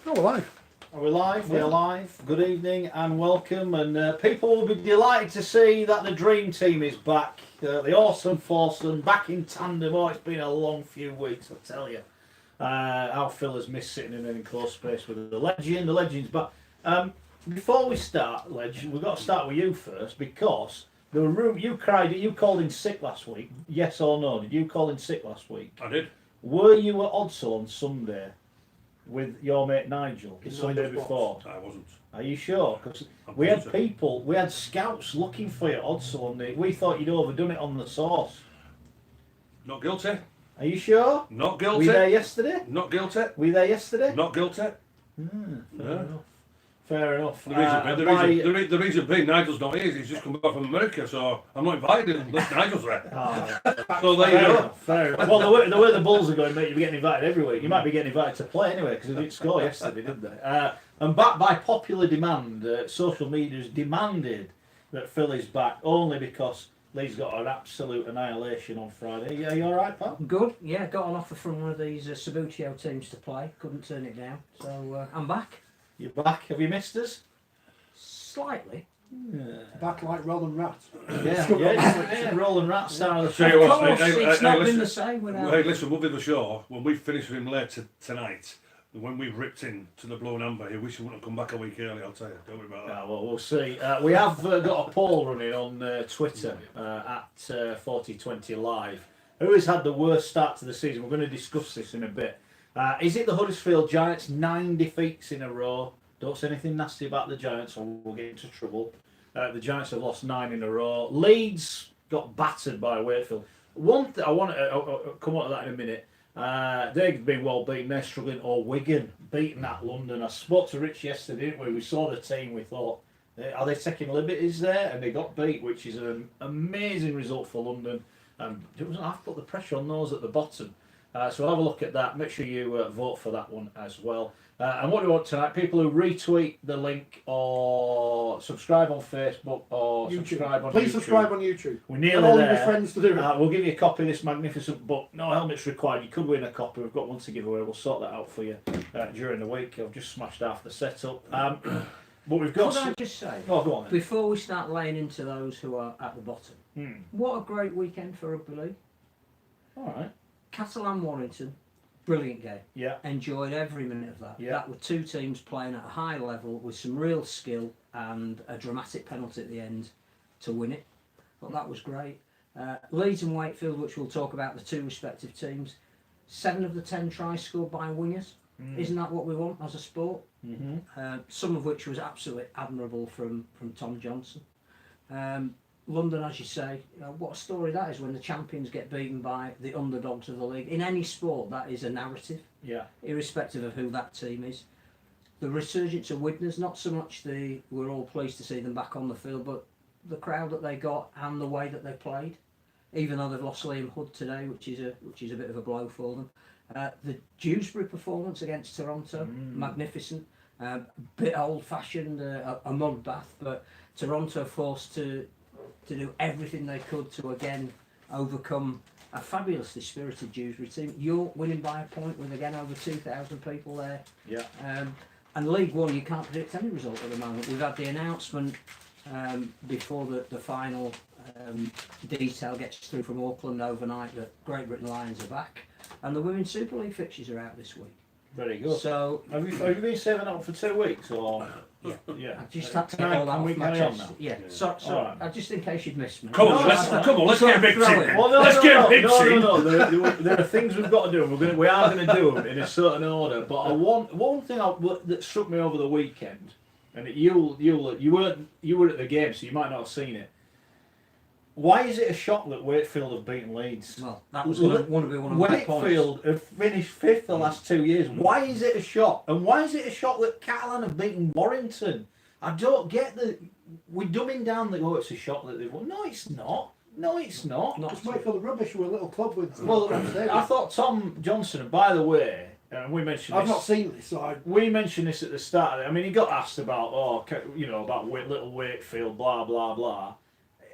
Oh, we're live. Are we live? We're live. Good evening and welcome. And people will be delighted to see that the dream team is back. The awesome foursome back in tandem. Oh, it's been a long few weeks, I tell you. Our Phil has missed sitting in an enclosed space with the legend. The legend's back. Before we start, Leg, we've got to start with you first because the room you called in sick last week. Yes or no? Did you call in sick last week? I did. Were you at Odsall on Sunday with your mate Nigel the Sunday before? I wasn't. Are you sure? Because we had scouts looking for you at Odsall, and we thought you'd overdone it on the sauce. Not guilty. Are you sure? Not guilty. Were you there yesterday? Not guilty. Were you there yesterday? Not guilty. Fair enough. The reason being, Nigel's not here. He's just come back from America, so I'm not invited unless Nigel's there. So there you go. Fair enough. Well, the way the Bulls are going, mate, you'll be getting invited every week. You might be getting invited to play anyway because they didn't score yesterday, did they? And back by popular demand, social media has demanded that Phil is back only because Leeds got an absolute annihilation on Friday. Yeah, you all right, pal? Good, yeah, got an offer from one of these Sabutio teams to play, couldn't turn it down, so I'm back. You're back. Have you missed us? Slightly. Yeah. Back like rolling rats. Yeah, rolling rats down the Tell you Of what, course, it's not been listen, the same without... Hey, listen, we'll be the show. When we finish with him later tonight, when we've ripped in to the Blue and Amber, he wish he wouldn't have come back a week early, I'll tell you. Don't worry about that. Well, we'll see. We have got a poll running on Twitter at Forty20 Live. Who has had the worst start to the season? We're going to discuss this in a bit. Is it the Huddersfield Giants? 9 defeats in a row. Don't say anything nasty about the Giants or we'll get into trouble. The Giants have lost 9 in a row. Leeds got battered by Wakefield. One thing I want to come on to that in a minute. They've been well beaten. They're struggling. Or Wigan beaten at London. I spoke to Rich yesterday, didn't we? We saw the team. We thought, are they taking liberties there? And they got beat, which is an amazing result for London. It wasn't have to put the pressure on those at the bottom. So we'll have a look at that. Make sure you vote for that one as well. And what do we want tonight? People who retweet the link or subscribe on Facebook or YouTube. subscribe on Please YouTube. subscribe on YouTube. We're nearly and all there. your friends to do it. We'll give you a copy of this magnificent book. No helmets required. You could win a copy. We've got one to give away. We'll sort that out for you during the week. I've just smashed half the setup. But we've got. Could I just say, go on then. before we start laying into those who are at the bottom, what a great weekend for Rugby League. All right. Catalan-Warrington, brilliant game. Yeah. Enjoyed every minute of that. Yeah. That were two teams playing at a high level with some real skill and a dramatic penalty at the end to win it. But that was great. Leeds and Wakefield, which we'll talk about, the two respective teams. 7 of the 10 tries scored by wingers. Isn't that what we want as a sport? Some of which was absolutely admirable from Tom Johnson. London, as you say, what a story that is when the champions get beaten by the underdogs of the league. In any sport, that is a narrative, irrespective of who that team is. The resurgence of Widnes, not so much we're all pleased to see them back on the field, but the crowd that they got and the way that they played, even though they've lost Liam Hood today, which is a bit of a blow for them. The Dewsbury performance against Toronto, magnificent. Bit old-fashioned, a mud bath, but Toronto forced to do everything they could to again overcome a fabulously spirited Dewsbury team. York winning by a point with again over 2,000 people there. Yeah. And League One, you can't predict any result at the moment. We've had the announcement before the final detail gets through from Auckland overnight that Great Britain Lions are back, and the Women's Super League fixtures are out this week. Very good. So have you been saving up for 2 weeks or? Yeah. I just had to get all that off my chest. Yeah. So right. Just in case you'd missed me. Come on, let's get a bit tipsy. No. There are things we've got to do. We are going to do them in a certain order. But one thing that struck me over the weekend, and you were at the game, so you might not have seen it. Why is it a shock that Wakefield have beaten Leeds? Well, that was going to be one of my points. Wakefield have finished 5th the last 2 years. Why is it a shock? And why is it a shock that Catalan have beaten Warrington? I don't get we're dumbing down it's a shock that they've won. No, it's not. It's Wakefield are rubbish. We're a little club with... Well, I thought Tom Johnson, and by the way, we mentioned I've this. not seen this, so we mentioned this at the start of it. I mean, he got asked about, about little Wakefield, blah, blah, blah.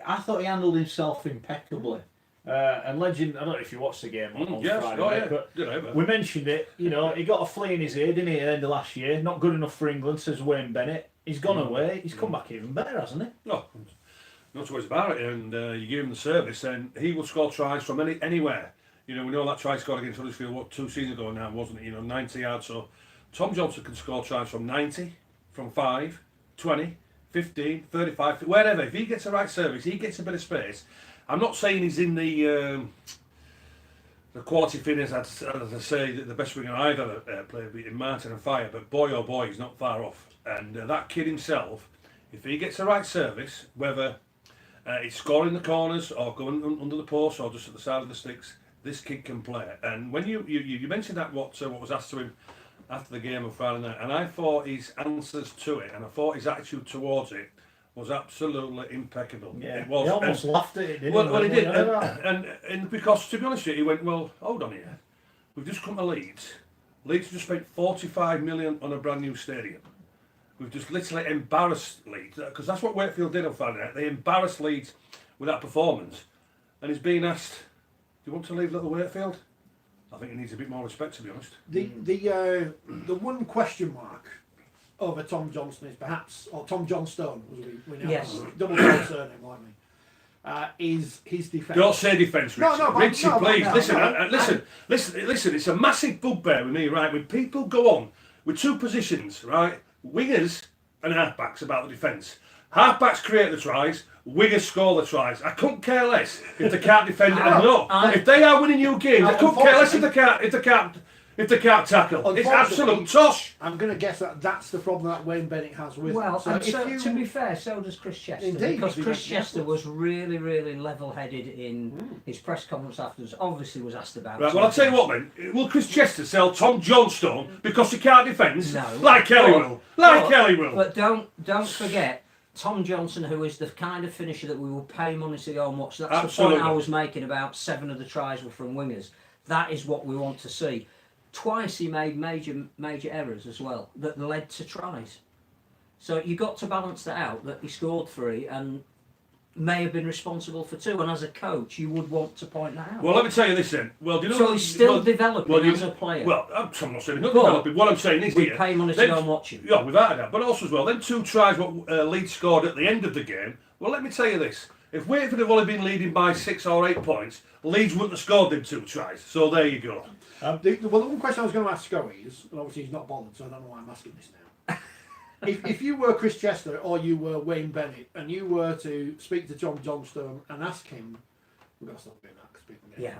I thought he handled himself impeccably. And Legend, I don't know if you watched the game on Friday, mate, but we mentioned it. You know, he got a flea in his ear, didn't he, at the end of last year? Not good enough for England, says Wayne Bennett. He's gone away. He's come back even better, hasn't he? No, not worries about it. And you give him the service, and he will score tries from anywhere. You know, we know that try scored against Huddersfield 2 seasons ago now, wasn't it? You know, 90 yards. So Tom Johnson can score tries from 90, from 5, 20, 15, 35, wherever. If he gets the right service, he gets a bit of space. I'm not saying he's in the quality fitness, as I say, the best winger I've ever played, beating Martin and Fire, but boy oh boy, he's not far off. And that kid himself, if he gets the right service, whether it's scoring the corners or going under the post or just at the side of the sticks, this kid can play. And when you mentioned that what was asked to him after the game on Friday night, and I thought his answers to it, and I thought his attitude towards it was absolutely impeccable. Yeah, it was. He almost laughed at it, didn't he? Well, he did. And because, to be honest with you, he went, well, hold on here. We've just come to Leeds. Leeds just spent 45 million on a brand new stadium. We've just literally embarrassed Leeds, because that's what Wakefield did on Friday night. They embarrassed Leeds with that performance. And he's being asked, do you want to leave little Wakefield? I think he needs a bit more respect, to be honest. The one question mark over Tom Johnson is perhaps, or Tom Johnstone, as we now know, double surname like me, is his defence. Don't say defence, Richie. No, Richie, please. Listen, listen. It's a massive bugbear with me, right? When people go on with two positions, right? Wingers and halfbacks about the defence. Halfbacks create the tries, wingers score the tries. I couldn't care less if they can't defend it or not. If they are winning you games, I couldn't care less if they can't tackle. It's absolute tosh. I'm going to guess that's the problem that Wayne Bennett has with him. Well, So and if to be fair, so does Chris Chester. Indeed, because Chris Chester was really, really level-headed in his press conference afterwards. Obviously was asked about... Right, well, I'll tell you what then. Will Chris Chester sell Tom Johnstone because he can't defend? No. Like Kelly will. Kelly will. But don't forget, Tom Johnson, who is the kind of finisher that we will pay money to go and watch. That's Absolutely. the point I was making about 7 of the tries were from wingers. That is what we want to see. Twice he made major errors as well that led to tries. So you got to balance that out, that he scored 3 and may have been responsible for 2. And as a coach, you would want to point that out. Well, let me tell you this then. Well, do you know so he's still developing as a player. Well, I'm not saying he's not developing. What I'm saying is we pay money to go and watch him. Yeah, without a doubt. But also as well, them 2 tries what Leeds scored at the end of the game. Well, let me tell you this. If Wakefield have only been leading by 6 or 8 points, Leeds wouldn't have scored them 2 tries. So there you go. the one question I was going to ask Scully is, and obviously he's not bothered, so I don't know why I'm asking this now. if you were Chris Chester or you were Wayne Bennett and you were to speak to Tom Johnstone and ask him, we've got to stop doing that because people get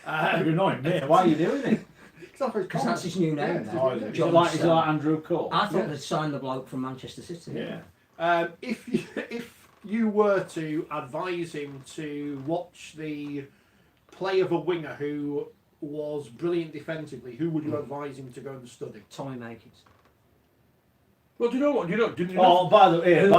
annoyed. You're annoying me. Why are you doing it? Because that's his new name now. Is it like Andrew Cole? I thought they'd signed the bloke from Manchester City. Yeah. If you were to advise him to watch the play of a winger who was brilliant defensively, who would you advise him to go and study? Tommy Makins. Well, do you know what? Oh, by the way,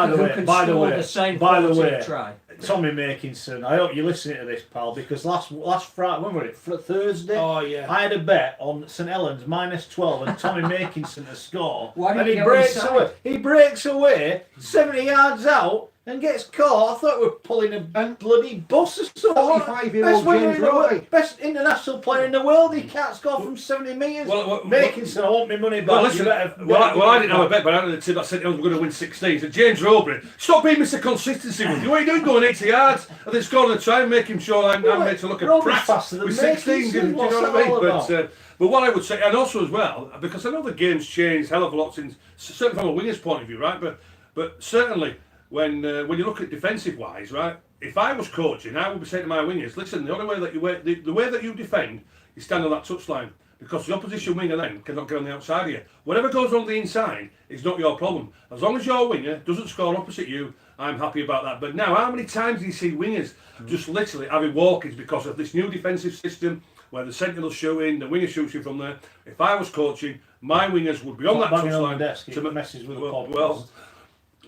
try. Tommy Makinson, I hope you're listening to this, pal, because last Friday, when were it? Thursday? Oh, yeah. I had a bet on St Helens -12 and Tommy Makinson to score. Why did and he he go breaks inside? away. He breaks away 70 yards out and gets caught. I thought we were pulling a bloody bus or something. 45-year-old James Rugby. Best international player in the world. He can't score from 70 metres. Makinson, I want my money back. Well, listen, I didn't have a bet, but I had a tip that said I was going to win 16. So James Robury, stop being Mr. Consistency with you. What are you doing going 80 yards? And then scoring a try and making sure I'm made to look at prat with 16. Do you know what I mean? But what I would say, and also as well, because I know the game's changed a hell of a lot since, certainly from a winger's point of view, right? But certainly when you look at defensive wise, right? If I was coaching, I would be saying to my wingers, listen, the only way that the way that you defend is stand on that touchline, because the opposition winger then cannot get on the outside of you. Whatever goes on the inside is not your problem. As long as your winger doesn't score opposite you, I'm happy about that. But now, how many times do you see wingers just literally having walk-ins because of this new defensive system where the centre will shoot in, the winger shoots you from there? If I was coaching, my wingers would be on that touchline to messes with the podcast. Well,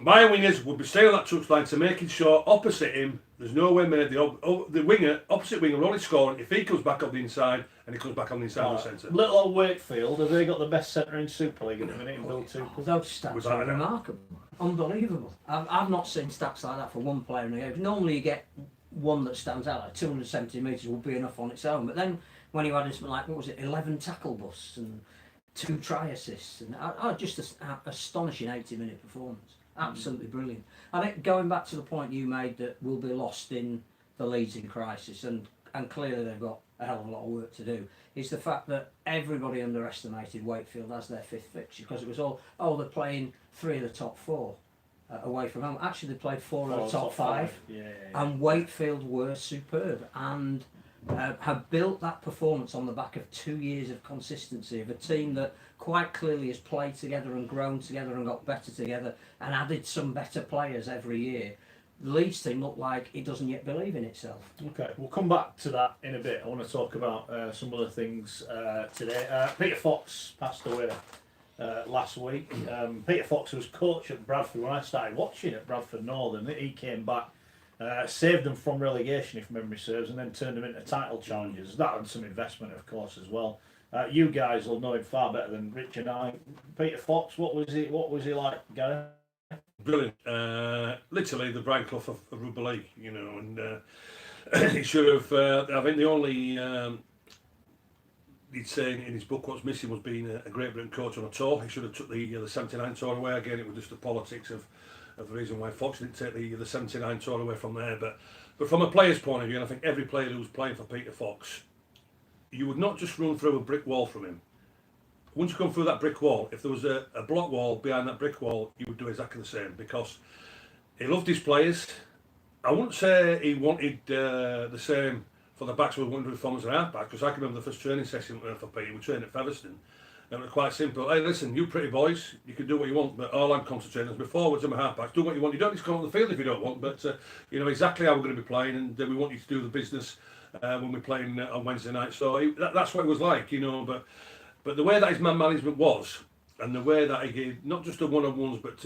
my wingers would be staying on that touchline to making sure opposite him, there's no way made the opposite winger will only score if he comes back up the inside and he comes back on the inside of the centre. Little old Wakefield, have they got the best centre in Super League at the minute in Bill 2? Those stats are remarkable. Unbelievable. I've not seen stats like that for one player in the game. Normally you get one that stands out, like 270 metres will be enough on its own. But then when you add in something like, what was it, 11 tackle busts and 2 try assists, and just an astonishing 80-minute performance. Absolutely brilliant. I think going back to the point you made that we'll be lost in the Leeds in crisis, and clearly they've got a hell of a lot of work to do, is the fact that everybody underestimated Wakefield as their 5th fixture, because it was all, they're playing 3 of the top 4 away from home. Actually, they played 4 of the top 5, and Wakefield were superb and have built that performance on the back of 2 years of consistency of a team that quite clearly has played together and grown together and got better together and added some better players every year. The Leeds team look like it doesn't yet believe in itself. Okay, we'll come back to that in a bit. I want to talk about some other things today. Peter Fox passed away last week. Peter Fox was coach at Bradford when I started watching at Bradford Northern. He came back, saved them from relegation, if memory serves, and then turned them into title challengers. That had some investment, of course, as well. You guys will know him far better than Rich and I. Peter Fox, what was he like, Gary? Brilliant. Literally the Brian Clough of Rugby League, you know, and he should have. I think the only he'd say in his book what's missing was being a Great Britain coach on a tour. He should have took the 79 tour away. Again, it was just the politics of the reason why Fox didn't take the 79 tour away from there. But from a player's point of view, and I think every player who was playing for Peter Fox, you would not just run through a brick wall from him. Once you come through that brick wall, if there was a block wall behind that brick wall, you would do exactly the same, because he loved his players. I wouldn't say he wanted the same for the backs we wanted with Thomas and half-back, because I can remember the first training session for Peter. We trained at Featherstone, and it was quite simple. Hey, listen, you pretty boys, you can do what you want, but all I'm concentrating on is my forwards and my half-backs. Do what you want. You don't need to come on the field if you don't want, but you know exactly how we're going to be playing, and we want you to do the business when we're playing on Wednesday night. So that's what it was like, you know, But the way that his man management was, and the way that he gave not just the one-on-ones, but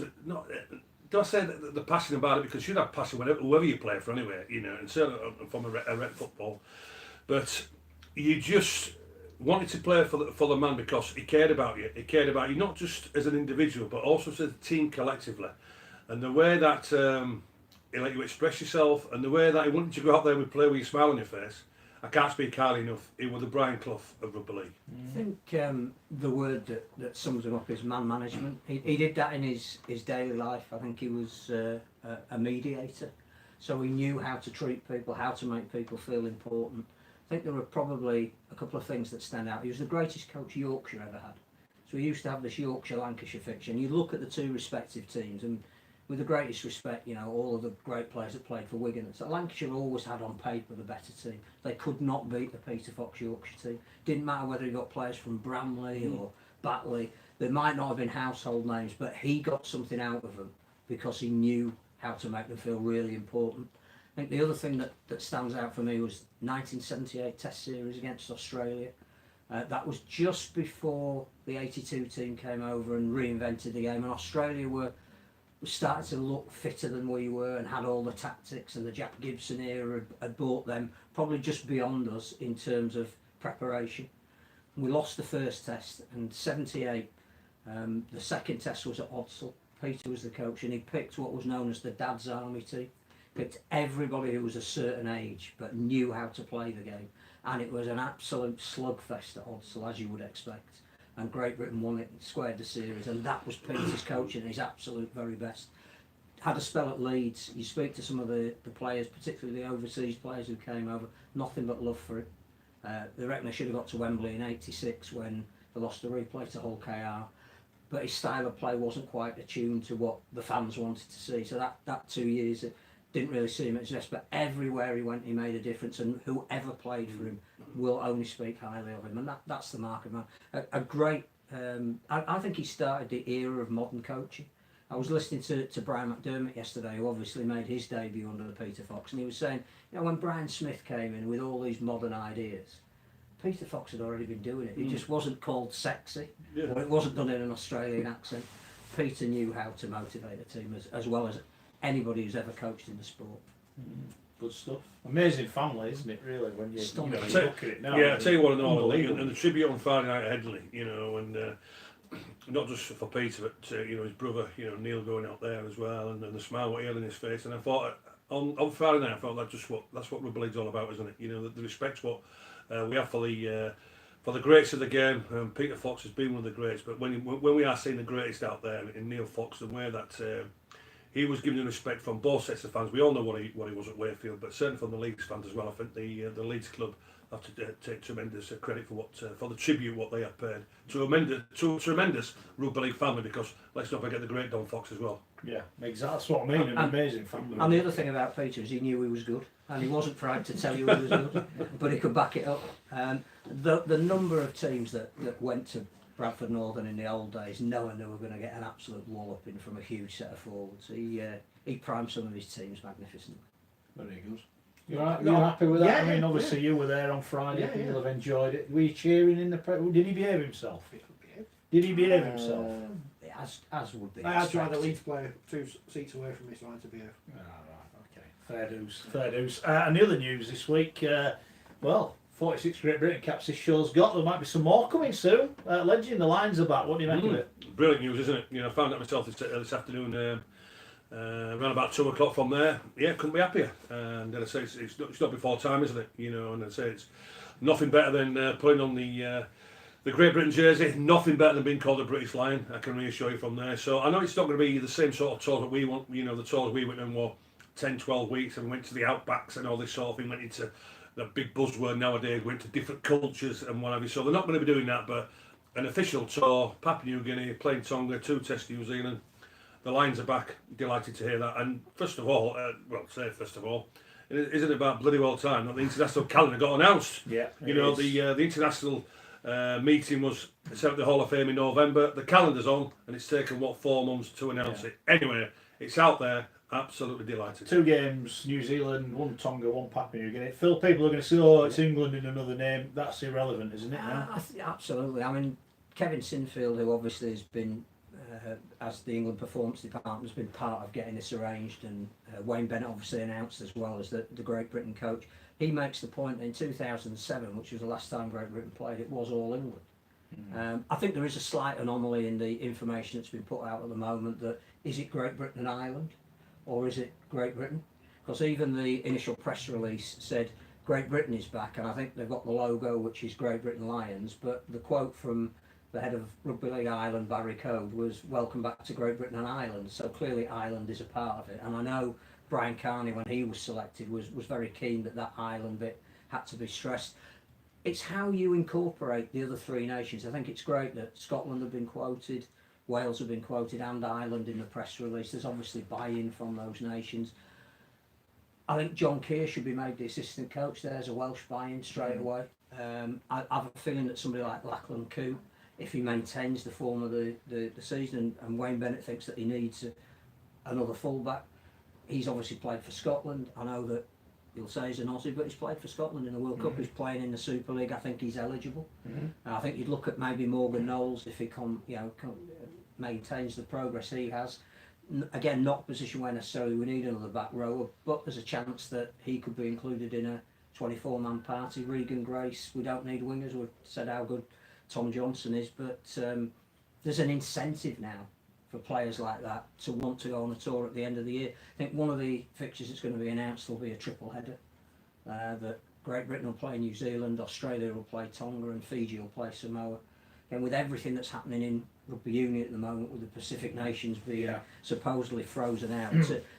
do I say the passion about it, because you should have passion whoever you play for anyway, you know, and certainly from a rep football. But you just wanted to play for the man because he cared about you. He cared about you not just as an individual, but also as a team collectively. And the way that he let you express yourself, and the way that he wanted you to go out there and play with a smile on your face. I can't speak highly enough. He was the Brian Clough of Rugby League. I think the word that sums him up is man management. He did that in his daily life. I think he was a mediator. So he knew how to treat people, how to make people feel important. I think there were probably a couple of things that stand out. He was the greatest coach Yorkshire ever had. So he used to have this Yorkshire-Lancashire fixture. And you look at the two respective teams, and with the greatest respect, you know, all of the great players that played for Wigan. So Lancashire always had on paper the better team. They could not beat the Peter Fox Yorkshire team. Didn't matter whether he got players from Bramley or Batley. They might not have been household names, but he got something out of them because he knew how to make them feel really important. I think the other thing that stands out for me was 1978 Test Series against Australia. That was just before the 82 team came over and reinvented the game, and Australia were started to look fitter than we were and had all the tactics, and the Jack Gibson era had brought them probably just beyond us in terms of preparation. We lost the first test, and 78, the second test was at Odsal. Peter was the coach, and he picked what was known as the Dad's Army team. Picked everybody who was a certain age but knew how to play the game, and it was an absolute slugfest at Odsal, as you would expect. And Great Britain won it and squared the series, and that was Peter's coaching at his absolute very best. Had a spell at Leeds. You speak to some of the players, particularly the overseas players who came over, nothing but love for it. They reckon they should have got to Wembley in '86 when they lost the replay to Hull KR, but his style of play wasn't quite attuned to what the fans wanted to see. So that 2 years, it didn't really see him at his best, but everywhere he went he made a difference, and whoever played for him will only speak highly of him, and that's the mark of man. A great, I think he started the era of modern coaching. I was listening to Brian McDermott yesterday, who obviously made his debut under the Peter Fox, and he was saying, you know, when Brian Smith came in with all these modern ideas, Peter Fox had already been doing it. It just wasn't called sexy, or it wasn't done in an Australian accent. Peter knew how to motivate a team as well as anybody who's ever coached in the sport. Good stuff. Amazing family, isn't it, really, when you look at it now? Yeah, I tell you what, and the tribute on Friday night at Headley, you know, and not just for Peter, but you know, his brother, you know, Neil going out there as well, and the smile what he had on his face. And I thought on Friday night, I thought that's what rugby league's all about, isn't it? You know, the respect what we have for the greats of the game. Peter Fox has been one of the greats, but when we are seeing the greatest out there in Neil Fox, the way that he was given respect from both sets of fans. We all know what he was at Wakefield, but certainly from the Leeds fans as well. I think the Leeds club have to take tremendous credit for for the tribute what they have paid to a tremendous rugby league family, because let's not forget the great Don Fox as well. Yeah, exactly. That's what I mean. An amazing family. And the other thing about Peter is he knew he was good, and he wasn't afraid to tell you he was good, but he could back it up. The number of teams that went to Bradford Northern in the old days, no one knew we were going to get an absolute walloping from a huge set of forwards. He primed some of his teams magnificently. Very good. You're happy with that? Yeah, I mean, yeah, obviously you were there on Friday. Yeah, You'll have enjoyed it. Were you cheering in the Did he behave himself? Did he behave himself? As would be. I had to have the expected. Leeds player 2 seats away from me, so I had to behave. Ah, right, okay. Fair dues, fair dues. And the other news this week, 46 Great Britain caps this show's got. There might be some more coming soon. Legend, the Lions are back. What do you make of it? Brilliant news, isn't it? You know, I found out myself this afternoon. Around about 2 o'clock from there, yeah, couldn't be happier. And then I say it's not before time, isn't it? You know, and I say it's nothing better than putting on the Great Britain jersey. Nothing better than being called a British Lion. I can reassure you from there. So I know it's not going to be the same sort of tour that we want. You know, the tours we went on were 10, 12 weeks and went to the outbacks and all this sort of thing. Went into the big buzzword nowadays. Went to different cultures and what have you. So they're not going to be doing that. But an official tour, Papua New Guinea, playing Tonga, 2 tests New Zealand. The Lions are back. Delighted to hear that. And first of all, isn't it about bloody well time that the international calendar got announced? Yeah. You know, the international meeting was set up the Hall of Fame in November. The calendar's on, and it's taken 4 months to announce it. Anyway, it's out there. Absolutely delighted. 2 games, New Zealand, 1 Tonga, 1 Papua New Guinea. Phil, people are going to say, oh, it's England in another name. That's irrelevant, isn't it? Now? Absolutely. I mean, Kevin Sinfield, who obviously has been, as the England Performance Department, has been part of getting this arranged, and Wayne Bennett obviously announced as well as the Great Britain coach. He makes the point that in 2007, which was the last time Great Britain played, it was all England. I think there is a slight anomaly in the information that's been put out at the moment, that is it Great Britain and Ireland, or is it Great Britain? Because even the initial press release said Great Britain is back, and I think they've got the logo, which is Great Britain Lions, but the quote from the head of Rugby League Ireland, Barry Code, was welcome back to Great Britain and Ireland. So clearly Ireland is a part of it. And I know Brian Carney, when he was selected, was very keen that Ireland bit had to be stressed. It's how you incorporate the other 3 nations. I think it's great that Scotland have been quoted, Wales have been quoted, and Ireland in the press release. There's obviously buy-in from those nations. I think John Keir should be made the assistant coach. There's a Welsh buy-in straight away. I have a feeling that somebody like Lachlan Coote, if he maintains the form of the season, and Wayne Bennett thinks that he needs another fullback, he's obviously played for Scotland. I know that you'll say he's an Aussie, but he's played for Scotland in the World Cup. He's playing in the Super League. I think he's eligible. I think you'd look at maybe Morgan Knowles if he maintains the progress he has. Again, not a position where necessarily we need another back rower, but there's a chance that he could be included in a 24-man party. Regan Grace, we don't need wingers. We've said how good Tom Johnson is, but there's an incentive now for players like that to want to go on a tour at the end of the year. I think one of the fixtures that's going to be announced will be a triple header. That Great Britain will play New Zealand, Australia will play Tonga, and Fiji will play Samoa. And with everything that's happening in rugby union at the moment, with the Pacific nations being supposedly frozen out,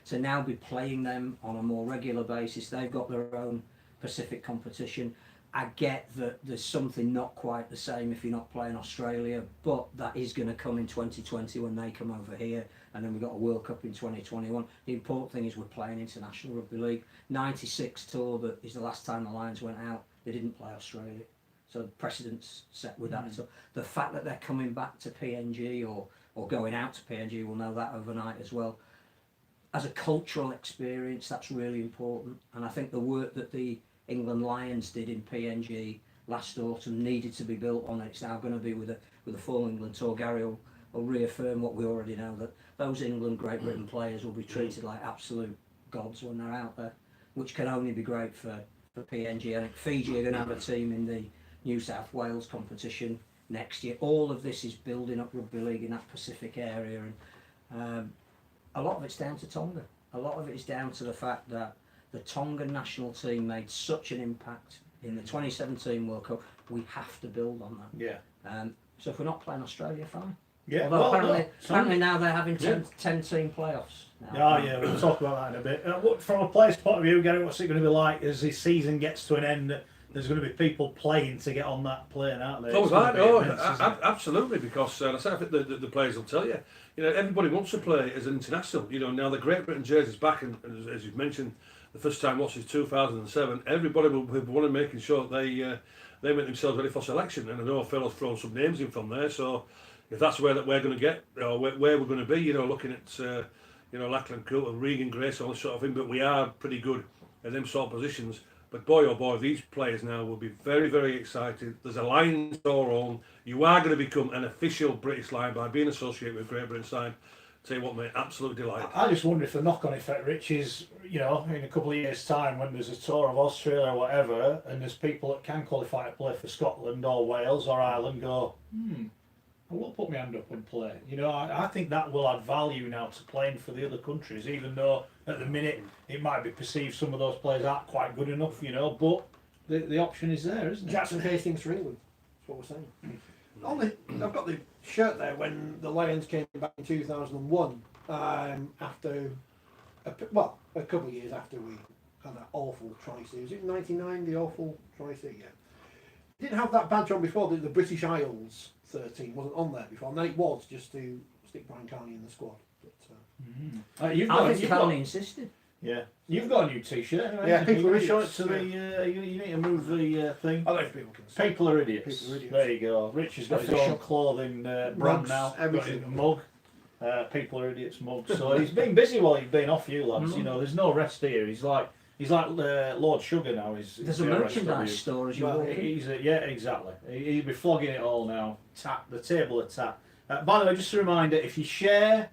to now be playing them on a more regular basis, they've got their own Pacific competition. I get that there's something not quite the same if you're not playing Australia, but that is going to come in 2020 when they come over here, and then we've got a World Cup in 2021. The important thing is we're playing International Rugby League. 96 tour, that is the last time the Lions went out, they didn't play Australia. So the precedent's set with that. So the fact that they're coming back to PNG or going out to PNG, we'll know that overnight as well. As a cultural experience, that's really important, and I think the work that the England Lions did in PNG last autumn needed to be built on it. It's now going to be with a full England tour. Gary will reaffirm what we already know, that those England Great Britain players will be treated like absolute gods when they're out there, which can only be great for PNG. I think Fiji are going to have a team in the New South Wales competition next year. All of this is building up rugby league in that Pacific area, and a lot of it's down to Tonga. a lot of it is down to the fact that the Tongan national team made such an impact in the 2017 World Cup. We have to build on that. Yeah. So if we're not playing Australia, fine. Yeah. Although Well, apparently now they're having 10 team playoffs. Oh yeah, we'll talk about that in a bit. From a player's point of view, Gary, what's it going to be like as the season gets to an end? There's going to be people playing to get on that plane, aren't there? Oh, right. Oh, absolutely. Because I think the players will tell you. You know, everybody wants to play as an international. You know, now the Great Britain jersey's back, and as you've mentioned, the first time was 2007. Everybody will want to making sure that they make themselves ready for selection. And I know Phil's thrown some names in from there. So if that's where that we're going to get, or where we're going to be, you know, looking at Lachlan Coulter, Regan Grace, all this sort of thing. But we are pretty good at them sort of positions. But boy, oh boy, these players now will be very, very excited. There's a line to our own. You are going to become an official British line by being associated with Great Britain side. Tell you what, mate, absolute delight. I just wonder if the knock-on effect, Rich, is, you know, in a couple of years' time when there's a tour of Australia or whatever, and there's people that can qualify to play for Scotland or Wales or Ireland go, I will put my hand up and play. You know, I think that will add value now to playing for the other countries, even though at the minute it might be perceived some of those players aren't quite good enough, you know, but the option is there, isn't it? Jackson Hastings for England. That's what we're saying. I've got the shirt there when the Lions came back in 2001, after a couple of years after we had that awful tri-series. Was it 99, the awful tri-series? Yeah. Didn't have that badge on before. The British Isles 13 wasn't on there before, and then it was just to stick Brian Carney in the squad. But, I think Carney insisted. Yeah, you've got a new T-shirt. Anyway. Yeah, people are show it idiots. to the. You need to move the thing. I don't know if people can see. People are idiots. People are idiots. There you go. Rich has got his Official. own clothing brand Mugs, now. everything. Got a mug. People are idiots mug. So he's been busy while he's been off you lads. You know, there's no rest here. He's like Lord Sugar now. There's a merchandise store as you walk in. Yeah, exactly. He'll be flogging it all now. The table of tap. By the way, just a reminder: if you share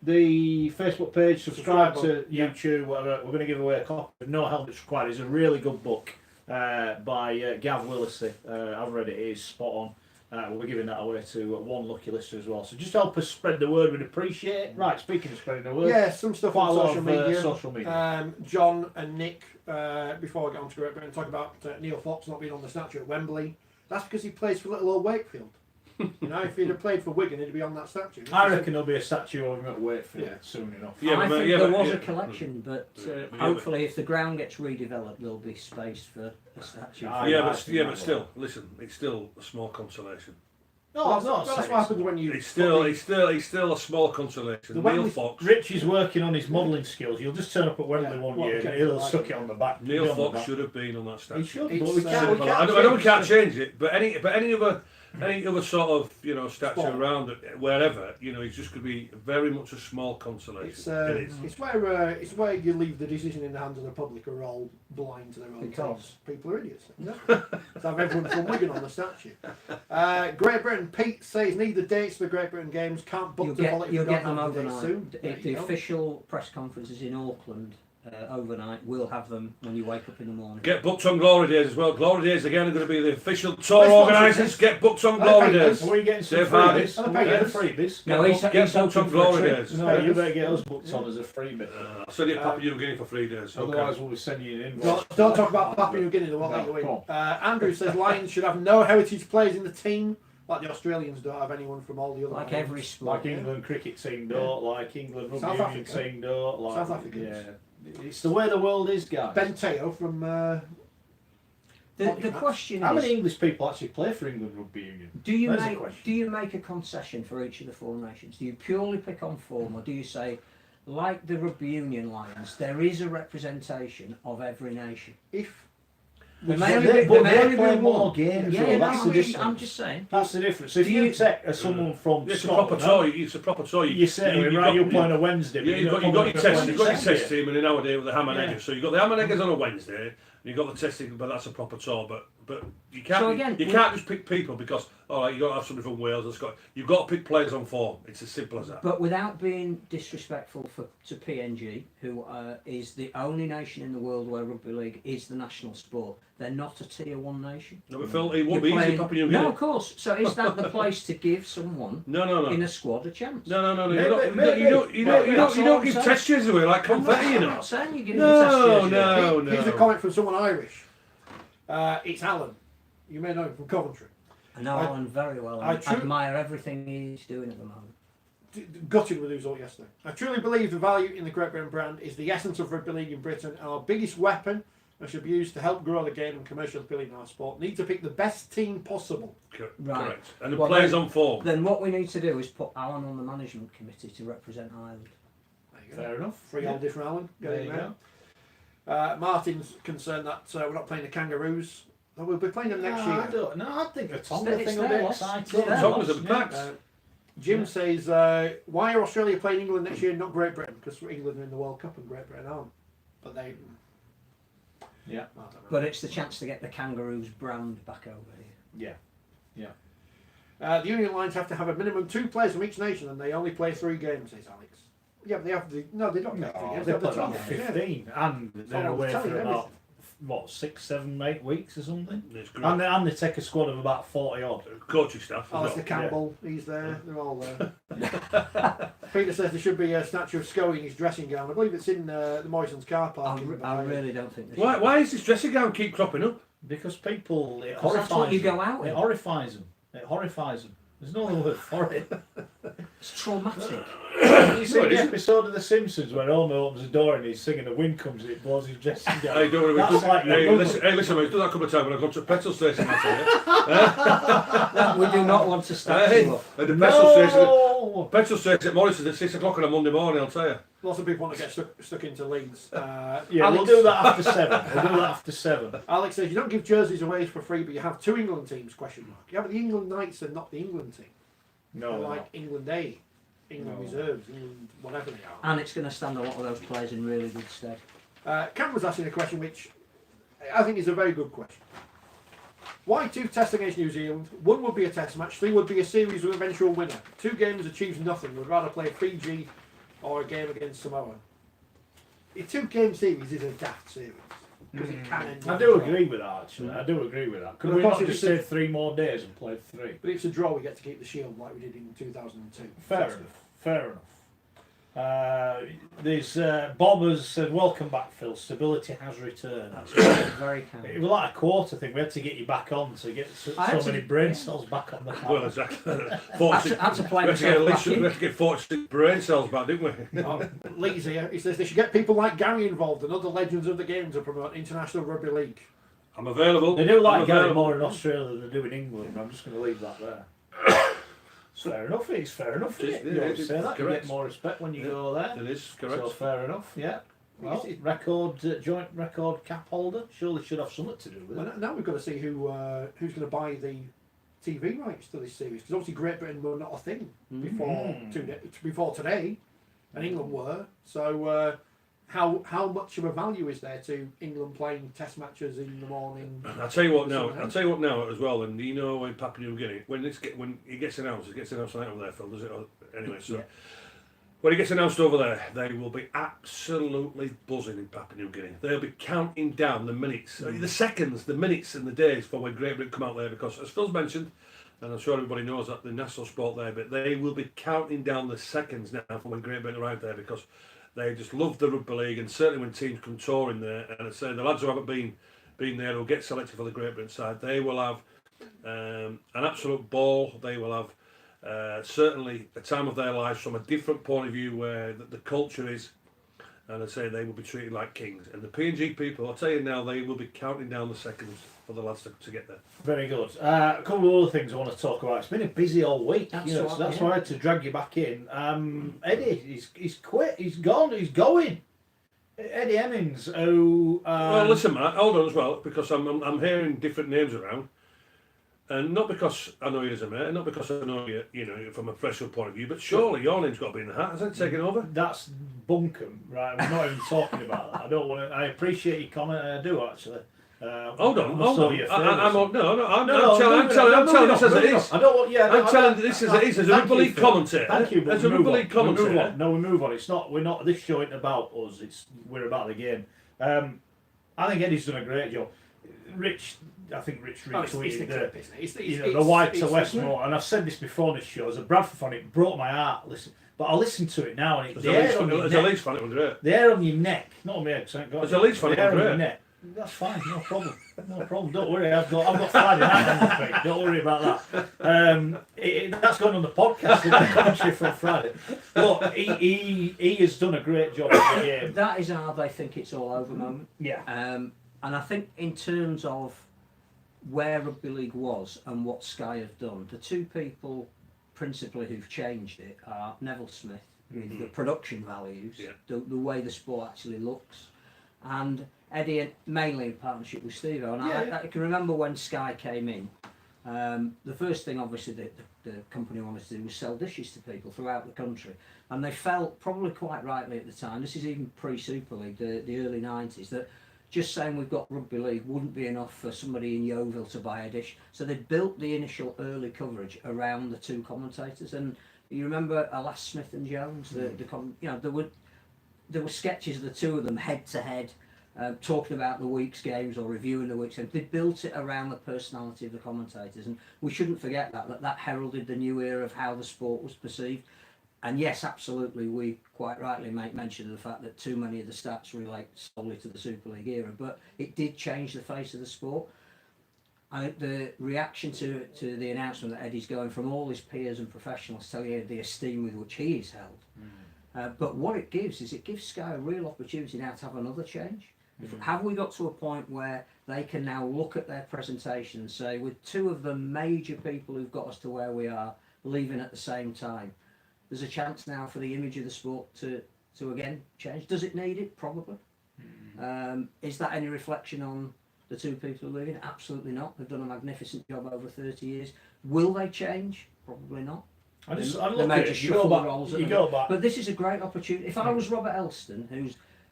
the Facebook page, subscribe to YouTube, whatever, we're going to give away a copy of No Helmets Required. It's a really good book by Gav Willisey. I've read it. It is spot on. We'll be giving that away to one lucky listener as well. So just help us spread the word. We'd appreciate it. Right, speaking of spreading the word. Yeah, some stuff quite on a lot social of, media. John and Nick, before I get on to Great Britain, talk about Neil Fox not being on the statue at Wembley. That's because he plays for little old Wakefield. You know, if he'd have played for Wigan, he'd be on that statue. I reckon there'll be a statue of him at Wakefield soon enough. Yeah, I think there was a collection, but hopefully if the ground gets redeveloped, there'll be space for a statue. But still, listen, it's still a small consolation. No, that's what happens when you. It's still a small consolation. Neil Fox. Rich is working on his modelling skills. You'll just turn up at Wembley one year and he'll stuck it on the back. Neil Fox should have been on that statue. He should, It's, but we can't. I know we can't change it, but any other sort of statue around it, wherever, he's just going to be very much a small consolation. It's where you leave the decision in the hands of the public who are all blind to their own cause. People are idiots. To have everyone from Wigan on the statue. Great Britain. Pete says need the dates for the Great Britain games. Can't book the holiday. You'll get them overnight. Soon. The official press conferences in Auckland. Overnight, we'll have them when you wake up in the morning. Get booked on Glory Days as well. Glory Days again are going to be the official tour organisers. Get booked on Glory Days. Are we getting some freebies? Are we getting freebies? No, he's booked on Glory Days. No, you better get us booked on as a freebie. I'll send you a Papua New Guinea for 3 days. Otherwise, we'll be sending you an invoice. Don't talk about Papua New Guinea. They won't let you in. Andrew says Lions should have no heritage players in the team. Like the Australians don't have anyone from all the other. Like every sport. Like England cricket team don't. Like England rugby union team don't. Like South Africans. Yeah. It's the way the world is, guys. Ben Teo from. The question how is, many English people actually play for England Rugby Union? do you make a concession for each of the four nations? Do you purely pick on form, or do you say, like the Rugby Union Lions, there is a representation of every nation? They may only play more games. I'm just saying. That's the difference. So if you take someone from it's Scotland, a proper tour. You say, you're playing a Wednesday. You've got your test team, and nowadays with the Hammer Eggers. So you've got the Hammer Eggers on a Wednesday, and you've got the testing, but that's a proper tour. But But you can't. So again, you can't just pick people because you got to have somebody from Wales or Scotland. You've got to pick players on form. It's as simple as that. But without being disrespectful to PNG, who is the only nation in the world where rugby league is the national sport, they're not a tier 1 nation. No, but Phil, it won't be easy, Papua New Guinea. No, of course. So is that the place to give someone No. in a squad a chance? No. Maybe. You don't give test cheers away like confetti, I'm not saying you're giving No. Here's a comment from someone Irish. It's Alan. You may know him from Coventry. I know Alan very well. I admire everything he's doing at the moment. Gutted with the result yesterday. I truly believe the value in the Great Britain brand is the essence of rugby league in Britain, and our biggest weapon and should be used to help grow the game and commercial appeal in our sport. Need to pick the best team possible. Right. Correct. And the players on form. Then what we need to do is put Alan on the management committee to represent Ireland. There you go. Fair enough. Free old different Alan. There you go. Martin's concerned that we're not playing the Kangaroos. We'll be playing them next year. I think the Tonga It's thing will be their exciting. loss. Tonga's a pack. Jim says, why are Australia playing England next year and not Great Britain? Because England are in the World Cup and Great Britain aren't. But they... Yeah. I don't know. But it's the chance to get the Kangaroos brand back over here. Yeah. The Union Lions have to have a minimum 2 players from each nation and they only play 3 games, says Alex. Yeah, but they have to... No, they don't play 3 games. They have the play about 12, yeah. 15 and they're I'm away telling for you about 6, 7, 8 weeks or something. It's great. And they take a squad of about 40 odd. Coaching staff. as Alistair well. Campbell, he's there. They're all there. Peter says there should be a statue of Scoey in his dressing gown. I believe it's in the Morrison's car park. I really don't think this Why does this dressing gown keep cropping up? Because people, it Because that's what horrifies you them. go out It in. horrifies them. It horrifies them. There's no other word for it. It's traumatic. You see Well, the isn't- episode of The Simpsons when Homer opens the door and he's singing, the wind comes and it blows his dressing gown. Hey, don't worry. That's like Hey, your listen, mate, we've done that a couple of times when I've gone to a petrol station. I tell you. We do not want to statue up. At the petrol station. No! Petrol station at Morrison's at 6 o'clock on a Monday morning, I'll tell you. Lots of people want to get stuck into Leeds. Yeah, Alex, we'll do that after 7. We'll do that after 7. Alex says, you don't give jerseys away for free, but you have 2 England teams, question mark. Yeah, but the England Knights are not the England team. No, They're no. like England A, England No. Reserves, England whatever they are. And it's going to stand a lot of those players in really good stead. Cam was asking a question which I think is a very good question. Why 2 tests against New Zealand? 1 would be a test match, 3 would be a series with eventual winner. 2 games achieves nothing. Would rather play Fiji or a game against Samoa. A 2-game series is a daft series because it can end. I in do a draw. agree with that, actually. I do agree with that. Could But we of course not if just it's say 3 more days and play 3? But if it's a draw, we get to keep the shield like we did in 2002. Fair enough. Fair enough. Bob has said, welcome back, Phil. Stability has returned. That's very It kind. was like a quarter thing. We had to get you back on to get so I had many to- brain yeah. cells back on the Well, panel. exactly. Had to play we had to get at myself least back in. we had to get 46 brain cells back, didn't we? Lee's here. He says they should get people like Gary involved and other legends of the game to promote International Rugby League. I'm available. They do like I'm Gary available. more in Australia than they do in England. I'm just going to leave that there. It's fair enough. It's fair enough. It is, You yeah, always it's say that. You correct. get more respect when you Yeah, go there. It is correct. So fair enough. Yeah. Well, joint record cap holder. Surely should have something to do with Well, it. now we've got to see who's going to buy the TV rights to this series because obviously Great Britain were not a thing before today, and England were. So how much of a value is there to England playing test matches in the morning? I'll tell you what now. I'll tell you what now as well. And you know, in Papua New Guinea, when it gets announced, right over there, Phil. Does it? Anyway, so Yeah. when it gets announced over there, they will be absolutely buzzing in Papua New Guinea. They'll be counting down the minutes, the seconds, the minutes, and the days for when Great Britain come out there. Because as Phil's mentioned, and I'm sure everybody knows that the national sport there, but they will be counting down the seconds now for when Great Britain arrive there because they just love the rugby league, and certainly when teams come touring there, and I say the lads who haven't been there who'll get selected for the Great Britain side, they will have an absolute ball. They will have certainly a time of their lives from a different point of view where the culture is, and I say they will be treated like kings. And the PNG people, I'll tell you now, they will be counting down the seconds for the lads to get there. Very good. A couple of other things I want to talk about. It's been a busy all week. That's So right, that's yeah. why I had to drag you back in. Eddie, he's quit. He's gone. He's going. Eddie Hemmings, who... Well, listen, Matt, hold on as well, because I'm hearing different names around. And not because I know you as a mate, and not because I know you know, from a professional point of view, but surely your name's got to be in the hat, hasn't it, taken over? That's bunkum, right? We're not even talking about that. I don't want to... I appreciate your comment, I do, actually. Hold on. I'm telling this as it is. I don't want. Yeah, I'm telling this as it is as a rugby league commentator. Thank you. As a rugby league commentator. No, we move on. It's not. We're not. This show isn't about us. We're about the game. I think Eddie's done a great job. I think Rich retweeted the White to Westmore, and I've said this before on this show. As a Bradford fan, it broke my heart. Listen, but I listened to it now, and as a Leeds fan, it was great. The hair on your neck, not on my head. As a Leeds fan, it was great. That's fine, no problem. No problem. Don't worry. I've got Friday night on the feet. Don't worry about that. That's going on the podcast in the commentary from Friday. Look, he has done a great job in the game. That is how they think it's all over moment. Yeah. And I think in terms of where rugby league was and what Sky have done, the two people principally who've changed it are Neville Smith with the production values, the way the sport actually looks, and Eddie, mainly in partnership with Steve. And I can remember when Sky came in, the first thing obviously the company wanted to do was sell dishes to people throughout the country, and they felt, probably quite rightly at the time, this is even pre-Super League, the early 90s, that just saying we've got rugby league wouldn't be enough for somebody in Yeovil to buy a dish. So they built the initial early coverage around the two commentators. And you remember Alas Smith and Jones, there were sketches of the two of them head to head, talking about the week's games or reviewing the week's games. They built it around the personality of the commentators, and we shouldn't forget that heralded the new era of how the sport was perceived. And yes, absolutely, we quite rightly make mention of the fact that too many of the stats relate solely to the Super League era, but it did change the face of the sport. I think the reaction to the announcement that Eddie's going, from all his peers and professionals, tell you the esteem with which he is held. But what it gives Sky a real opportunity now to have another change. Have we got to a point where they can now look at their presentation and say, with two of the major people who've got us to where we are leaving at the same time, there's a chance now for the image of the sport to again change. Does it need it? Probably. Is that any reflection on the two people who are leaving? Absolutely not. They've done a magnificent job over 30 years. Will they change? Probably not. But this is a great opportunity. If I was Robert Elston,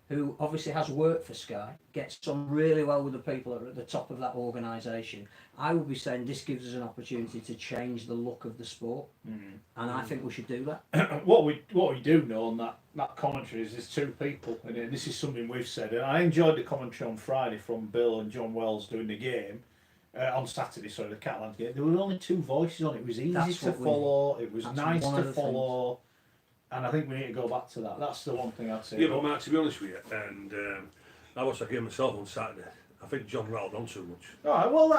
who obviously has worked for Sky, gets on really well with the people that are at the top of that organisation, I would be saying this gives us an opportunity to change the look of the sport, and I think we should do that. What we do know on that commentary is there's two people, and this is something we've said, and I enjoyed the commentary on Friday from Bill and John Wells doing the game, on Saturday, sorry, the Catalans game. There were only two voices on it. It was easy to follow, it was nice to follow. And I think we need to go back to that. That's the one thing I'd say. Yeah, but Mark, to be honest with you, and I watched that game myself on Saturday. I think John rattled on too much. All right, well,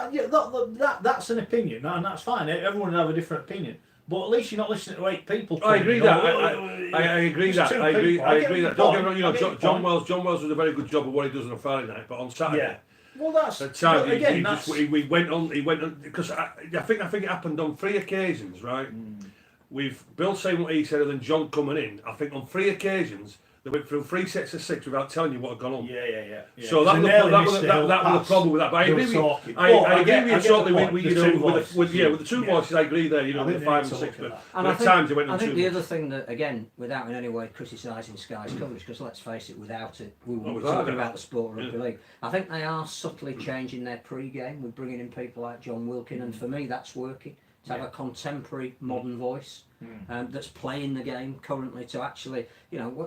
that's an opinion, and that's fine. Everyone will have a different opinion. But at least you're not listening to 8 people. I agree that. I agree that. I agree that. Don't get me wrong. John Wells does a very good job of what he does on a Friday night, but on Saturday. Yeah. Well, that's at times he went on because I think it happened on 3 occasions, right? With Bill saying what he said and then John coming in, I think on 3 occasions they went through 3 sets of 6 without telling you what had gone on. Yeah. So that was the problem with that. But I agree with you totally with the two voices. I agree there. With the 5 and 6, but at times they went on too much. I think the other thing that, again, without in any way criticising Sky's coverage, because let's face it, without it we wouldn't be talking about the sport of rugby league. I think they are subtly changing their pre-game with bringing in people like John Wilkin, and for me that's working. To have a contemporary modern voice that's playing the game currently, to actually,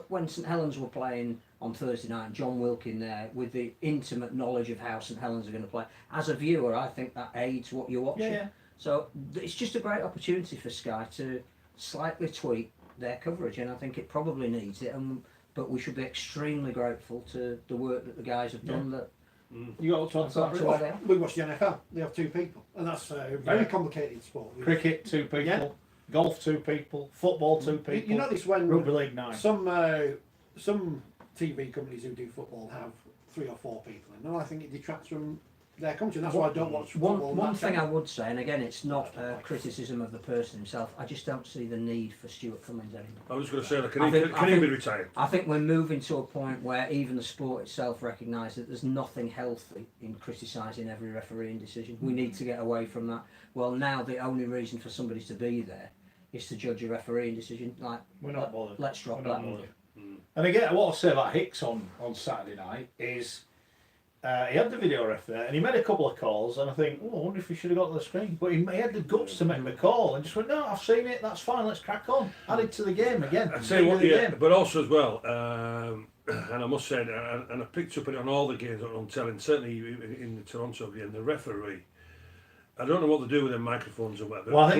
when St Helens were playing on Thursday night, John Wilkin there with the intimate knowledge of how St Helens are going to play, as a viewer I think that aids what you're watching. So it's just a great opportunity for Sky to slightly tweak their coverage, and I think it probably needs it, but we should be extremely grateful to the work that the guys have done. That you got to talk about. We watch the NFL. They have 2 people, and that's a very complicated sport. Cricket, 2 people. Golf, 2 people. Football, 2 people. You know this when Rugby League 9. Some TV companies who do football have 3 or 4 people in, and I think it detracts from their country. That's why I don't watch football. One thing I would say, and again, it's not criticism of the person himself, I just don't see the need for Stuart Cummins anymore. I was going to say, can he be retired? I think we're moving to a point where even the sport itself recognises that there's nothing healthy in criticising every refereeing decision. We need to get away from that. Well, now the only reason for somebody to be there is to judge a refereeing decision. We're not bothered. Let's drop that. And again, what I'll say about Hicks on Saturday night is, he had the video ref there, and he made a couple of calls, and I think, I wonder if he should have got to the screen. But he had the guts to make the call, and just went, no, I've seen it, that's fine, let's crack on. Added to the game again. I'd say what, yeah, but also as well, and I must say, and I picked up on it on all the games that I'm telling, certainly in the Toronto game, the referee. I don't know what to do with their microphones or whatever. Well,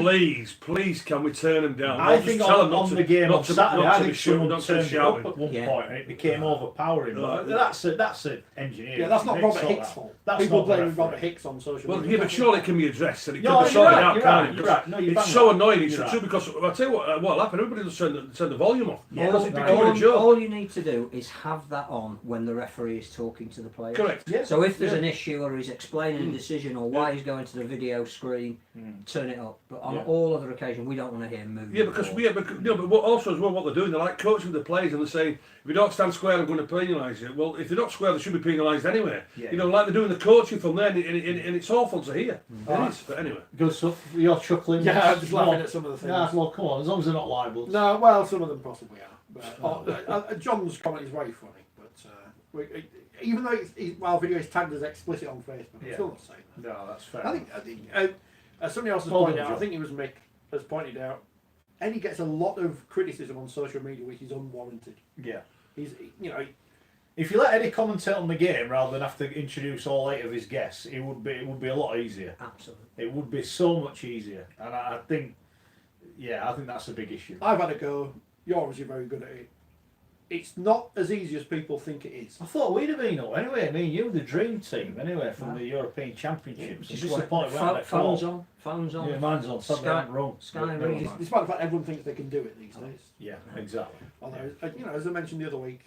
please, can we turn them down? I think on the game on Saturday, I think someone turned it up shouting. at one point, and it became overpowering. But that's an engineer. Yeah, that's not Robert Hicks' fault. People blaming Robert Hicks on social media. Well, yeah, but surely it can be addressed and it can No, be sorted you're out, right, can't it? you're right. No, you're It's bang so right. annoying. It's You're true right. because I'll tell you what'll happen. Everybody will turn the volume off. Yeah, It'll that's be right. becoming a joke. All you need to do is have that on when the referee is talking to the players. Correct. Yeah. So if there's an issue or he's explaining a decision or why he's going to the video screen, turn it up. But on all other occasions, we don't want to hear movement. Yeah, because but what also as well, what they're doing, they're like coaching the players and they're saying, if you don't stand square, I'm going to penalise you. Well, if they're not square, they should be penalised anyway. Yeah. You know, like they're doing the coaching from there, and it's awful to hear. It is, but anyway. Good stuff. You're chuckling. Yeah, I'm just laughing at some of the things. Yeah, well, come on, as long as they're not libels. No, well, some of them possibly are. But, John's comment is very funny, but even though our video is tagged as explicit on Facebook, I'm still not saying that. No, that's fair. I think somebody else has pointed out, I think it was Mick, has pointed out, Eddie gets a lot of criticism on social media which is unwarranted. Yeah. He's, you know, If you let Eddie commentate on the game rather than have to introduce all 8 of his guests, it would be a lot easier. Absolutely. It would be so much easier, and I think that's a big issue. I've had a go. You're obviously very good at it. It's not as easy as people think it is. I thought we'd have been up anyway. Me and you, the dream team, anyway, from the European Championships. Just I'm disappointed we haven't had a phones call. on. Phones on. Yeah, mine's on. Suddenly I'm wrong. Sky ring. Despite the fact everyone thinks they can do it these days. Yeah, exactly. Although, you know, as I mentioned the other week,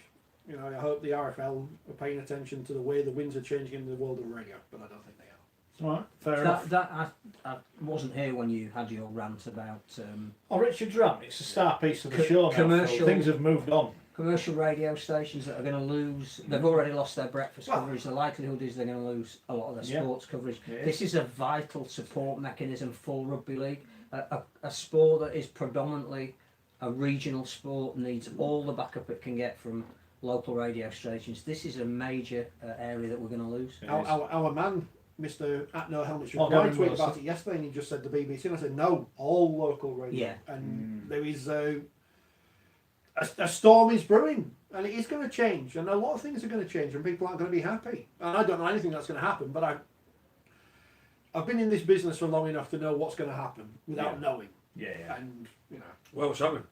you know, I hope the RFL are paying attention to the way the winds are changing in the world of radio, but I don't think they are. All right, fair enough. I wasn't here when you had your rant about Richard's rant. It's a star piece of the show now. commercial- Phil. Things have moved on. commercial radio stations that are going to lose. They've already lost their breakfast coverage. The likelihood is they're going to lose a lot of their sports coverage. This is a vital support mechanism for rugby league. A sport that is predominantly a regional sport needs all the backup it can get from local radio stations. This is a major area that we're going to lose. Our man, Mr. At No Helmets Oh, Required, Gavin tweeted about it yesterday, and he just said the BBC, and I said no, all local radio. Yeah. And there is a storm is brewing, and it is going to change, and a lot of things are going to change, and people aren't going to be happy. And I don't know anything that's going to happen, but I've been in this business for long enough to know what's going to happen without knowing. Yeah. And you know, Well, what's happening?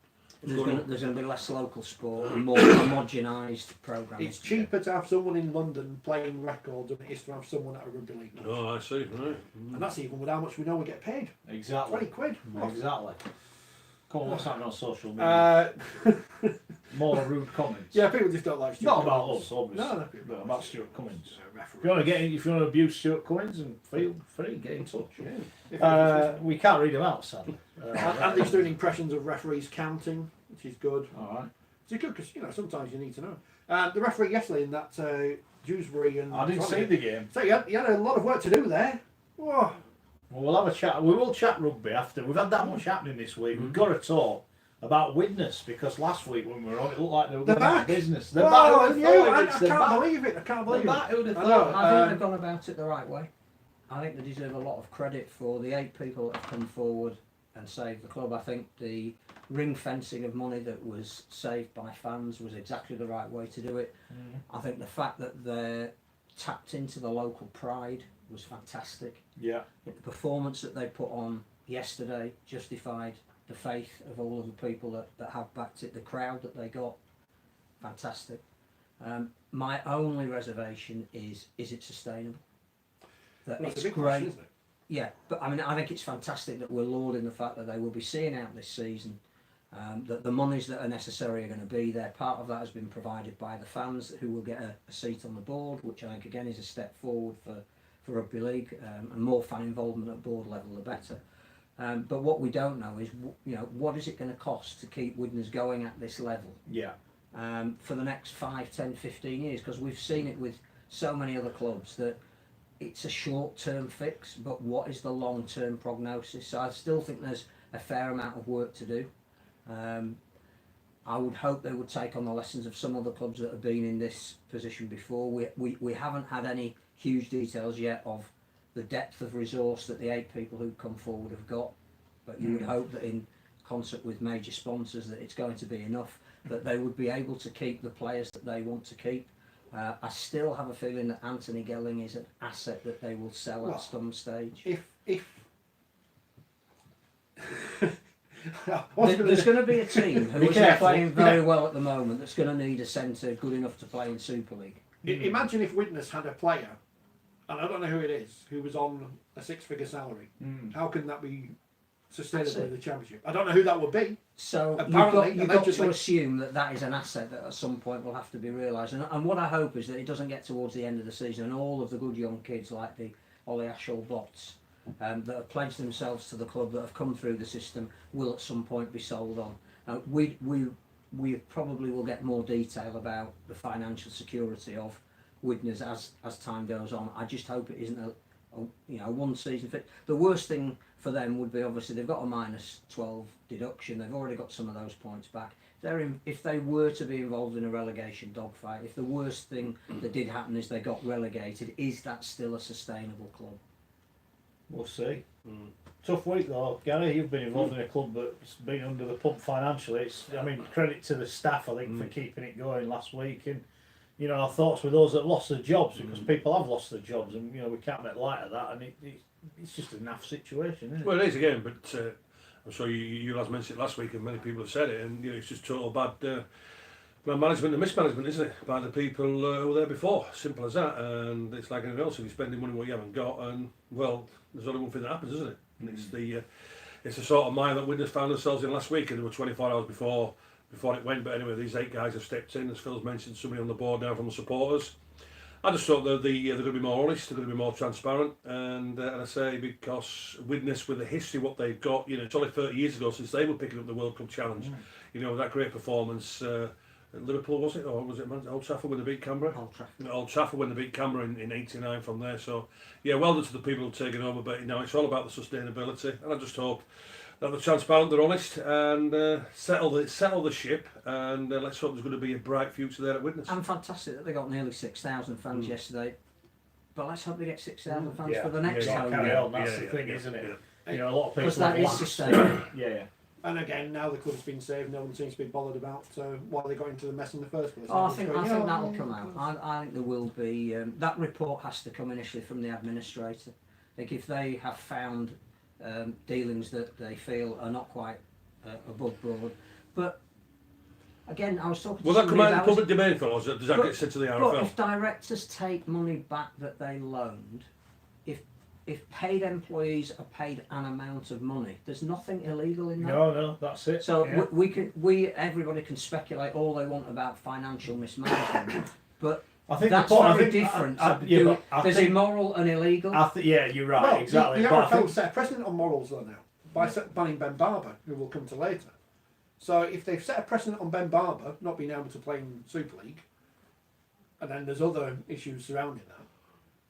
There's going to be less local sport and more homogenised programming. it's cheaper to have someone in London playing records than it is to have someone at a rugby league match. Oh, I see. Right. And that's even with how much we know we get paid. Exactly. 20 quid. Exactly. Come on, what's happening on social media? More rude comments. Yeah, people just don't like Stuart Not about Cummins. us, obviously. No, But about Stuart Cummins. referee. If you want to abuse Stuart Cummins, and feel free, get in touch. Yeah. We can't read them out, sadly. Andy's doing impressions of referees counting, which is good. All right. It's good because, you know, sometimes you need to know. The referee yesterday in that Dewsbury and... I didn't see the game. So he had a lot of work to do there. Whoa. Well, we'll have a chat. We will chat rugby after. We've had that much happening this week. We've got to talk about Widnes because last week when we were on, it looked like they were They're going out back. of business. They're Well, back. I Who'd knew, have thought I it? They're can't back. believe it. I can't They're believe back. it. Who'd have I thought know. it? I think they've gone about it the right way. I think they deserve a lot of credit for the 8 people that have come forward and saved the club. I think the ring fencing of money that was saved by fans was exactly the right way to do it. I think the fact that they're tapped into the local pride was fantastic. Yeah. The performance that they put on yesterday justified the faith of all of the people that have backed it. The crowd that they got, fantastic. My only reservation is it sustainable? That Well, it's a big great. question, isn't it? Yeah, but I mean, I think it's fantastic that we're lauding the fact that they will be seeing out this season. That the monies that are necessary are going to be there. Part of that has been provided by the fans who will get a seat on the board, which I think again is a step forward for rugby league, and more fan involvement at board level the better. But what we don't know is, you know, what is it going to cost to keep Widnes going at this level Yeah. for the next 5, 10, 15 years? Because we've seen it with so many other clubs that it's a short-term fix, but what is the long-term prognosis? So I still think there's a fair amount of work to do. I would hope they would take on the lessons of some other clubs that have been in this position before. We haven't had any huge details yet of the depth of resource that the 8 people who've come forward have got, but you would hope that in concert with major sponsors that it's going to be enough, that they would be able to keep the players that they want to keep. I still have a feeling that Anthony Gelling is an asset that they will sell at some stage. There's going to be a team who is playing very well at the moment that's going to need a centre good enough to play in Super League. Imagine if Widnes had a player, and I don't know who it is, who was on a 6-figure salary. How can that be sustainable in the Championship? I don't know who that would be. So you've got to assume that is an asset that at some point will have to be realised. And what I hope is that it doesn't get towards the end of the season and all of the good young kids like the Ollie Ashall Bots that have pledged themselves to the club, that have come through the system, will at some point be sold on. We probably will get more detail about the financial security of Widnes as time goes on. I just hope it isn't a one season fit. The worst thing for them would be, obviously they've got a -12 deduction. They've already got some of those points back. If they were to be involved in a relegation dogfight, if the worst thing that did happen is they got relegated, is that still a sustainable club? We'll see. Tough week though, Gary. You've been involved in a club that's been under the pump financially. Credit to the staff, I think, for keeping it going last week. And our thoughts with those that lost their jobs, because people have lost their jobs, and we can't make light of that. And it's just a naff situation, isn't it? Well, it is again, but I'm sure you lads mentioned it last week, and many people have said it. And it's just total bad management and mismanagement, isn't it, by the people who were there before? Simple as that. And it's like anything else. If you're spending money what you haven't got, and well, there's only one thing that happens, isn't it? And it's the sort of mind that Widnes found themselves in last week, and there were 24 hours before it went. But anyway, these 8 guys have stepped in, as Phil's mentioned, somebody on the board now from the supporters. I just thought that they're going to be more honest, they're going to be more transparent, and I say because Widnes, with the history what they've got, it's only 30 years ago since they were picking up the World Cup Challenge. That great performance at Liverpool, was it, or was it Old Trafford when they beat Canberra? Old Trafford when they beat Canberra in '89 from there. So yeah, well done to the people who've taken over, but it's all about the sustainability, and I just hope that they're transparent, they're honest, and settle the ship, and let's hope there's going to be a bright future there at Widnes. And fantastic that they got nearly 6,000 fans yesterday, but let's hope they get 6,000 fans for the next home game. That's the thing, isn't it? A lot of people. Because that is sustainable. Yeah. And again, now the club's been saved, no one seems to be bothered about why they got into the mess in the first place. I think that'll come out. I think there will be. That report has to come initially from the administrator. I think if they have found dealings that they feel are not quite above board, but again, I was talking. Will that come out in the public domain, for us? Does that get sent to the RFL? But if directors take money back that they loaned, if paid employees are paid an amount of money, there's nothing illegal in that. No, that's it. So everybody can speculate all they want about financial mismanagement, but I think that's very different. There's immoral and illegal. You're right, well, exactly. The RFL set a precedent on morals though now by banning Ben Barber, who will come to later. So if they've set a precedent on Ben Barber not being able to play in Super League, and then there's other issues surrounding that,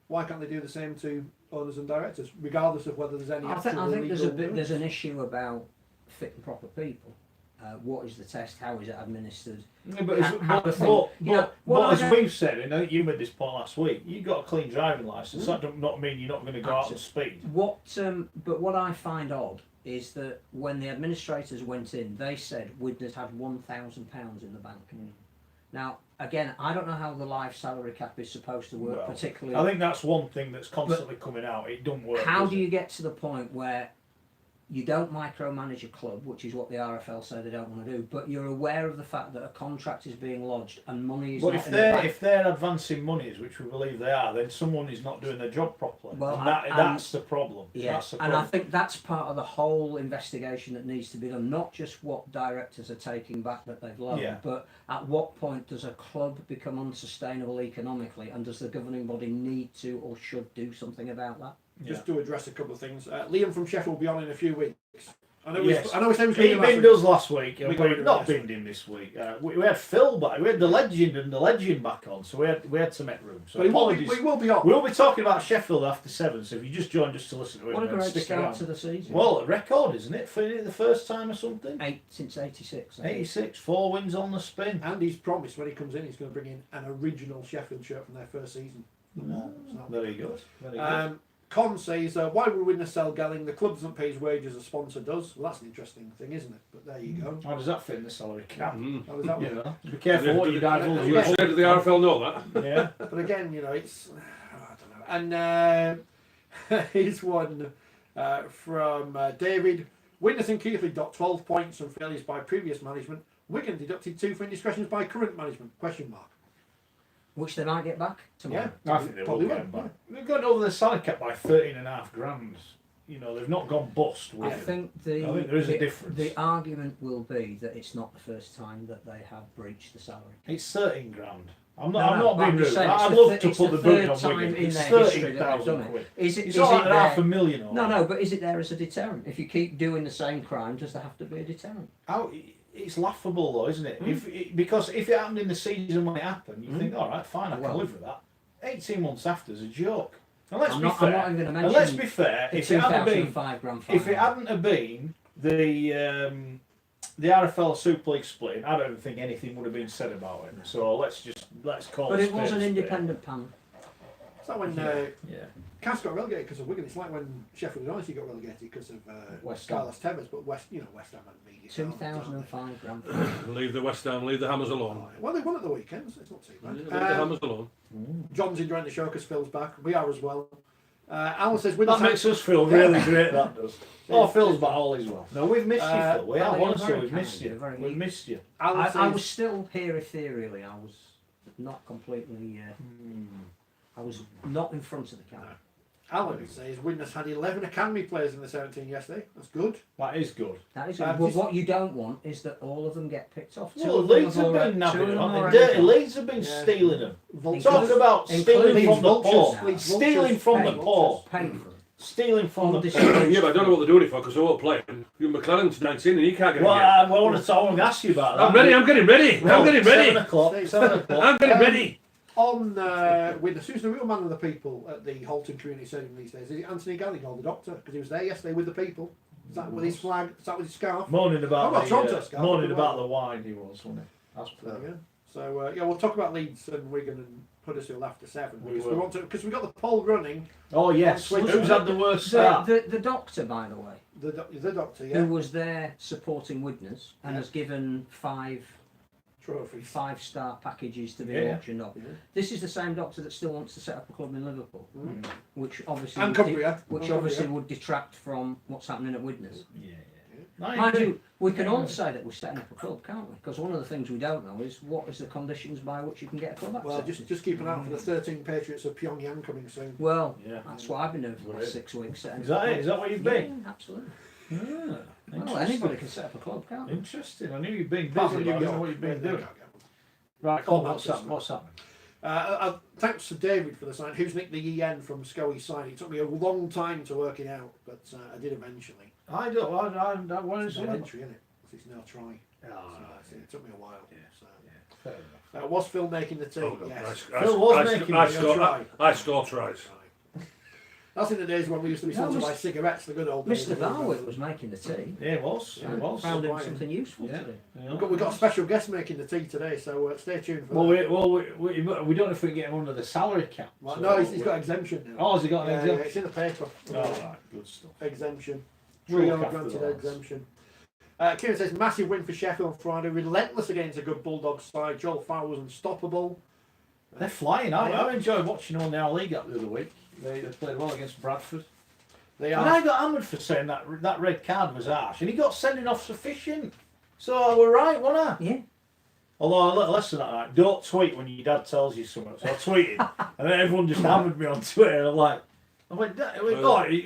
why can't they do the same to owners and directors, regardless of whether there's any? I think there's an issue about fit and proper people. What is the test? How is it administered? Yeah, but as we've said, and you made this point last week, you've got a clean driving licence. That does not mean you're not going to go out and speed. But what I find odd is that when the administrators went in, they said Widnes had £1,000 in the bank. Now, again, I don't know how the life salary cap is supposed to work, particularly. I think that's one thing that's constantly coming out. It doesn't work. How do you get to the point where you don't micromanage a club, which is what the RFL say they don't want to do, but you're aware of the fact that a contract is being lodged and money is not in the bank? If they're advancing monies, which we believe they are, then someone is not doing their job properly. Well, that's the problem. Yes, and I think that's part of the whole investigation that needs to be done, not just what directors are taking back that they've loaned, but at what point does a club become unsustainable economically, and does the governing body need to or should do something about that? Just to address a couple of things. Liam from Sheffield will be on in a few weeks. I know. Yes. I know. We said he was He going to binned us last week, and We got rid we've of not him binned him this week. We had Phil back, we had the legend back on, so we had to make room. So But apologies. we will be on. We'll be talking about Sheffield after 7, so if you just joined us to listen to it, What a then great stick start around. to the season. Well, a record, isn't it? For the first time or something? Since 86. I think. 86, 4 wins on the spin. And he's promised when he comes in, he's going to bring in an original Sheffield shirt from their first season. Very good. Very good. Con says, why would Widnes sell Gelling? The club doesn't pay his wages, a sponsor does. Well, that's an interesting thing, isn't it? But there you go. How does that fit in the salary cap? How does that You work? know, be careful what you divulge. You said to the RFL know that. Yeah. But again, it's I don't know. And here's one from David. Widnes and Keighley got 12 points from failures by previous management. Wigan deducted 2 for indiscretions by current management? Question mark. Which they might get back tomorrow. I think they will Probably get will, him back. They've gone over the salary cap by 13.5 grand. You know, they've not gone bust with I it. think there is a difference. The argument will be that it's not the first time that they have breached the salary. It's 13 grand. I'm No, not being I'm rude. just saying I'd it's love the to it's put the the boot third on time Wigan. in It's their history that they've done 13,000 it. quid. Is It's is not like it they're half a there? million or No, but is it there as a deterrent? If you keep doing the same crime, does there have to be a deterrent? It's laughable though, isn't it? Because if it happened in the season when it happened, you think, all right, fine, I can Well- live with that. 18 months after is a joke. And let's I'm be not fair. even going to And mention let's be fair. the If it hadn't been 2005 grand final. If it hadn't have been the RFL Super League splitting, I don't think anything would have been said about it. So let's call But it. it was an independent panel. It's like when Yeah. Cass got relegated because of Wigan. It's like when Sheffield United got relegated because of West Ham. Carlos Tevez. But West Ham and media. 2005 grand final. Leave the West Ham, leave the Hammers alone. Well, they won at the weekend, so it's not too bad. Leave the Hammers alone. John's enjoying the show because Phil's back. We are as well. Alan says, That makes us feel really great. That does. Oh, Phil's back all is well. No, we've missed you, Phil. We have well, honestly, you're we've very missed kind, you. you're very We've neat. missed you. Alan I says, was still here ethereally. I was not completely. I was not in front of the camera. Alan says, Widnes had 11 academy players in the 17 yesterday. That's good. That is good. That is. Just- But what you don't want is that all of them get picked off. Two Well, of them Leeds have already- been two of nabbing them them. already Dirty gone. Leeds have been Yeah. stealing them. Vultures. Talk about stealing Including from the vultures. poor. Leeds Stealing vultures. from the Hey, poor. Paid for them. Stealing from the Undisputed. poor. Yeah, but I don't know what they're doing it for because they won't play. You McLaren's 19 and he can't get Well, it. I want to ask you about that. I'm ready. I'm getting ready. I'm getting 7 ready. o'clock. 7 o'clock. I'm getting ready. On Widnes, who's the real man of the people at the Halton Community Stadium these days? Is it Anthony Gallagher, the doctor? Because he was there yesterday with the people. Sat with his flag, sat with his scarf. Moaning about I've got Toronto the scarf, moaning but about well. the wine he was, wasn't he? That's There fair. we go. So we'll talk about Leeds and Wigan and Huddersfield after 7 We because will. we want to because we got the poll running. Oh yes. On Twitter. Who's had the worst start? The doctor, by the way, The doctor, yeah, who was there supporting Widnes and Yeah. has given trophies. 5-star packages to be Yeah. auctioned off. Yeah. This is the same doctor that still wants to set up a club in Liverpool, Mm. which obviously And would Cumbria. which And obviously Cumbria. would detract from what's happening at Widnes. Yeah. Mind you, we can all say that we're setting up a club, can't we? Because one of the things we don't know is what is the conditions by which you can get a club Well, accepted. just keep an eye out for the 13 Patriots of Pyongyang coming soon. Well, Yeah. that's what I've been doing for the Really? last 6 weeks. Setting Is that up a it? club. Is that what you've been? Yeah, absolutely. Yeah. Well, Interesting. anybody can set up a club, can't they? Interesting. I knew you'd been busy. Apart I from don't New know York, what you've been they doing. can't get one. Right, Come come on, on, what's happening? Thanks to David for the sign. Who's nicked the EN from Scoey's sign? It took me a long time to work it out, but I did eventually. I don't. What It's is no it? entry, isn't it? It's no try. Oh, So it took me a while. Yeah. So. fair enough. Was Phil making the team? Oh, God, Yes. Phil was making I the score. I score tries. That's in the days when we used to be sponsored No, by cigarettes, the good old days. Mr. Barwick was making the tea. Yeah, it was. Yeah, It was. Found him Quiet. something useful Yeah. to do. Yeah. We've got a special guest making the tea today, so stay tuned for Well, that. we don't know if we can get him under the salary cap. Well, so no, he's got exemption now. Oh, has he got an Yeah, exemption? it's in the paper. Oh, right, good stuff. Exemption. We'll Trio look after granted the lads. exemption. Kieran says, massive win for Sheffield on Friday. Relentless against a good Bulldogs side. Joel Farrell was unstoppable. They're flying. I enjoyed watching them on the our league up the other week. They played well against Bradford. They And are. I got hammered for saying that red card was harsh, and he got sending off sufficient. So we're right, wasn't I? Yeah. Although a little less than that, like, don't tweet when your dad tells you something. So I tweeted, and then everyone just hammered me on Twitter. I went, it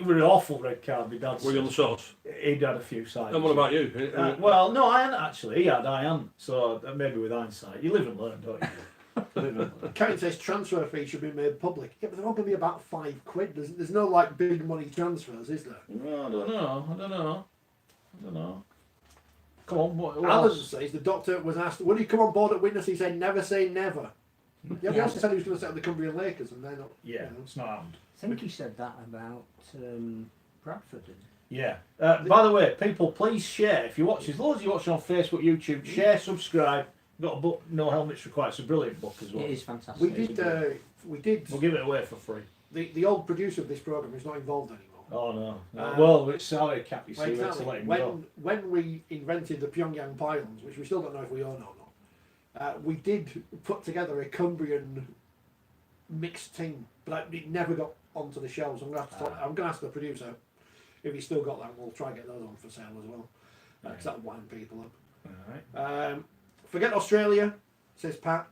was an awful red card. My dad Were you on the sauce? he'd had a few sides. And what about you? Well, no, I hadn't actually. He had, I hadn't. So maybe with hindsight, you live and learn, don't you? Live and learn. Karen says transfer fees should be made public. Yeah, but they're all going to be about £5. There's no like big money transfers, is there? Well, I don't know. I don't know. Come on, what Alan else? says the doctor was asked, would he come on board at Widnes? He said, never say never. Yeah, he also said he was going to set up the Cumbrian Lakers, and they're not. Yeah, You know. it's not happened. I think he said that about Bradford, didn't he? Yeah. By the way, people, please share. If you watch, there's loads of you watching on Facebook, YouTube. Share, subscribe. We've got a book, No Helmets Required. It's a brilliant book as well. It is fantastic. We did. We'll give it away for free. The old producer of this program is not involved anymore. Oh no. Well, it's salary cap. You see, Well, we have to exactly. let him go. When we invented the Pyongyang pylons, which we still don't know if we own or not, we did put together a Cumbrian mixed team, but it never got onto the shelves. I'm going to ask the producer if he's still got that, and we'll try and get those on for sale as well, because that'll wind people up. Alright. Forget Australia, says Pat.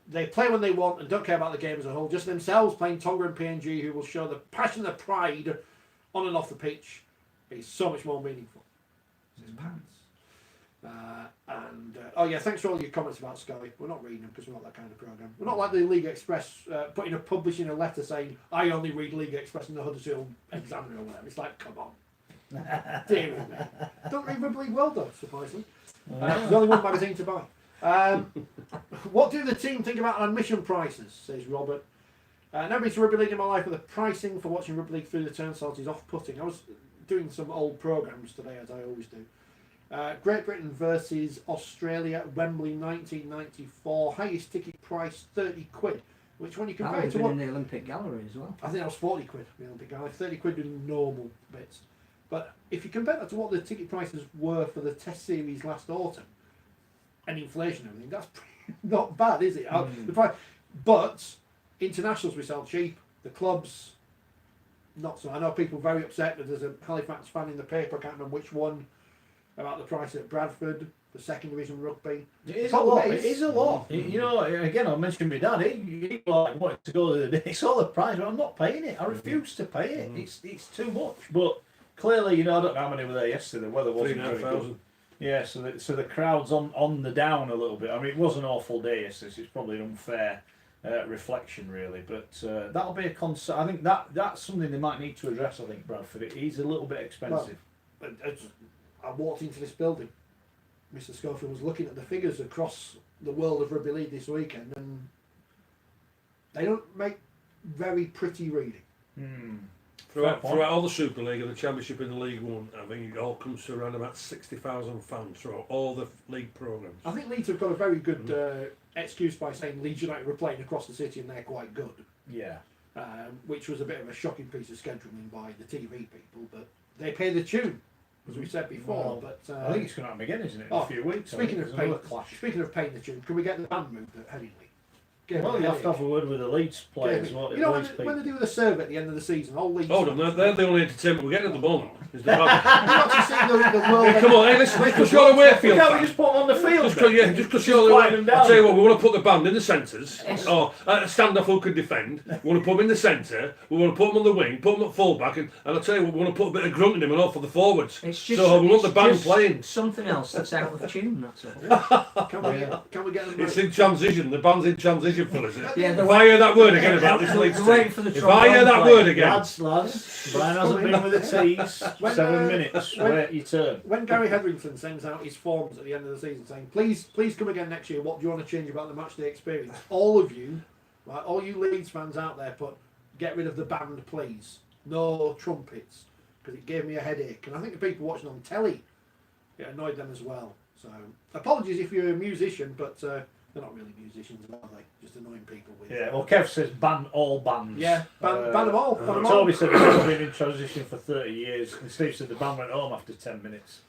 They play when they want and don't care about the game as a whole. Just themselves playing Tonga and PNG, who will show the passion and pride on and off the pitch. It's so much more meaningful, says Pat. Oh yeah, thanks for all your comments about Sky. We're not reading them because we're not that kind of programme. We're not like the League Express publishing a letter saying, I only read League Express and the Huddersfield Examiner or whatever. It's like, come on. Dear me. Don't read Rugby League well though, surprisingly. There's only one magazine to buy. What do the team think about admission prices, says Robert. Never been to Rugby League in my life, but the pricing for watching Rugby League through the turnstiles is off-putting. I was doing some old programmes today, as I always do. Great Britain versus Australia, Wembley 1994, highest ticket price £30, which when you That compare would it to have been what, in the Olympic Gallery as well. I think that was £40 the Olympic Gallery, £30 doing normal bits. But if you compare that to what the ticket prices were for the Test series last autumn, and inflation and everything, that's not bad, is it? The price, but internationals we sell cheap, the clubs not so. I know people very upset that there's a Halifax fan in the paper, I can't remember which one, about the price at Bradford for second division rugby. It is a lot. It is a lot. You know, again, I mentioned my dad. He like wanted to go the other day. It's all the price, but I'm not paying it. I refuse to pay it. It's too much. But clearly, you know, I don't know how many were there yesterday. The weather wasn't very good. Yeah, so the crowd's on the down a little bit. I mean, it was an awful day yesterday. So it's probably an unfair reflection, really. But that'll be a concern. I think that's something they might need to address. I think Bradford. It is a little bit expensive. Well, I walked into this building. Mr. Schofield was looking at the figures across the world of rugby league this weekend, and they don't make very pretty reading. Throughout all the Super League and the Championship in the League One, I think it all comes to around about 60,000 fans throughout all the league programmes. I think Leeds have got a very good excuse by saying Leeds United were playing across the city and they're quite good. Yeah. Which was a bit of a shocking piece of scheduling by the TV people, but they pay the tune, as we said before. Well, but I think it's going to happen again, isn't it? In a few weeks. Speaking of paying the tune, can we get the band moved at Headingley? Well, you have to have a word with the Leeds players. You know, when they do the survey at the end of the season, all Leeds. Hold on, they're the only entertainment we're getting at the moment. Is the band. You've actually seen the world. Come on, hey, listen, because you're a Wakefield Can't fan. we just put them on the field? Just because you're quiet them down. I'll tell you what, we want to put the band in the centres, or stand off who can defend. We want to put them in the centre. We want to put them on the wing, put them at full-back, and I'll tell you what, we want to put a bit of grunt in them and all for the forwards. It's just, so we want the band just playing. something else that's out of tune, that's all. Can we get them? It's in transition. The band's in transition, fellas. Yeah, If I hear that word again about this Leeds waiting team, for the if I hear that trombone word again, Lads, Brian hasn't been with the tees. 7 minutes. Wait your turn. When Gary Hetherington sends out his forms at the end of the season saying, please come again next year, what do you want to change about the match day experience? All of you, right, all you Leeds fans out there, put get rid of the band, please. No trumpets, because it gave me a headache. And I think the people watching on telly, it annoyed them as well. So apologies if you're a musician, but they're not really musicians, are they? Just annoying people with. Yeah, well, Kev says ban all bands. Yeah, ban them all. Ban them all. Toby said they've been in transition for 30 years, and Steve said the band went home after 10 minutes.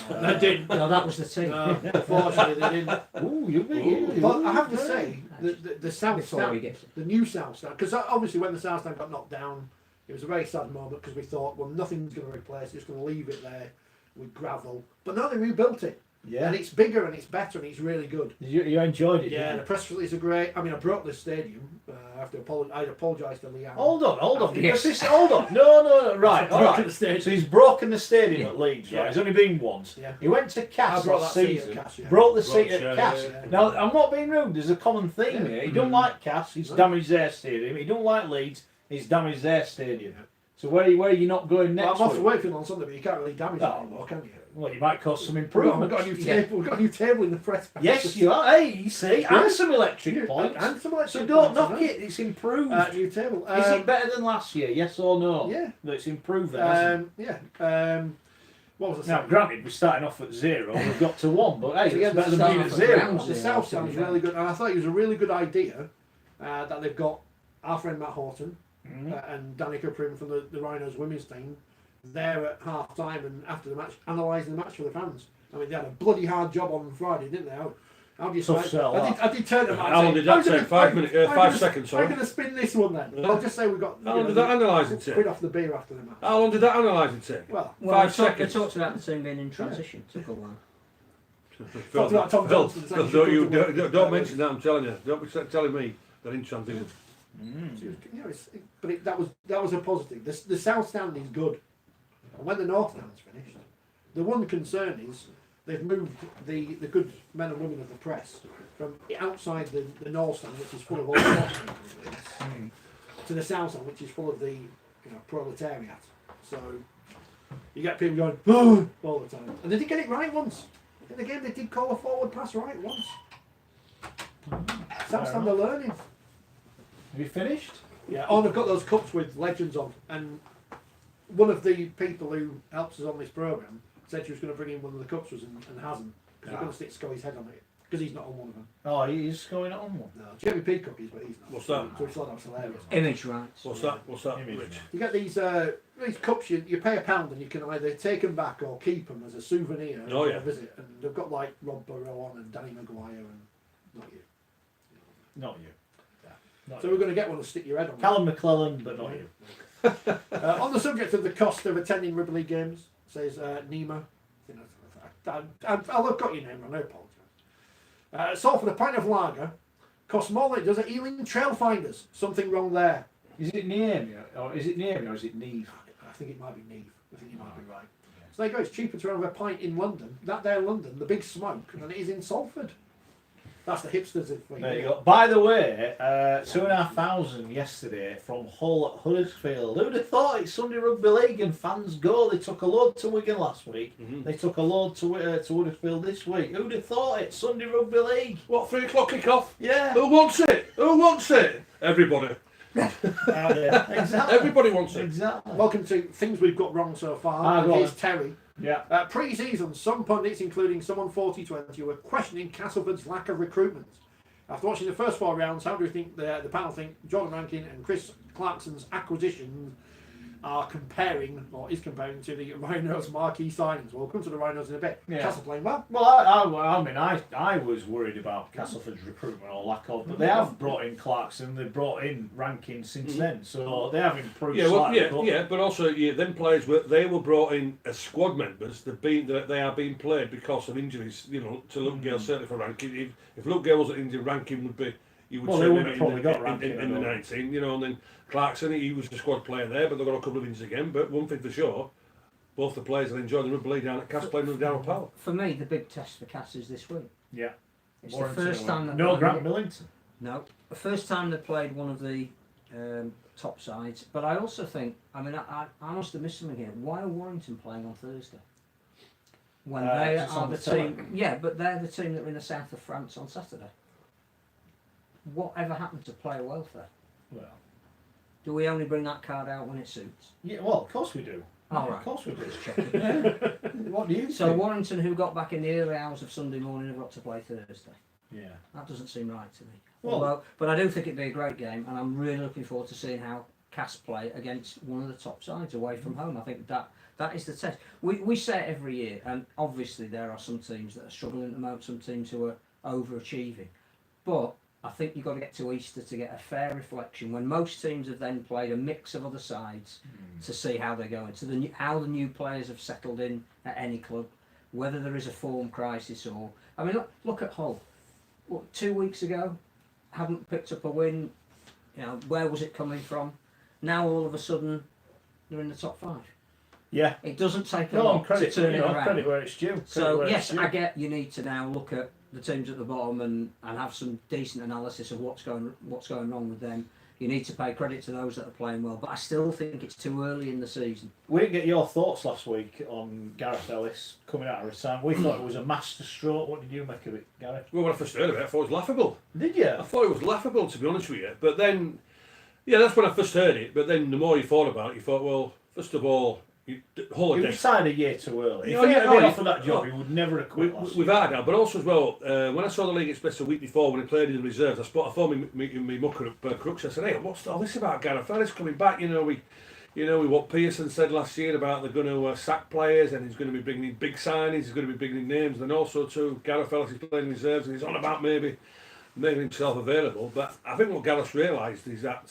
They didn't. No, that was the team. No, unfortunately, they didn't. Ooh, you'll be But I have to say, the South Before Stand, we get the new South Stand, because obviously when the South Stand got knocked down, it was a very sad moment because we thought, well, nothing's going to replace it, just going to leave it there with gravel. But now they rebuilt it. Yeah. And it's bigger and it's better and it's really good. You enjoyed it, Yeah, didn't the press releases are great. I mean, I broke the stadium. I have to apologise. I apologise to Leanne. Hold on. Yes. Hold on. No. Right, all right. The stadium. So he's broken the stadium at Leeds, right? Yeah. He's only been once. Yeah. He went to Cass I brought last that seat at season. Cass, yeah. Broke the seat Right, at yeah, Cass. yeah. Now, I'm not being rude. There's a common theme Yeah. here. He don't like Cass. He's damaged their stadium. He don't like Leeds. He's damaged their stadium. So where are you not going Well, next I'm off to week? Wakefield on Sunday, but you can't really damage that anymore, can you? Well, you might cause some We've improvement. got a new table. We've got a new table in the press box. Yes, you are. Hey, you see, and some electric points. And some electric So don't points, I knock know. it. It's improved. New table. Is it better than last year? Yes or no? Yeah. No, it's improved then, hasn't it? Yeah. What was I Now, saying? granted, we're starting off at 0. We've got to 1, but hey, So, yeah, it's better the than being at start 0. off at The Yeah, South Stand is absolutely. really good, and I thought it was a really good idea that they've got our friend Matt Horton and Danica Prim from the Rhinos women's team there at half time and after the match, analysing the match for the fans. I mean, they had a bloody hard job on Friday, didn't they? How do you Tough sell, I did turn to Matt. How long did that take? 5 seconds, I'm sorry. going to spin this one then. Yeah. I'll just say we got. How long did that analysing take? Quid off the beer after the match. How long did that analysing take? Well, Well, 5 they seconds. talked about the team being in transition. Took a while. Phil, about Tom Phil, Johnson saying Phil, you don't, should you, go to work. don't mention that, I'm telling you. Don't be telling me they're in transition. That was a positive. The South Stand is good, and when the North Stand's finished, the one concern is they've moved the good men and women of the press from outside the North Stand, which is full of all sorts of people, to the South Stand, which is full of the proletariat. So you get people going "Oh," all the time, and they did get it right once. In the game, they did call a forward pass right once. South Stand are learning. Have you finished? Yeah, oh, they've got those cups with legends on, and one of the people who helps us on this programme said she was going to bring in one of the cups and hasn't, because we're going to stick Scully's head on it, because he's not on one of them. Oh, he's going on one. No, Jeremy P cookies, but he's not. What's that? So it's like that's hilarious. Image rights. What's that? What's that, Image, Rich? You get these cups, you pay £1 and you can either take them back or keep them as a souvenir Oh, yeah. or visit, and they've got like Rob Burrow on and Danny Maguire and not you. Not you. Not So you. we're going to get one to stick your head on. Callum McClellan, but not you. On the subject of the cost of attending Rugby League games, says Nima. I'll have got your name wrong, I apologise. So for the pint of lager, costs more than it does at Ealing Trailfinders. Something wrong there. Is it near me, or is it Neve? I think it might be Neve. I think you might be right. So there you go, it's cheaper to have a pint in London, that there in London, the big smoke, than it is in Salford. That's the hipsters if we There you go. By the way, 2,500 yesterday from Hull at Huddersfield. Who'd have thought it's Sunday Rugby League and fans go? They took a load to Wigan last week. They took a load to Huddersfield this week. Who'd have thought it? Sunday Rugby League. What, 3 o'clock kick-off? Yeah. Who wants it? Who wants it? Everybody. Yeah, exactly. Everybody wants it. Exactly. Welcome to Things We've Got Wrong So Far. Go Here's on. Terry. Yeah. Pre-season, some pundits, including some on Forty20, were questioning Castleford's lack of recruitment. After watching the first 4 rounds, how do you think the panel think Jordan Rankin and Chris Clarkson's acquisitions are comparing, or is comparing, to the Rhinos' marquee signings? We'll come to the Rhinos in a bit. Yeah. Castle playing well. Well, I was worried about Castleford's recruitment or lack of, but they have brought in Clarkson, they've brought in Rankin since then, so they have improved slightly. But also, them players they were brought in as squad members. They are being played because of injuries. To Luke Gale, certainly for Rankin. If Luke Gale wasn't injured, Rankin would be. He would Well, they would have probably got in Rankin the 19, and then Clarkson, he was the squad player there, but they've got a couple of injuries again. But one thing for sure, both the players are enjoying the rugby league down at Cass playing with down at Power. For me, the big test for Cass is this week. Yeah. It's Warrington the first time that No Grant Millington. No, the first time they played one of the top sides. But I also think, I must have missed something here. Why are Warrington playing on Thursday? When they it's are on the the telly. team, yeah, but they're the team that are in the south of France on Saturday. Whatever happened to player welfare? Well, Do we only bring that card out when it suits? yeah, well, of course we do. All Yeah, right. Of course we do. Just checking. What do you So think? Warrington, who got back in the early hours of Sunday morning, have got to play Thursday. Yeah. That doesn't seem right to me. Well- But I do think it'd be a great game, and I'm really looking forward to seeing how Cass play against one of the top sides away from home. I think that is the test. We say it every year, and obviously there are some teams that are struggling at the moment, some teams who are overachieving. But I think you've got to get to Easter to get a fair reflection when most teams have then played a mix of other sides to see how they're going, how the new players have settled in at any club, whether there is a form crisis or... I mean, look at Hull. What, 2 weeks ago, hadn't picked up a win. Where was it coming from? Now all of a sudden, they're in the top 5. Yeah. It doesn't take a No, lot credit, to turn it around. credit where it's due. So yes, I get you need to now look at the teams at the bottom and have some decent analysis of what's going wrong with them. you need to pay credit to those that are playing well. But I still think it's too early in the season. We didn't get your thoughts last week on Gareth Ellis coming out of retirement. We thought it was a master stroke. What did you make of it, Gareth? Well, when I first heard of it, I thought it was laughable. Did you? I thought it was laughable, to be honest with you. But then, yeah, that's when I first heard it. But then the more you thought about it, you thought, well, first of all, He holiday. retired a year too early. If Oh, he yeah, had no, been he- offered that job, no. he would never have quit last We've year. had that, but also as well, when I saw the League Express a week before when he played in the reserves, I phoned me mucker up Crooks. I said, "Hey, what's all this about Gareth Ellis coming back? We what Pearson said last year about they're going to sack players and he's going to be bringing in big signings, he's going to be bringing in names, and also too Gareth Ellis is playing in reserves and he's on about maybe making himself available. But I think what Gareth realised is that."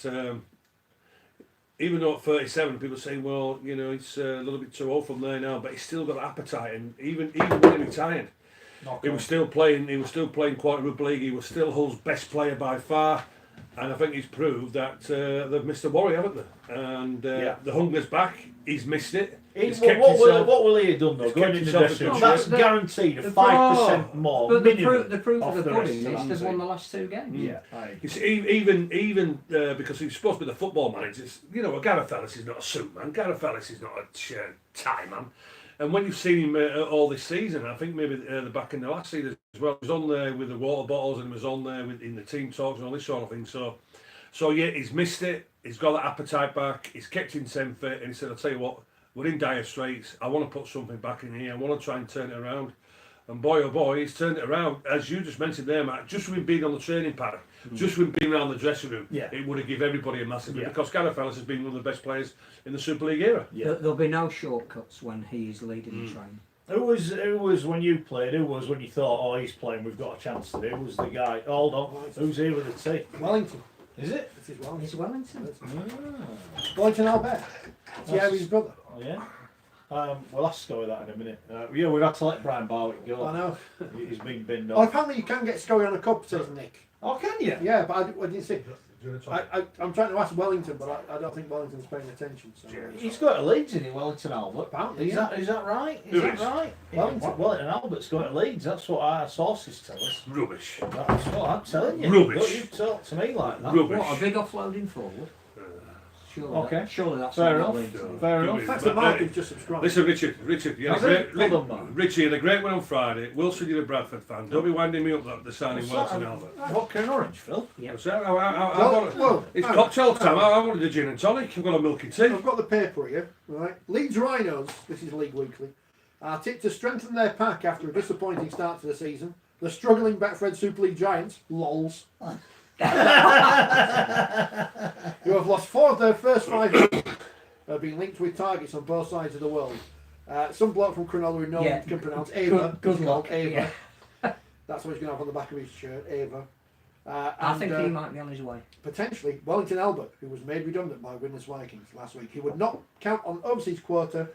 Even though at 37, people are saying, well, he's a little bit too old from there now, but he's still got appetite. And even when he retired, he was still playing. He was still playing quite rugby league. He was still Hull's best player by far. And I think he's proved that they've missed a worry, haven't they? And the hunger's back. He's missed it. What will he have done though? He's Going kept in the himself dressing room, in that's shape. guaranteed a The- 5% more. But the minimum proof off of the rest pudding of is that they've team. won the last 2 games. Yeah, You see, even because he's supposed to be the football manager, Gareth Ellis is not a suit man. Gareth Ellis is not a tie man. And when you've seen him all this season, I think maybe the back in the last season as well, he was on there with the water bottles and he was on there in the team talks and all this sort of thing. So yeah, he's missed it. He's got that appetite back. He's kept himself fit, and he said, "I'll tell you what, we're in dire straits. I want to put something back in here. I want to try and turn it around." And boy, oh boy, he's turned it around. As you just mentioned there, Matt, just with him being on the training paddock, just with him being around the dressing room, it would have given everybody a massive bit, because Gareth Ellis has been one of the best players in the Super League era. There'll be no shortcuts when he's leading the training. Who was when you played? Who was when you thought, oh, he's playing, we've got a chance today? Who was the guy? Hold on, who's here with the T? Wellington. Is it? This is Wellington. It's Wellington. Wellington Albert. Thierry's brother. Oh, yeah. We'll have to go with that in a minute. We've had to let Brian Barwick go. I know. He's been binned Oh, off. apparently you can get Scully on a cup, says Nick. Oh, can you? Yeah, but I didn't see. I'm trying to ask Wellington, but I don't think Wellington's paying attention. So. He's got a Leeds in it, Wellington Albert. Apparently, Is that right? Who Is is? that right? Wellington. Wellington Albert's going to Leeds. That's what our sources tell us. Rubbish. That's what I'm telling you. Rubbish. Don't you talk to me like that. Rubbish. What, a big offloading forward? Surely, Okay. surely that's Fair not enough. Wellington. Fair enough. In fact, the Mark who's just subscribed. Listen, Richard, you had Has a it? great, Well done, man. Richie had a great one on Friday. Wilson, you're a Bradford fan. Don't be winding me up that the signing What's Wellington that? Albert. Vodka and orange, Phil. Yeah. So, I it's hang on. cocktail time. I wanted a gin and tonic. I've got a milky tea. I've got the paper here, right? Leeds Rhinos, this is League Weekly, are tipped to strengthen their pack after a disappointing start to the season. The struggling Betfred Super League giants, lols, who have lost 4 of their first 5 games, have been linked with targets on both sides of the world. Some bloke from Cronulla who no one can pronounce, Ava. Good luck. Ava. Yeah. That's what he's going to have on the back of his shirt, Ava. I think he might be on his way. Potentially Wellington Albert, who was made redundant by Widnes Vikings last week. He would not count on overseas quota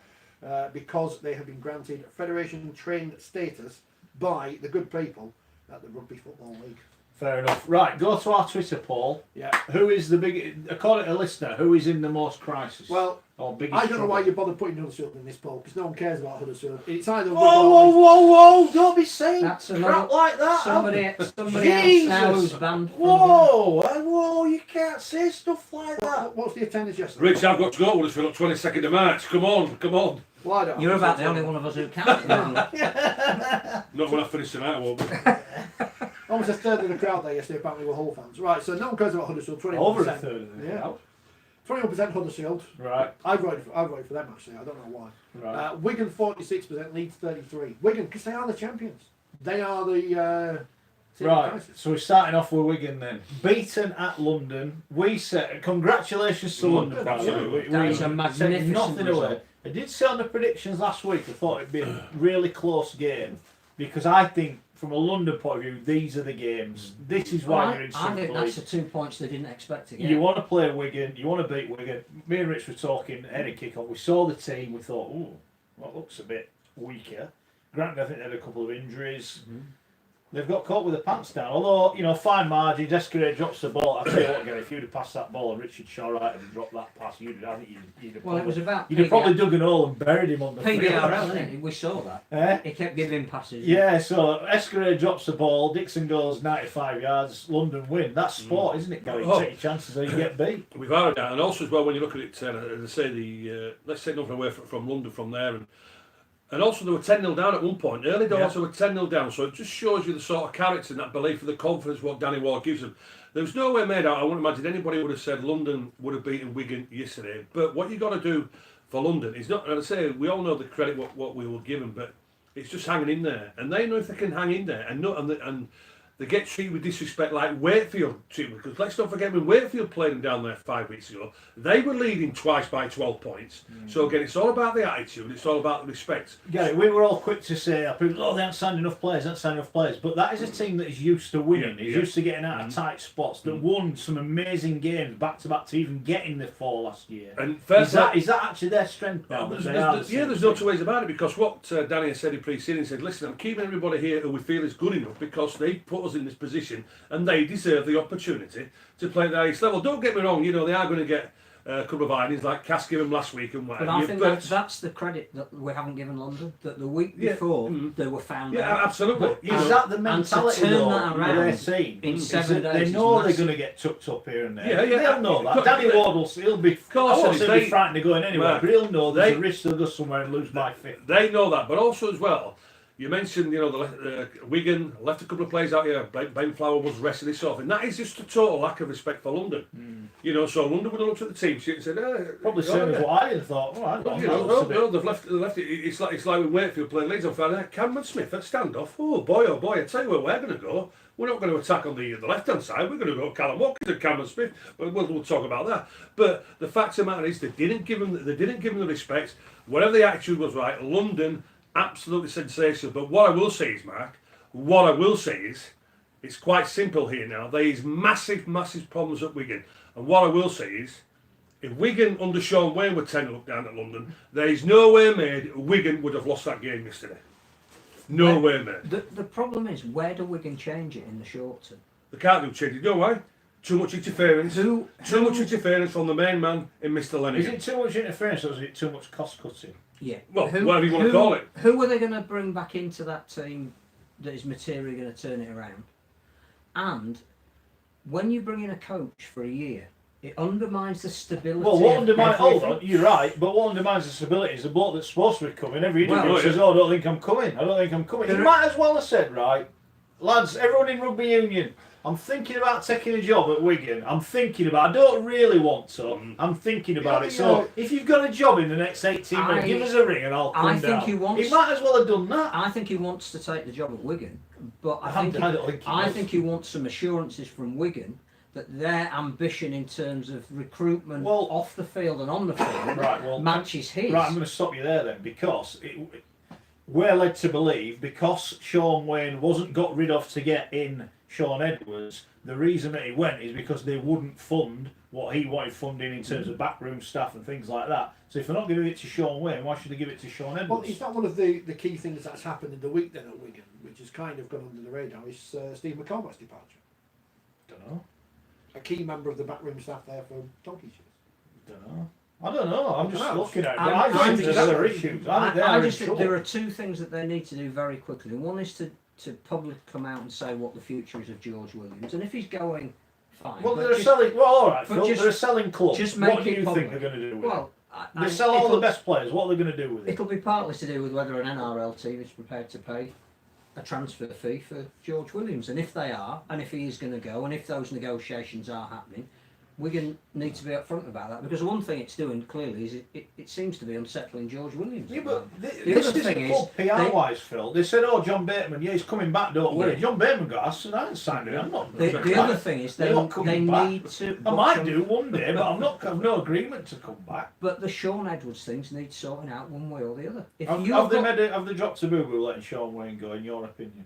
because they have been granted Federation trained status by the good people at the Rugby Football League. Fair enough. Right, go to our Twitter poll. Yeah. Who is the big, according to listener, who is in the most crisis? Well, or biggest I don't know why trouble? you bother putting Huddersfield in this poll because no one cares about Huddersfield. It's either Whoa! Don't be saying That's crap another- like that. Somebody else Jesus. now who's banned. from Whoa! You can't say stuff like that. What's the attendance yesterday? Rich, I've got to go to Huddersfield on 22nd of March. Come on. Well, I don't the- You're about the only one of us who counts. Not when I finish tonight, I won't be. Almost a third of the crowd there yesterday apparently were Hull fans. Right, so no one cares about Huddersfield. 21%. Over a third of the Yeah. crowd. 21% Huddersfield. Right. I voted for them actually. I don't know why. Right. Wigan 46%, Leeds 33%. Wigan because they are the champions. They are the team of Right, crisis. so we're starting off with Wigan then. Beaten at London. We said, congratulations to London, by the way. Absolutely. That is a said magnificent nothing result. away. I did say on the predictions last week, I thought it'd be a really close game. Because I think, from a London point of view, these are the games. This is why you're in I Super think League. that's the 2 points they didn't expect to get. You want to play Wigan, you want to beat Wigan. Me and Rich were talking ahead of kick-off. We saw the team, we thought, ooh, that looks a bit weaker. Granted, I think they had a couple of injuries. They've got caught with their pants down. Although, you know, fine margins, Escalade drops the ball. I tell you what, Gary, if you'd have passed that ball and Richard Shaw right had dropped that pass, you'd have Well, it was about. you'd have probably dug an hole and buried him on the field. PDRL, isn't it? We saw that. He kept giving passes. Yeah, so Escalade drops the ball, Dixon goes 95 yards, London win. That's sport, isn't it, Gary? You take your chances or you get beat. We've had that, and also as well when you look at it, as I say, let's take nothing away from London from there, and also they were 10-0 down at one point. Early doors they were 10-0 down, so it just shows you the sort of character and that belief and the confidence what Danny Ward gives them. There was no way made out. I wouldn't imagine anybody would have said London would have beaten Wigan yesterday. But what you got to do for London is not. And I say we all know the credit what we will give them, but it's just hanging in there, and they know if they can hang in there, and they get treated with disrespect like Wakefield treated, because let's not forget when Wakefield played them down there 5 weeks ago, they were leading twice by 12 points. So again, it's all about the attitude, it's all about the respect. Yeah, we were all quick to say, oh, they haven't signed enough players, but that is a team that is used to winning, is used to getting out of tight spots, that won some amazing games back-to-back to even get in the 4 last year. And is that actually their strength now? There's no two ways about it, because what Danny has said in pre-season, he said, listen, I'm keeping everybody here who we feel is good enough because they put us in this position and they deserve the opportunity to play at the highest level. Don't get me wrong, you know, they are going to get a couple of innings like Cass gave them last week and what. But I think that's the credit that we haven't given London, that the week before they were found out. Yeah, absolutely. Is that the mentality to turn though, that around they're seeing? in 7 days? They know they're going to get tucked up here and there. Yeah, they'll know that. Danny Ward he'll be, I won't say be frightened of going anywhere, but he'll know there's a risk they'll go somewhere and lose by 50. They know that, but also as well, you mentioned, you know, the Wigan left a couple of players out here. Ben Flower was resting this off, and that is just a total lack of respect for London. You know, so London would have looked at the team sheet and said, probably same as what I had thought. No, they've left it. It's like when Wakefield played Leeds on Friday. Cameron Smith at standoff. Oh boy! I tell you where we're going to go. We're not going to attack on the left hand side. We're going to go Callum Watkins and Cameron Smith. We'll talk about that. But the fact of the matter is, they didn't give him the respect. Whatever the attitude was, right. London. Absolutely sensational. But what I will say is, Mark, it's quite simple here now. There is massive problems at Wigan. And what I will say is, if Wigan under Sean Wayne were 10 up down at London, there is no way made Wigan would have lost that game yesterday. No way made. The problem is, where do Wigan change it in the short term? They can't do change it. You know why? Too much interference. Too much interference from the main man in Mr. Lennigan. Is it too much interference or is it too much cost cutting? Yeah. Well, whatever you want to call it. Who are they going to bring back into that team that is materially going to turn it around? And when you bring in a coach for a year, it undermines the stability. Well, what undermines? Hold on, you're right. But what undermines the stability is the bloke that's supposed to be coming. Every interview says, "Oh, I don't think I'm coming." You might as well have said, right, lads, everyone in rugby union. I'm thinking about taking a job at Wigan. I don't really want to. I'm thinking about it. So if you've got a job in the next 18 months, give us a ring and I'll come down. He might as well have done that. I think he wants to take the job at Wigan, but I think he wants some assurances from Wigan that their ambition in terms of recruitment off the field and on the field matches his. Right, I'm going to stop you there then, because we're led to believe, because Sean Wayne wasn't got rid of to get in Sean Edwards, the reason that he went is because they wouldn't fund what he wanted funding in terms of backroom staff and things like that. So if they're not giving it to Sean Wayne, why should they give it to Sean Edwards? Well, is that one of the key things that's happened in the week then at Wigan, which has kind of gone under the radar, is Steve McCormack's departure? Don't know. A key member of the backroom staff there for donkey shoes. I don't know. I'm just looking at it. I think there's other issues. I just think there are two things that they need to do very quickly. One is to publicly come out and say what the future is of George Williams, and if he's going, fine. Well, they're selling. Well, all right, Phil, they're a selling club. What do you think they're going to do with it? They sell all the best players. What are they going to do with it? It'll be partly to do with whether an NRL team is prepared to pay a transfer fee for George Williams, and if they are, and if he is going to go, and if those negotiations are happening, Wigan need to be upfront about that, because one thing it's doing clearly is it seems to be unsettling George Williams. Yeah, but this is a club PR-wise, Phil. They said, "Oh, John Bateman, he's coming back. Don't worry." John Bateman got asked, and I ain't signed it. I'm not. The other thing is they need to. I might do one day, but I've no agreement to come back. But the Sean Edwards things need sorting out one way or the other. Have they dropped a boo-boo letting Sean Wayne go? In your opinion?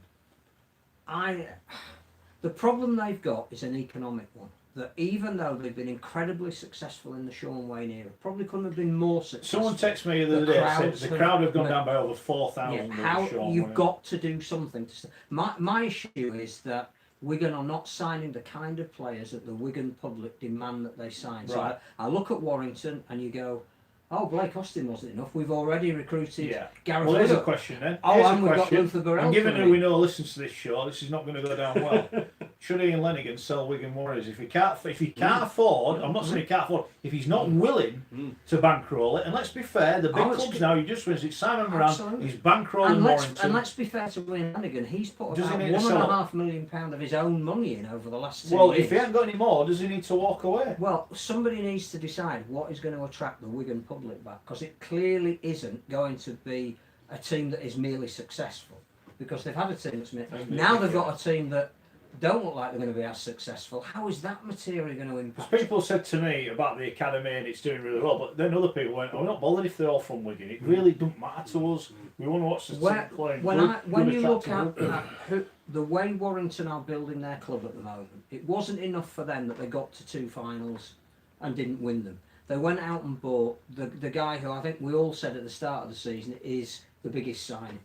The problem they've got is an economic one. that even though they've been incredibly successful in the Sean Wayne era, probably couldn't have been more successful. Someone texted me the other day and said the crowd have gone down by over 4,000. Yeah, how you've got to do something. My issue is that Wigan are not signing the kind of players that the Wigan public demand that they sign. Right. So I look at Warrington and you go, oh, Blake Austin wasn't enough. We've already recruited Gareth. Well, here's a question then. Oh, and we've got Luther Burrell. And given who we know listens to this show, this is not going to go down well. Should Ian Lenigan sell Wigan Warriors if he can't afford? I'm not saying he can't afford. If he's not willing to bankroll it, and let's be fair, the big clubs now, you just win it. Simon Moran, he's bankrolling Warrington. And let's be fair to Ian Lenigan. He's put about £1.5 million of his own money in over the last 2 years. Well, if he hasn't got any more, does he need to walk away? Well, somebody needs to decide what is going to attract the Wigan public back, because it clearly isn't going to be a team that is merely successful, because they've had a team that's now they've got a team that don't look like they're going to be as successful. How is that material going to impact? People said to me about the academy and it's doing really well, but then other people went, "Oh, we're not bothered if they're all from Wigan. It really doesn't matter to us. We want to watch the team playing." When you look at the way Warrington are building their club at the moment, it wasn't enough for them that they got to 2 finals and didn't win them. They went out and bought the guy who I think we all said at the start of the season is the biggest signing,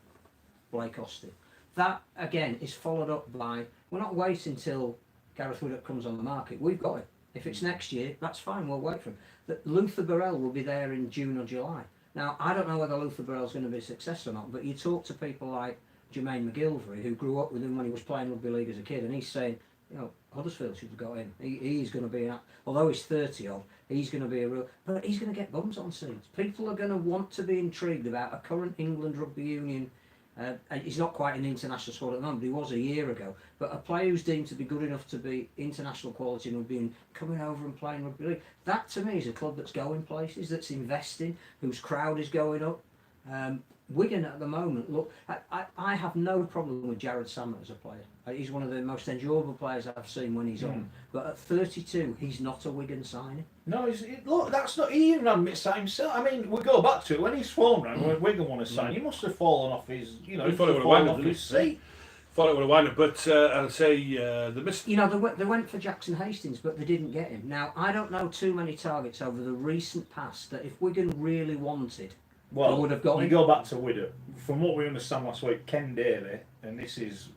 Blake Austin. That, again, is followed up by, we're not waiting till Gareth Widdock comes on the market. We've got it. If it's next year, that's fine, we'll wait for him. That Luther Burrell will be there in June or July. Now, I don't know whether Luther Burrell's going to be a success or not, but you talk to people like Jermaine McGilvery, who grew up with him when he was playing rugby league as a kid, and he's saying, you know, Huddersfield should have got him. He's going to be, although he's 30 odd, he's going to be a real, but he's going to get bums on seats. People are going to want to be intrigued about a current England Rugby Union. He's not quite in the international squad at the moment, but he was a year ago. But a player who's deemed to be good enough to be international quality and being coming over and playing rugby league, that to me is a club that's going places, that's investing, whose crowd is going up. Wigan at the moment, look, I have no problem with Jared Salmon as a player. He's one of the most enjoyable players I've seen when he's on. But at 32, he's not a Wigan signing. No, look, that's not. He even admits that himself. I mean, we go back to it, when he's phone rang, when Wigan won a sign, he must have fallen off his, he thought it would have wound up his seat. Thought it would have wound up, but I'd say the miss. You know, they went for Jackson Hastings, but they didn't get him. Now, I don't know too many targets over the recent past that if Wigan really wanted, well, they would have got him. You go back to Widdock. From what we understand last week, Ken Davey, and this is,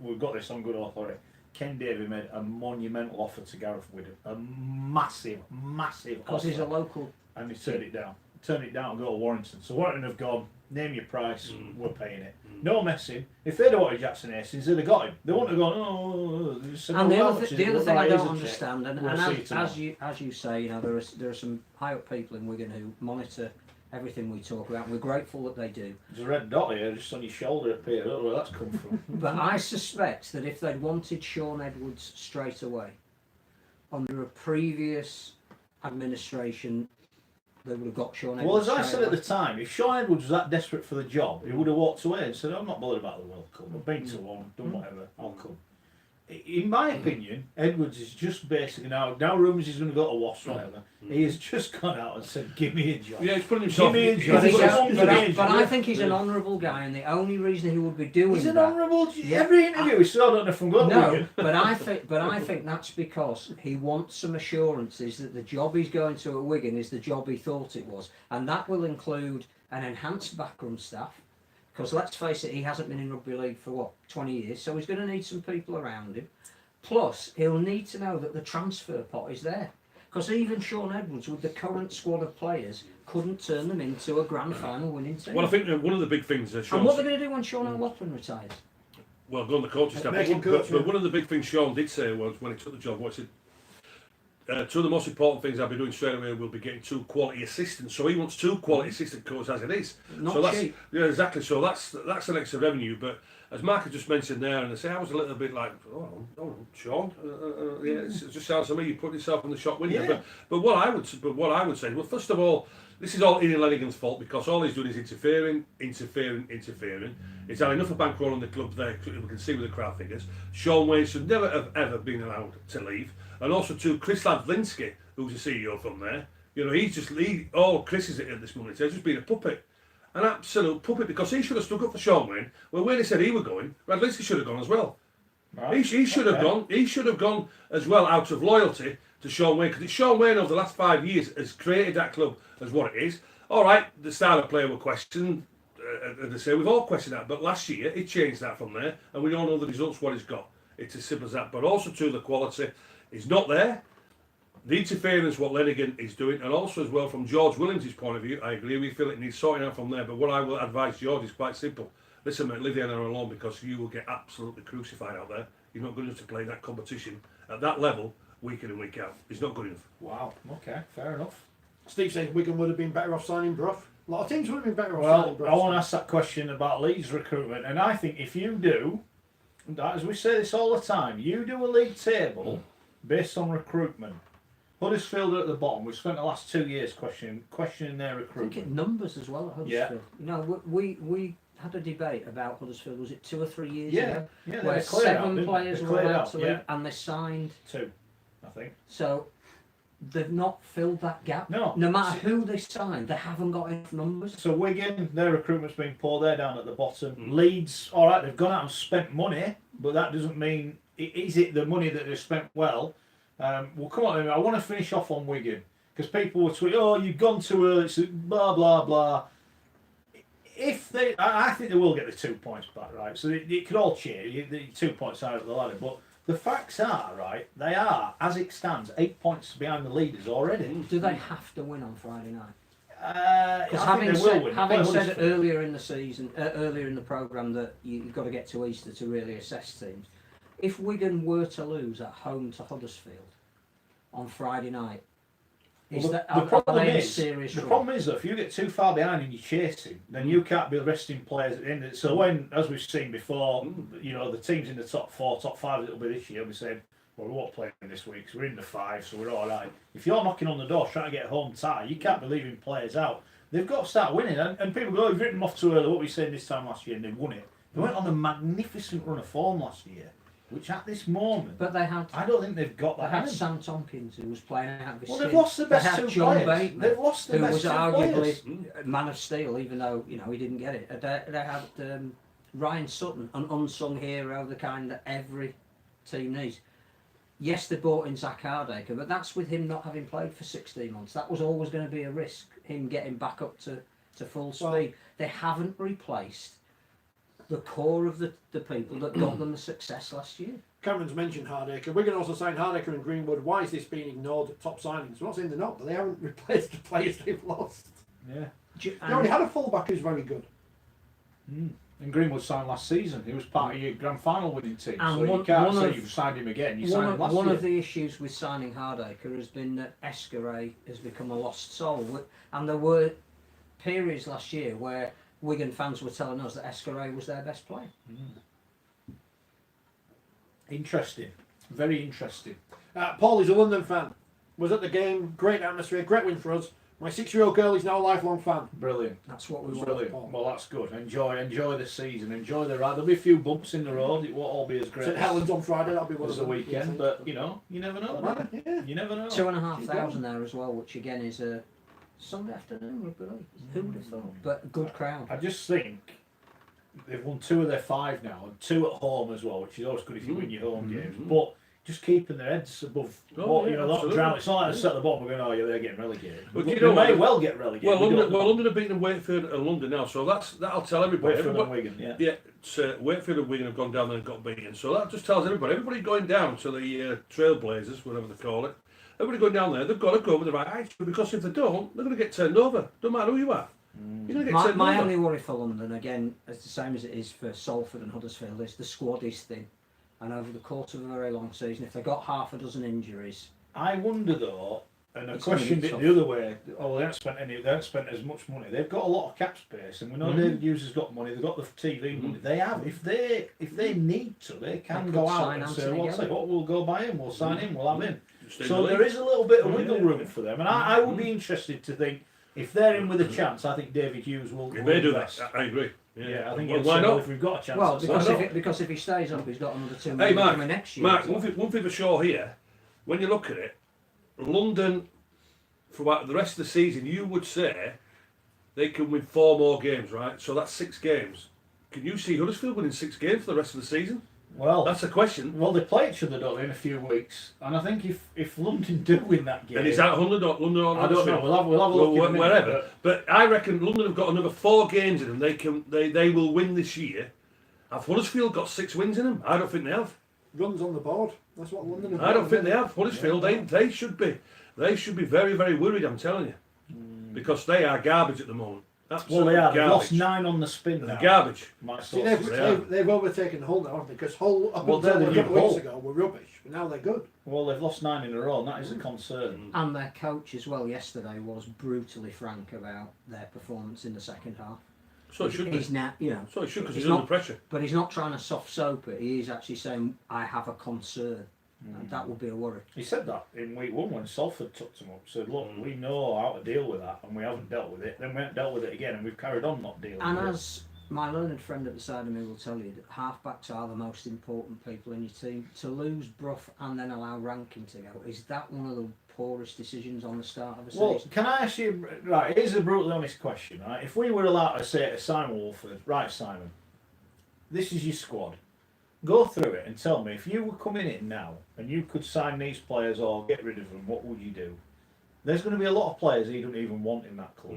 we've got this on good authority, Ken Davey made a monumental offer to Gareth Widdock. A massive because he's a local. And he turned it down. Turned it down and go to Warrington. So Warrington have gone, name your price, we're paying it. No messing. If they'd have wanted Jackson Hastings, they'd have got him. They wouldn't have gone, oh. And the other thing I don't understand, and as you say, you know, there are some high up people in Wigan who monitor everything we talk about, and we're grateful that they do. There's a red dot here just on your shoulder up here. I don't know where that's come from. But I suspect that if they'd wanted Sean Edwards straight away, under a previous administration, they would have got Sean Edwards. Well, as I said at the time, if Sean Edwards was that desperate for the job, he would have walked away and said, I'm not bothered about the World Cup. I've been to one, done whatever, I'll come. In my opinion, Edwards is just basically now rumours he's going to go to Wasps or whatever. He has just gone out and said, give me a job. Yeah, he's putting himself. Give me a job. But I think he's an honourable guy, and the only reason he would be doing he's an honourable. Every interview he said, I don't know if I'm going to Wigan. but I think that's because he wants some assurances that the job he's going to at Wigan is the job he thought it was, and that will include an enhanced backroom staff. Because let's face it, he hasn't been in rugby league for 20 years, so he's going to need some people around him. Plus, he'll need to know that the transfer pot is there. Because even Sean Edwards, with the current squad of players, couldn't turn them into a grand final winning team. Well, I think one of the big things Sean. And what are they going to do when Sean O'Loughlin retires? Well, go on the coaching staff. But one of the big things Sean did say was when he took the job, he said, two of the most important things I'll be doing straight away will be getting 2 quality assistants. So he wants 2 quality assistant coaches as it is. Not cheap. Yeah, exactly. So that's an extra revenue. But as Mark had just mentioned there, and I say I was a little bit like, Sean, yeah, it just sounds to me you put yourself in the shop window. Yeah. But what I would say, well, first of all, this is all Ian Lenigan's fault because all he's doing is interfering. It's had enough of bankroll on the club there. We can see with the crowd figures. Sean Wayne should never have ever been allowed to leave. And also to Chris Ladlinsky, who's the CEO from there. You know, all Chris is at this moment. He's just been a puppet. An absolute puppet because he should have stuck up for Sean Wayne. Well, when he said he was going, Radlinsky should have gone as well. Right. He should have gone. He should have gone as well out of loyalty to Sean Wayne, because Sean Wayne over the last 5 years has created that club as what it is. All right, the style of play were questioned. As I say, we've all questioned that, but last year he changed that from there, and we all know the results what he's got. It's as simple as that. But also too, the quality is not there. The interference what Lenigan is doing, and also as well from George Williams' point of view, I agree. We feel it needs sorting out from there. But what I will advise George is quite simple. Listen, mate, leave the NRL alone, because you will get absolutely crucified out there. You're not good enough to play that competition at that level week in and week out. It's not good enough. Wow. Okay. Fair enough. Steve says Wigan would have been better off signing Brough. A lot of teams would have been better off signing Well, Brough. I want to ask that question about Leeds recruitment, and I think if you do, as we say this all the time, you do a league table based on recruitment. Huddersfield are at the bottom. We've spent the last 2 years questioning their I think recruitment. it numbers as well at Huddersfield. You know, we had a debate about Huddersfield. Was it 2 or 3 years ago? Yeah, Where they cleared out, 7 didn't they? players They were cleared allowed out, to leave, yeah. and they signed. 2, I think. So they've not filled that gap. No. No matter who they signed, they haven't got enough numbers. So Wigan, their recruitment's been poor. They're down at the bottom. Leeds, all right, they've gone out and spent money, but that doesn't mean is it the money that they've spent well. Well, come on, I want to finish off on Wigan, because people were tweeting, "Oh, you've gone too early," so blah blah blah. If they, I think they will get the 2 points back, right? So it could all change. The 2 points out of the ladder, but the facts are, right, they are, as it stands, 8 points behind the leaders already. Do they have to win on Friday night? Because Having said Huddersfield. earlier in the season, earlier in the programme, that you've got to get to Easter to really assess teams. If Wigan were to lose at home to Huddersfield on Friday night, Well, are problem they in is, serious the trouble? problem is that if you get too far behind and you're chasing, then you can't be resting players at the end of it. So when, as we've seen before, you know, the teams in the top 4, top 5 it'll be this year, we said, well, we won't play this week, so we're in the 5, so we're all right. If you're knocking on the door trying to get home tie, you can't be leaving players out. They've got to start winning, and people go, you've written them off too early. What we said this time last year, and they won it. They went on a magnificent run of form last year, which at this moment, But they had I don't think they've got They that. had in them. Sam Tompkins, who was playing out of his Well, skin. they've lost the best they had 2 John players. Bateman, They've lost the who best was 2 arguably players. man of steel, even though he didn't get it. They had Ryan Sutton, an unsung hero, the kind that every team needs. Yes, they bought in Zach Hardaker, but that's with him not having played for 16 months. That was always going to be a risk, him getting back up to full speed. Well, they haven't replaced the core of the people that got them the success last year. Cameron's mentioned Hardaker. Wigan also signed Hardaker and Greenwood. Why is this being ignored at top signings? Well, not saying they're not, but they haven't replaced the players they've lost. Yeah. They already had a fullback who's very good. And Greenwood signed last season. He was part of your grand final winning team. And So one- you can't one say of- you've signed him again. You signed him last One year. of the issues with signing Hardaker has been that Escaray has become a lost soul. And there were periods last year where Wigan fans were telling us that Escaray was their best player. Interesting. Very interesting. Paul is a London fan. Was at the game. Great atmosphere. Great win for us. My 6-year-old girl is now a lifelong fan. Brilliant. That's what we Brilliant. want. Well, that's good. Enjoy the season. Enjoy the ride. There'll be a few bumps in the road. It won't all be as great St Helens on Friday. That'll be one as of the them. weekend. But, you know, you never know. Right, yeah. You never know. 2,500 there as well, which again is a Sunday afternoon rugby league. Who would have thought? But a good crowd. I just think they've won 2 of their 5 now, and 2 at home as well, which is always good if you win your home games. But just keeping their heads above, Oh, you yeah, know, not absolutely. drown. It's not like they set at the bottom. We're going, oh yeah, they're getting relegated. But They you know may what? well get relegated. Well, We don't London, know. well, London have beaten Wakefield and London now, so that'll tell everybody. Wakefield and Everybody- Wigan, yeah. Yeah, it's, Wakefield and Wigan have gone down there and got beaten. So that just tells everybody. Everybody going down to the Trailblazers, whatever they call it. Everybody going down there, they've got to go with the right attitude, because if they don't, they're going to get turned over. Don't matter who you are. You're going to get turned My over. only worry for London, again, is the same as it is for Salford and Huddersfield, is the squad is thin. And over the course of a very long season, if they got half a dozen injuries, I wonder though, and I It's gonna be questioned it tough. the other way. Oh, they haven't spent as much money. They've got a lot of cap space, and we know David Hughes has got money. They've got the TV money. They have. If they need to, they can They go could out sign and say, Anthony "Well, Gallagher. we'll go buy him. We'll sign him. We'll have him." Stay in So the there league. is a little bit of wiggle Yeah. room for them, and I would be interested to think if they're in with a chance. I think David Hughes will. They will may do invest. that. I agree. Yeah, I think Well, he'll why say, not? well, if we've got a chance. well, let's because sign him. because if he stays up, he's got another 2 Hey, million Mark. coming next year. Mark, one thing for sure here. When you look at it, London, for what, the rest of the season, you would say they can win 4 more games, right? So that's 6 games. Can you see Huddersfield winning 6 games for the rest of the season? Well, That's the question. Well, they play each other, don't they, in a few weeks? And I think if London do win that game, And is that London or I don't know. Huddersfield? We'll have a look in a minute, Wherever. But I reckon London have got another 4 games in them. They will win this year. Have Huddersfield got 6 wins in them? I don't think they have. Runs on the board. That's what London. I don't think they have. Huddersfield, they should be very, very worried, I'm telling you. Because they are garbage at the moment. Well, Absolutely they are. They've garbage. lost 9 on the spin now. They're garbage. My See, sources say. they've overtaken Hull now, haven't they? Because Hull, up Well, until they're a the couple new of weeks Hull. ago, were rubbish. But now they're good. Well, they've lost 9 in a row, and that is a concern. And their coach as well yesterday was brutally frank about their performance in the second half. So it should be. He's now, you know, So it should, because he's he's under not- pressure. but he's not trying to soft soap it. He is actually saying, "I have a concern," and that will be a worry. He said that in week 1 when Salford took him up. Said, "Look, we know how to deal with that, and we haven't dealt with it. Then we haven't dealt with it again, and we've carried on not dealing And with it." as my learned friend at the side of me will tell you, that halfbacks are the most important people in your team. To lose Brough and then allow Rankin to go, is that one of the poorest decisions on the start of a Well, season? can I ask you, right, here's a brutally honest question, right? If we were allowed to say to Simon Wolford, right, Simon, this is your squad. Go through it and tell me, if you were coming in now and you could sign these players or get rid of them, what would you do? There's going to be a lot of players he don't even want in that club.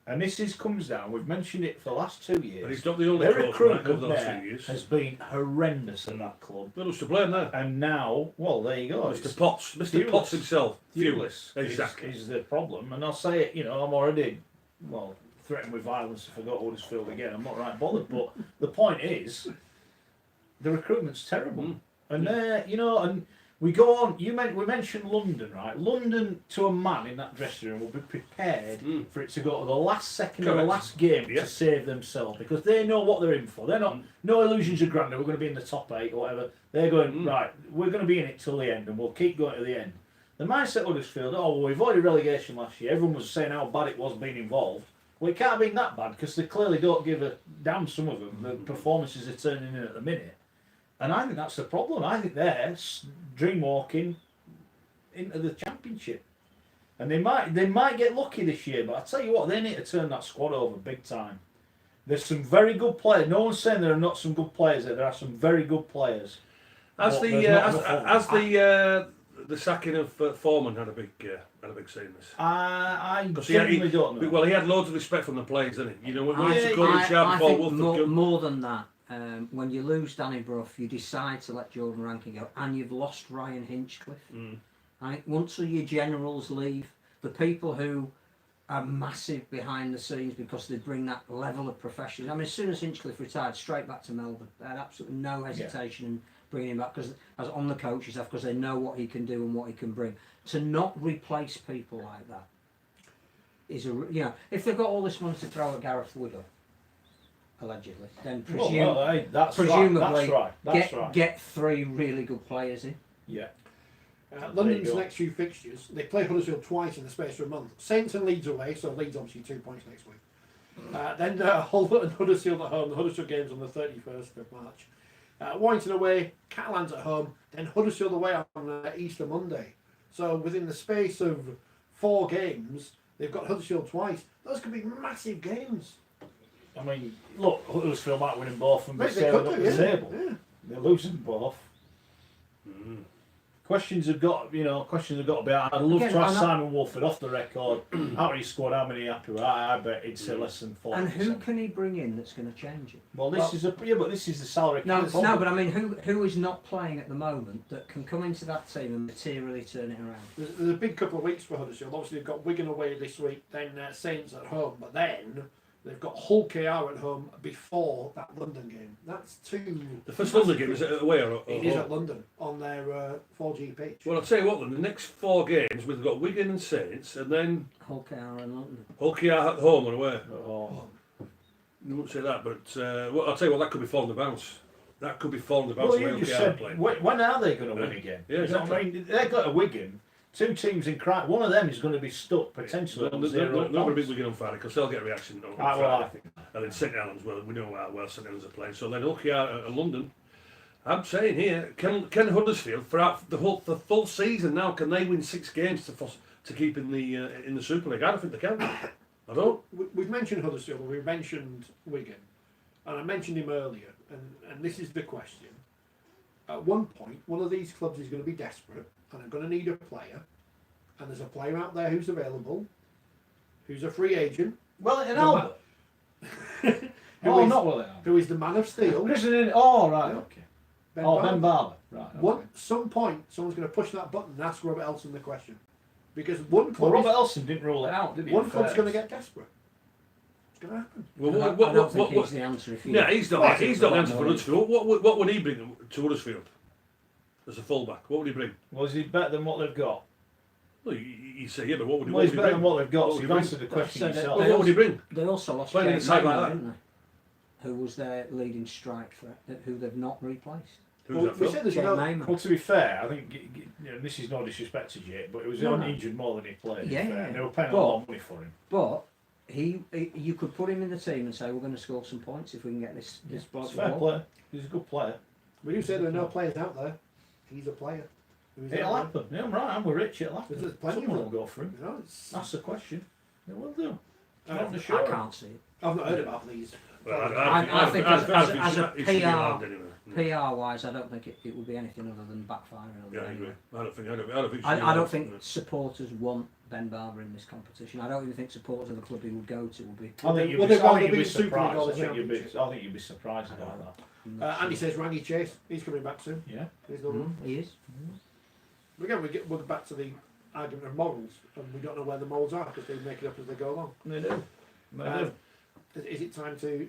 And this comes down, we've mentioned it for the last 2 years. But he's not the only Their coach recruitment over the last there few years. has been horrendous in that club. Well, who's to blame there? And now, well, there you go. Mr. Potts. Mr. Fuelless. Potts himself. Fuelless Exactly. is the problem. And I'll say it, you know, I'm already, well, threatened with violence if I go to Huddersfield again. I'm not right bothered. But the point is, the recruitment's terrible. And you know, and we go on, we mentioned London, right? London, to a man in that dressing room, will be prepared for it to go to the last second of the Correct. last game Yeah. to save themselves, because they know what they're in for. They're not, no illusions of grandeur, we're going to be in the top 8 or whatever. They're going, right, we're going to be in it till the end and we'll keep going to the end. The mindset of Huddersfield, oh, well, we've avoided relegation last year, everyone was saying how bad it was being involved. Well, it can't have been that bad, because they clearly don't give a damn, some of them. The performances are turning in at the minute. And I think that's the problem. I think they're dreamwalking into the championship. And they might get lucky this year, but I tell you what, they need to turn that squad over big time. There's some very good players. No one's saying there are not some good players there. There are some very good players. As But the there's not enough of the sacking of Foreman had a big say in this. I Because genuinely don't know. Well, he had loads of respect from the players, didn't he? You know, when I, he scored in sharp I before think Wolford. more than that, when you lose Danny Brough, you decide to let Jordan Rankin go, and you've lost Ryan Hinchcliffe. I think once all your generals leave, the people who are massive behind the scenes because they bring that level of professionalism. I mean, as soon as Hinchcliffe retired, straight back to Melbourne. They had absolutely no hesitation in bringing him back, because as on the coaching staff, because they know what he can do and what he can bring. To not replace people like that is if they've got all this money to throw at Gareth Widdle, allegedly, then presumably get 3 really good players in. Yeah. London's go. next few fixtures, they play Huddersfield twice in the space of a month. Saints and Leeds away, so Leeds obviously 2 points next week. Then Hull and Huddersfield at home. The Huddersfield game's on the 31st of March. Warrington away, Catalans at home, then Huddersfield away on Easter Monday. So within the space of 4 games, they've got Huddersfield twice. Those could be massive games. I mean, look, Huddersfield might win them both and be Mate, they sailing could up do, the yeah. table. Yeah. They're losing both. Questions have got to be. I'd love Again, to ask I'm not- Simon Wolford off the record. Out of his squad, how many are happy with? I bet he'd say less than 40%. And who can he bring in that's going to change it? Well, this is the salary. No, cap. no, but I mean, who is not playing at the moment that can come into that team and materially turn it around? There's a big couple of weeks for Huddersfield. Obviously, they've got Wigan away this week, then Saints at home, but then they've got Hull KR at home before that London game. That's 2. The first London game, is it away or It is at London on their 4G pitch. Well, I'll tell you what, then, the next 4 games, we've got Wigan and Saints, and then Hull KR and London. Hulkier at home or away. Oh. You wouldn't say that, but well, I'll tell you what, that could be falling the bounce. That could be falling the bounce Well, the way you just Hulkier said, playing. when are they going to win again? Yeah, You know what I mean, they've got a Wigan. 2 teams in crime. One of them is going to be stuck potentially on They're 0 not going to points. beat Wigan on Friday because they'll get a reaction on Well, I Friday. think. And then St Helens, well, we know how well St Helens are playing. So then Hulkier at London. I'm saying here, can Huddersfield for the full season now? Can they win 6 games to keep in the Super League? I don't think they can. I don't. We've mentioned Huddersfield, we've mentioned Wigan, and I mentioned him earlier, and this is the question. at one point, one of these clubs is going to be desperate and are going to need a player, and there's a player out there who's available, who's a free agent. Well, in The Albert. who is- not Will Albert. who is the man of steel. Right, okay. Ben Ben Barber. Barber. Right. Okay. One some point, someone's going to push that button and ask Robert Elson the question, because one Well, club, Robert Elson didn't rule it out, did he? one club's going to get desperate. It's going to happen. Well, I don't think he's the answer. If you Yeah, he's not the answer for Huddersfield. What would he bring to Huddersfield as a fullback? What would he bring? Was he better than what they've got? Well, you say, yeah, but what would he, Well, what he's would he better bring? than what they've got, What so would you've he answered the question So yourself. Well, what would he bring? They also lost Playing Jake inside like Mayman, that. didn't they? Who was their leading strike threat, who they've not replaced. Who's Well, that, we Phil? said there's Jake no. Mayman. Well, to be fair, I think this is no disrespect to Jake, but it was No, only no. injured more than he played. Yeah, fair. yeah. And they were paying a But- lot of money for him. But you could put him in the team and say we're going to score some points if we can get this bloke He's a the fair ball. player. He's a good player. We do say there are no players out there. He's a player. Who's It'll out there. happen. Yeah, I'm right. I'm with Rich. It'll happen. There's plenty of Someone will them. go for him. You know, it's, That's the question. It will do. I Not the I show. can't see it. I've not heard about these. Well, I think as a he should be PR allowed anyway. PR wise, I don't think it would be anything other than backfiring. on Yeah, them I agree. anyway. I don't think he should be I allowed, don't think you know. supporters want Ben Barber in this competition. I don't even think supporters of the club he would go to will be. I think you'd Well, be, they'd rather I think be you'd be Super League surprised. or the I think Championship. you'd be surprised about that. Andy says Rangy Chase. He's coming back soon. Yeah. He's another one. He is. But again, we're back to the argument of morals, and we don't know where the morals are because they make it up as they go along. They do. They Um, do. Is it time to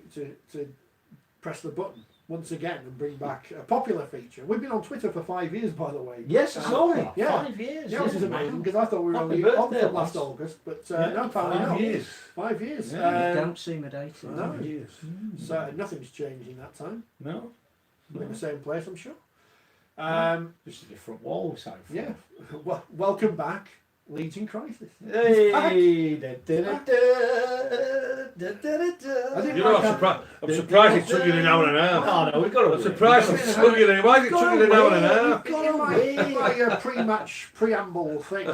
press the button once again and bring back a popular feature? We've been on Twitter for 5 years, by the way. Yes, I saw that. Yeah. 5 years. Yeah, which is amazing because I thought we were Happy only birthday, on from last lads. August, but Yeah, no, apparently 5 not. years. 5 years. Yeah. You don't seem a date. no. 5 years. So nothing's changed in that time. No. We're in the same place, I'm sure. Just a different wall we signed for. Yeah. Welcome back, Leeds in crisis. Hey, You know, I'm surprised it took you an hour and a half. Oh no, we've got to. I'm surprised it took you an hour. Why did it took you an hour and a half? In my pre-match preamble thing.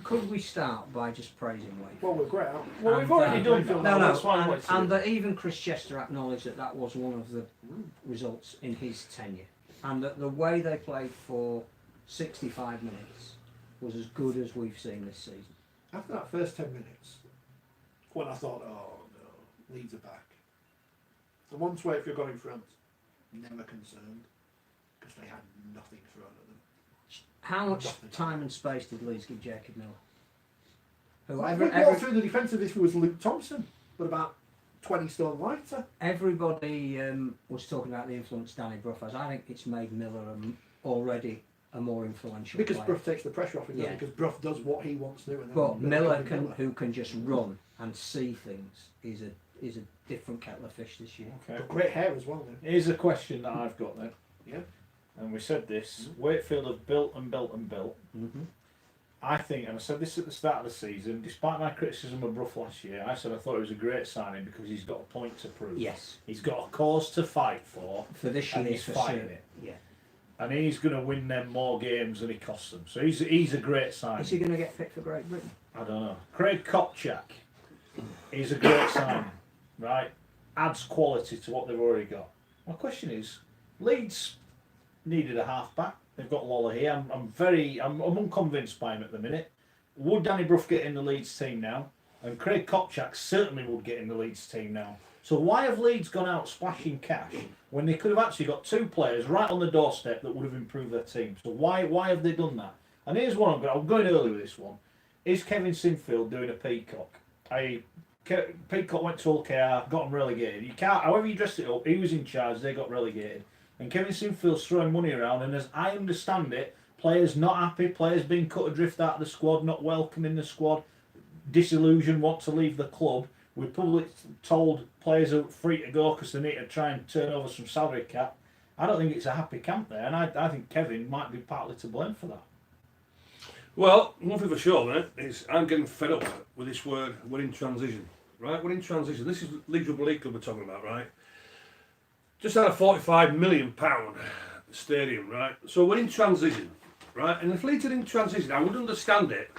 Could we start by just praising Wade? Well, we're great, aren't we? Well, we've already done that. No, That's why I and, wanted to and do it. that even Chris Chester acknowledged that was one of the results in his tenure, and that the way they played for 65 minutes was as good as we've seen this season. After that first 10 minutes, when I thought, oh no, Leeds are back. And once Wakefield got in front, never concerned, because they had nothing thrown at them. How much Nothing. time and space did Leeds give Jacob Miller? Who We walked through the defensive if it was Luke Thompson, but about 20 stone lighter. everybody was talking about the influence Danny Brough has. I think it's made Miller already a more influential Because player. Brough takes the pressure off him, Yeah. because Brough does what he wants to do. And then But Miller can who can just run and see things, is a different kettle of fish this year. Okay. But great hair as well, then. Here's a question that I've got then. Yeah. And we said this. Wakefield have built and built and built. Mm-hmm. I think, and I said this at the start of the season, despite my criticism of Brough last year, I said I thought it was a great signing because he's got a point to prove. Yes, He's got a cause to fight for, for this and year he's for fighting certain. it. Yeah. And he's going to win them more games than he costs them. So he's a great signing. Is he going to get picked for Great Britain? I don't know. Craig Kopchak is a great signing, right? Adds quality to what they've already got. My question is, Leeds needed a half-back. They've got Lawler here. I'm unconvinced by him at the minute. Would Danny Brough get in the Leeds team now? And Craig Kopchak certainly would get in the Leeds team now. So why have Leeds gone out splashing cash when they could have actually got two players right on the doorstep that would have improved their team? So why have they done that? And here's one I'm going early with this one. Is Kevin Sinfield doing a peacock? Peacock went to OKR, got them relegated. You can't, however you dressed it up, he was in charge, they got relegated. And Kevin Sinfield's throwing money around, and as I understand it, players not happy, players being cut adrift out of the squad, not welcome in the squad, disillusioned, want to leave the club. We're probably told players are free to go because they need to try and turn over some salary cap. I don't think it's a happy camp there, and I think Kevin might be partly to blame for that. Well, one thing for sure, mate, is I'm getting fed up with this word, we're in transition. Right? We're in transition. This is Leeds Rugby League Club we're talking about, right? Just had a £45 million stadium, right? So we're in transition, right? And if Leeds are in transition, I would understand it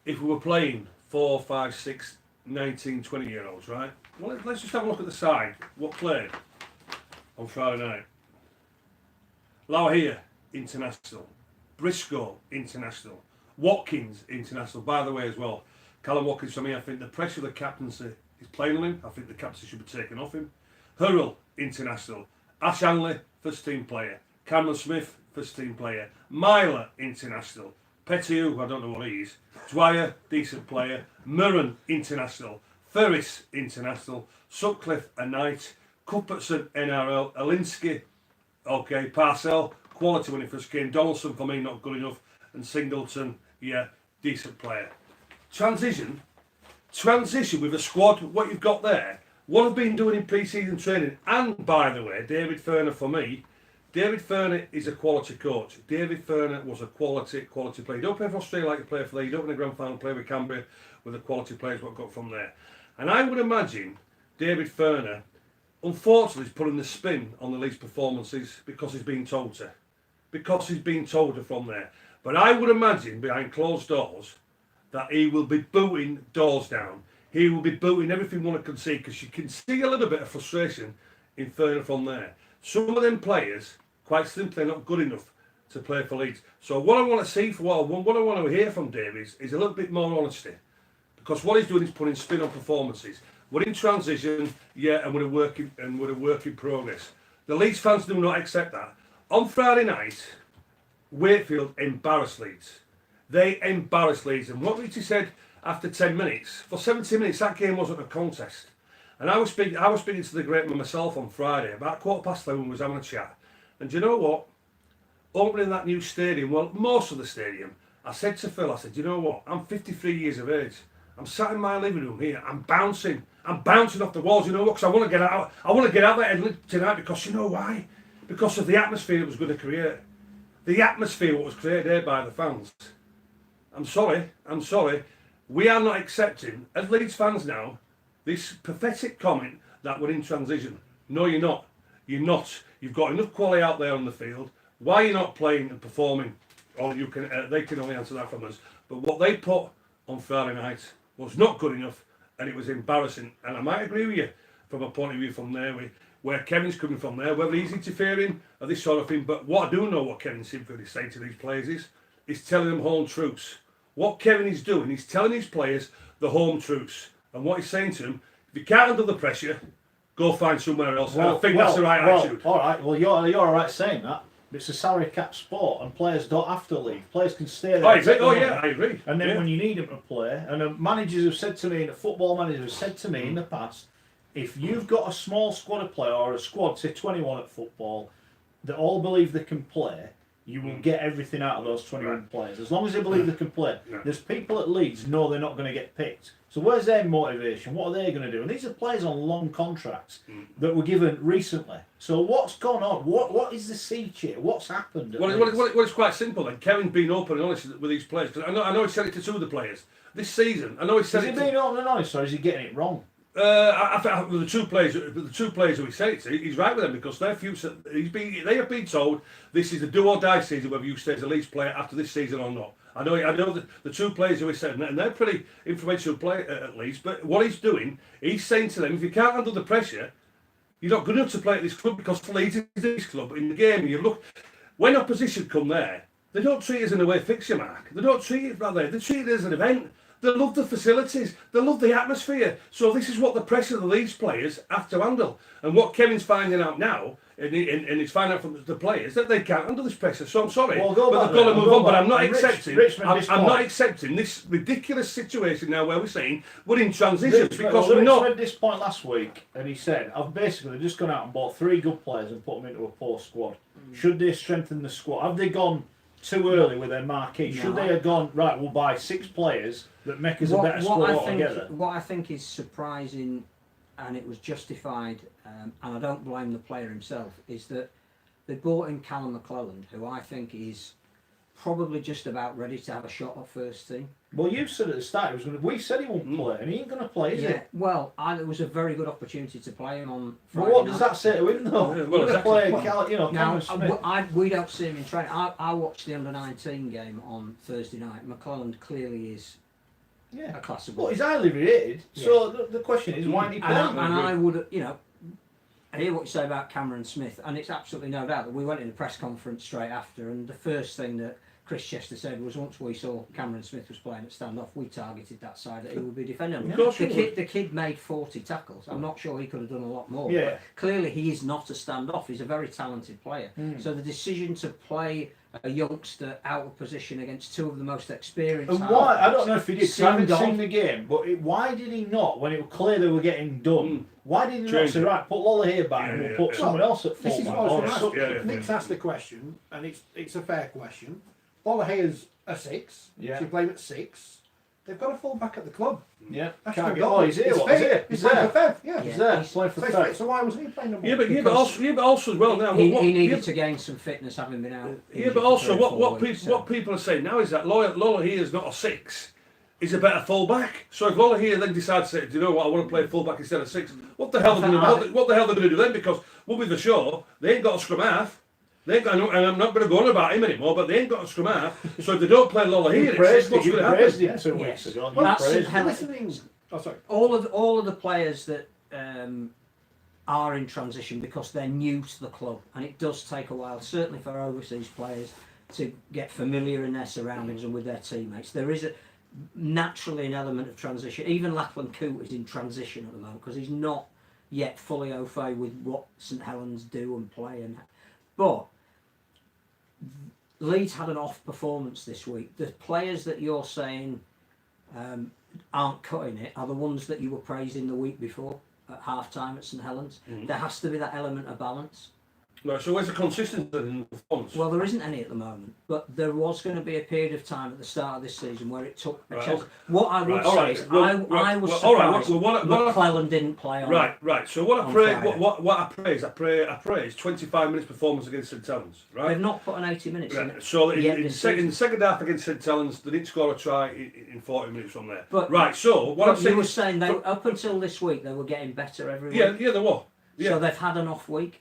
if we were playing 4, 5, 6, 19, 20-year-olds, right? Well, let's just have a look at the side. What played on Friday night? Lauhia, international. Briscoe, international. Watkins, international. By the way, as well, Callum Watkins, for me, I think the pressure of the captaincy is playing on him. I think the captaincy should be taken off him. Hurrell, international. Ash Hanley, first team player. Cameron Smith, first team player. Myler, international. Pettigrew, I don't know what he is. Dwyer, decent player. Murren, international. Ferris, international. Sutcliffe, a Knight. Cuthbertson, NRL. Alinsky, okay. Parcell, quality when he first came. Donaldson, for me, not good enough. And Singleton, yeah, decent player. Transition with a squad, what you've got there. What I've been doing in pre-season training, and by the way, David Furner, for me, David Furner is a quality coach. David Furner was a quality player. You don't play for Australia like you play for Leeds. You don't win a grand final, play with Canberra with the quality players what got from there. And I would imagine David Furner, unfortunately, is putting the spin on the Leeds performances because he's been told to. Because he's been told to from there. But I would imagine behind closed doors that he will be booting doors down. He will be booting everything one can see because you can see a little bit of frustration in Furner from there. Some of them players, quite simply, are not good enough to play for Leeds. So what I want to see for what I want to hear from Davies is a little bit more honesty. Because what he's doing is putting spin on performances. We're in transition, yeah, and we're a work in progress. The Leeds fans do not accept that. On Friday night, Wakefield embarrassed Leeds. They embarrassed Leeds. And what Richie said after 10 minutes, for 70 minutes, that game wasn't a contest. And I was speaking to the great man myself on Friday, about 11:15 we was having a chat. And do you know what? Opening that new stadium, well, most of the stadium, I said to Phil, I said, you know what? I'm 53 years of age. I'm sat in my living room here. I'm bouncing off the walls. You know what? Because I want to get out. I want to get out there tonight because you know why? Because of the atmosphere it was going to create. The atmosphere what was created there by the fans. I'm sorry. We are not accepting, as Leeds fans now, this pathetic comment that we're in transition. No, you're not. You're not. You've got enough quality out there on the field. Why are you not playing and performing? Or you can. They can only answer that from us. But what they put on Friday night was not good enough, and it was embarrassing. And I might agree with you from a point of view from there, where Kevin's coming from there, whether he's interfering or this sort of thing. But what I do know what Kevin Sinfield is saying to these players is telling them home truths. What Kevin is doing, he's telling his players the home truths. And what he's saying to them, if you can't handle the pressure, go find somewhere else. And I think that's the right attitude. All right, well, you're all right saying that. It's a salary cap sport, and players don't have to leave. Players can stay there. I agree. And then when you need them to play, and managers have said to me, football managers have said to me in the past, if you've got a small squad of players, or a squad, say 21 at football, that all believe they can play, you will get everything out of those 21 players. As long as they believe they can play. There's people at Leeds know they're not going to get picked. So where's their motivation? What are they going to do? And these are players on long contracts that were given recently. So what's gone on? What is the sea change? What's happened? Well, it's quite simple. And Kevin's been open and honest with these players. Because I know he said it to two of the players this season. I know he said Is he being open and honest, or is he getting it wrong? I think with the two players who he said it to, he's right with them because their future. They have been told this is a do or die season whether you stay as a Leeds player after this season or not. I know the two players who he said, and they're pretty influential players at Leeds. But what he's doing, he's saying to them, if you can't handle the pressure, you're not good enough to play at this club because Leeds is this club. But in the game, you look when opposition come there, they don't treat it as an away fixture, Mark. They don't treat it like that. They treat it as an event. They love the facilities. They love the atmosphere. So this is what the pressure of the Leeds players have to handle. And what Kevin's finding out now, and he's finding out from the players, that they can't handle this pressure. So I'm sorry, but they've got to move on. But I'm not accepting. I'm not accepting this ridiculous situation now where we're saying we're in transition because we're not. Rich made this point last week, and he said, "I've basically just gone out and bought 3 good players and put them into a poor squad. Should they strengthen the squad? Have they gone too early with their marquee? Should they have gone right? We'll buy 6 players that make us a better squad altogether." What I think is surprising, and it was justified, and I don't blame the player himself, is that they brought in Callum McClelland, who I think is probably just about ready to have a shot at first team. Well, you said at the start we said he won't play, and he ain't going to play, is it? Well, it was a very good opportunity to play him on Friday But what does that say to him, though? Well, exactly. Now, we don't see him in training. I watched the under-19 game on Thursday night. McClelland clearly is a class of. Well, he's highly rated. So the question is, why didn't he play? And I would, I hear what you say about Cameron Smith, and it's absolutely no doubt that we went in a press conference straight after, and the first thing that Chris Chester said was once we saw Cameron Smith was playing at standoff, we targeted that side that he would be defending. The kid made 40 tackles. I'm not sure he could have done a lot more. Yeah. But clearly, he is not a standoff. He's a very talented player. So the decision to play a youngster out of position against two of the most experienced. And why? I don't know if he did. I haven't seen the game, but why did he not, when it was clear they were getting done? Why did he not say, right, put Lola here back and we'll put someone else at This is what I fullback? was going to ask. Nick's asked the question, and it's a fair question. Lola here's a 6. Yeah. So you play him at 6. They've got a full back at the club. Yeah. That's Can't what get. they've got. Oh, he's here. He's What? fit. He's here. He's He's playing for there. Fev. Yeah. He's there. He's playing for Fev. So why wasn't he playing number Yeah, one? but also as well now. He needed to gain some fitness, having been out. Yeah, but also what people are saying now is that Lola here is not a 6. He's a better full-back. So if Lola here then decides to say, do you know what, I want to play full-back instead of 6, what the hell are they going to do then? Because we'll be the show, they ain't got a scrum half. They ain't got, and I'm not going to go on about him anymore, but they ain't got a scrum half. So if they don't play Lola here, what's going to happen? 2 weeks ago. All of the players that are in transition because they're new to the club, and it does take a while, certainly for overseas players, to get familiar in their surroundings and with their teammates. There is naturally an element of transition. Even Lachlan Coote is in transition at the moment because he's not yet fully au fait with what St Helens do and play. But Leeds had an off performance this week. The players that you're saying aren't cutting it are the ones that you were praising the week before at half time at St Helens. There has to be that element of balance. Right, so where's the consistency in the performance? Well, there isn't any at the moment, but there was going to be a period of time at the start of this season where it took a chance. What I would say is, I was surprised McClellan didn't play on. Right. So what I praise 25 minutes performance against St Helens. Right. They've not put an 80 minutes in it. So in the second half against St Helens, they didn't score a try in 40 minutes from there. But, right. So what I'm saying, you were saying they up until this week they were getting better every week. Yeah, they were. Yeah. So they've had an off week.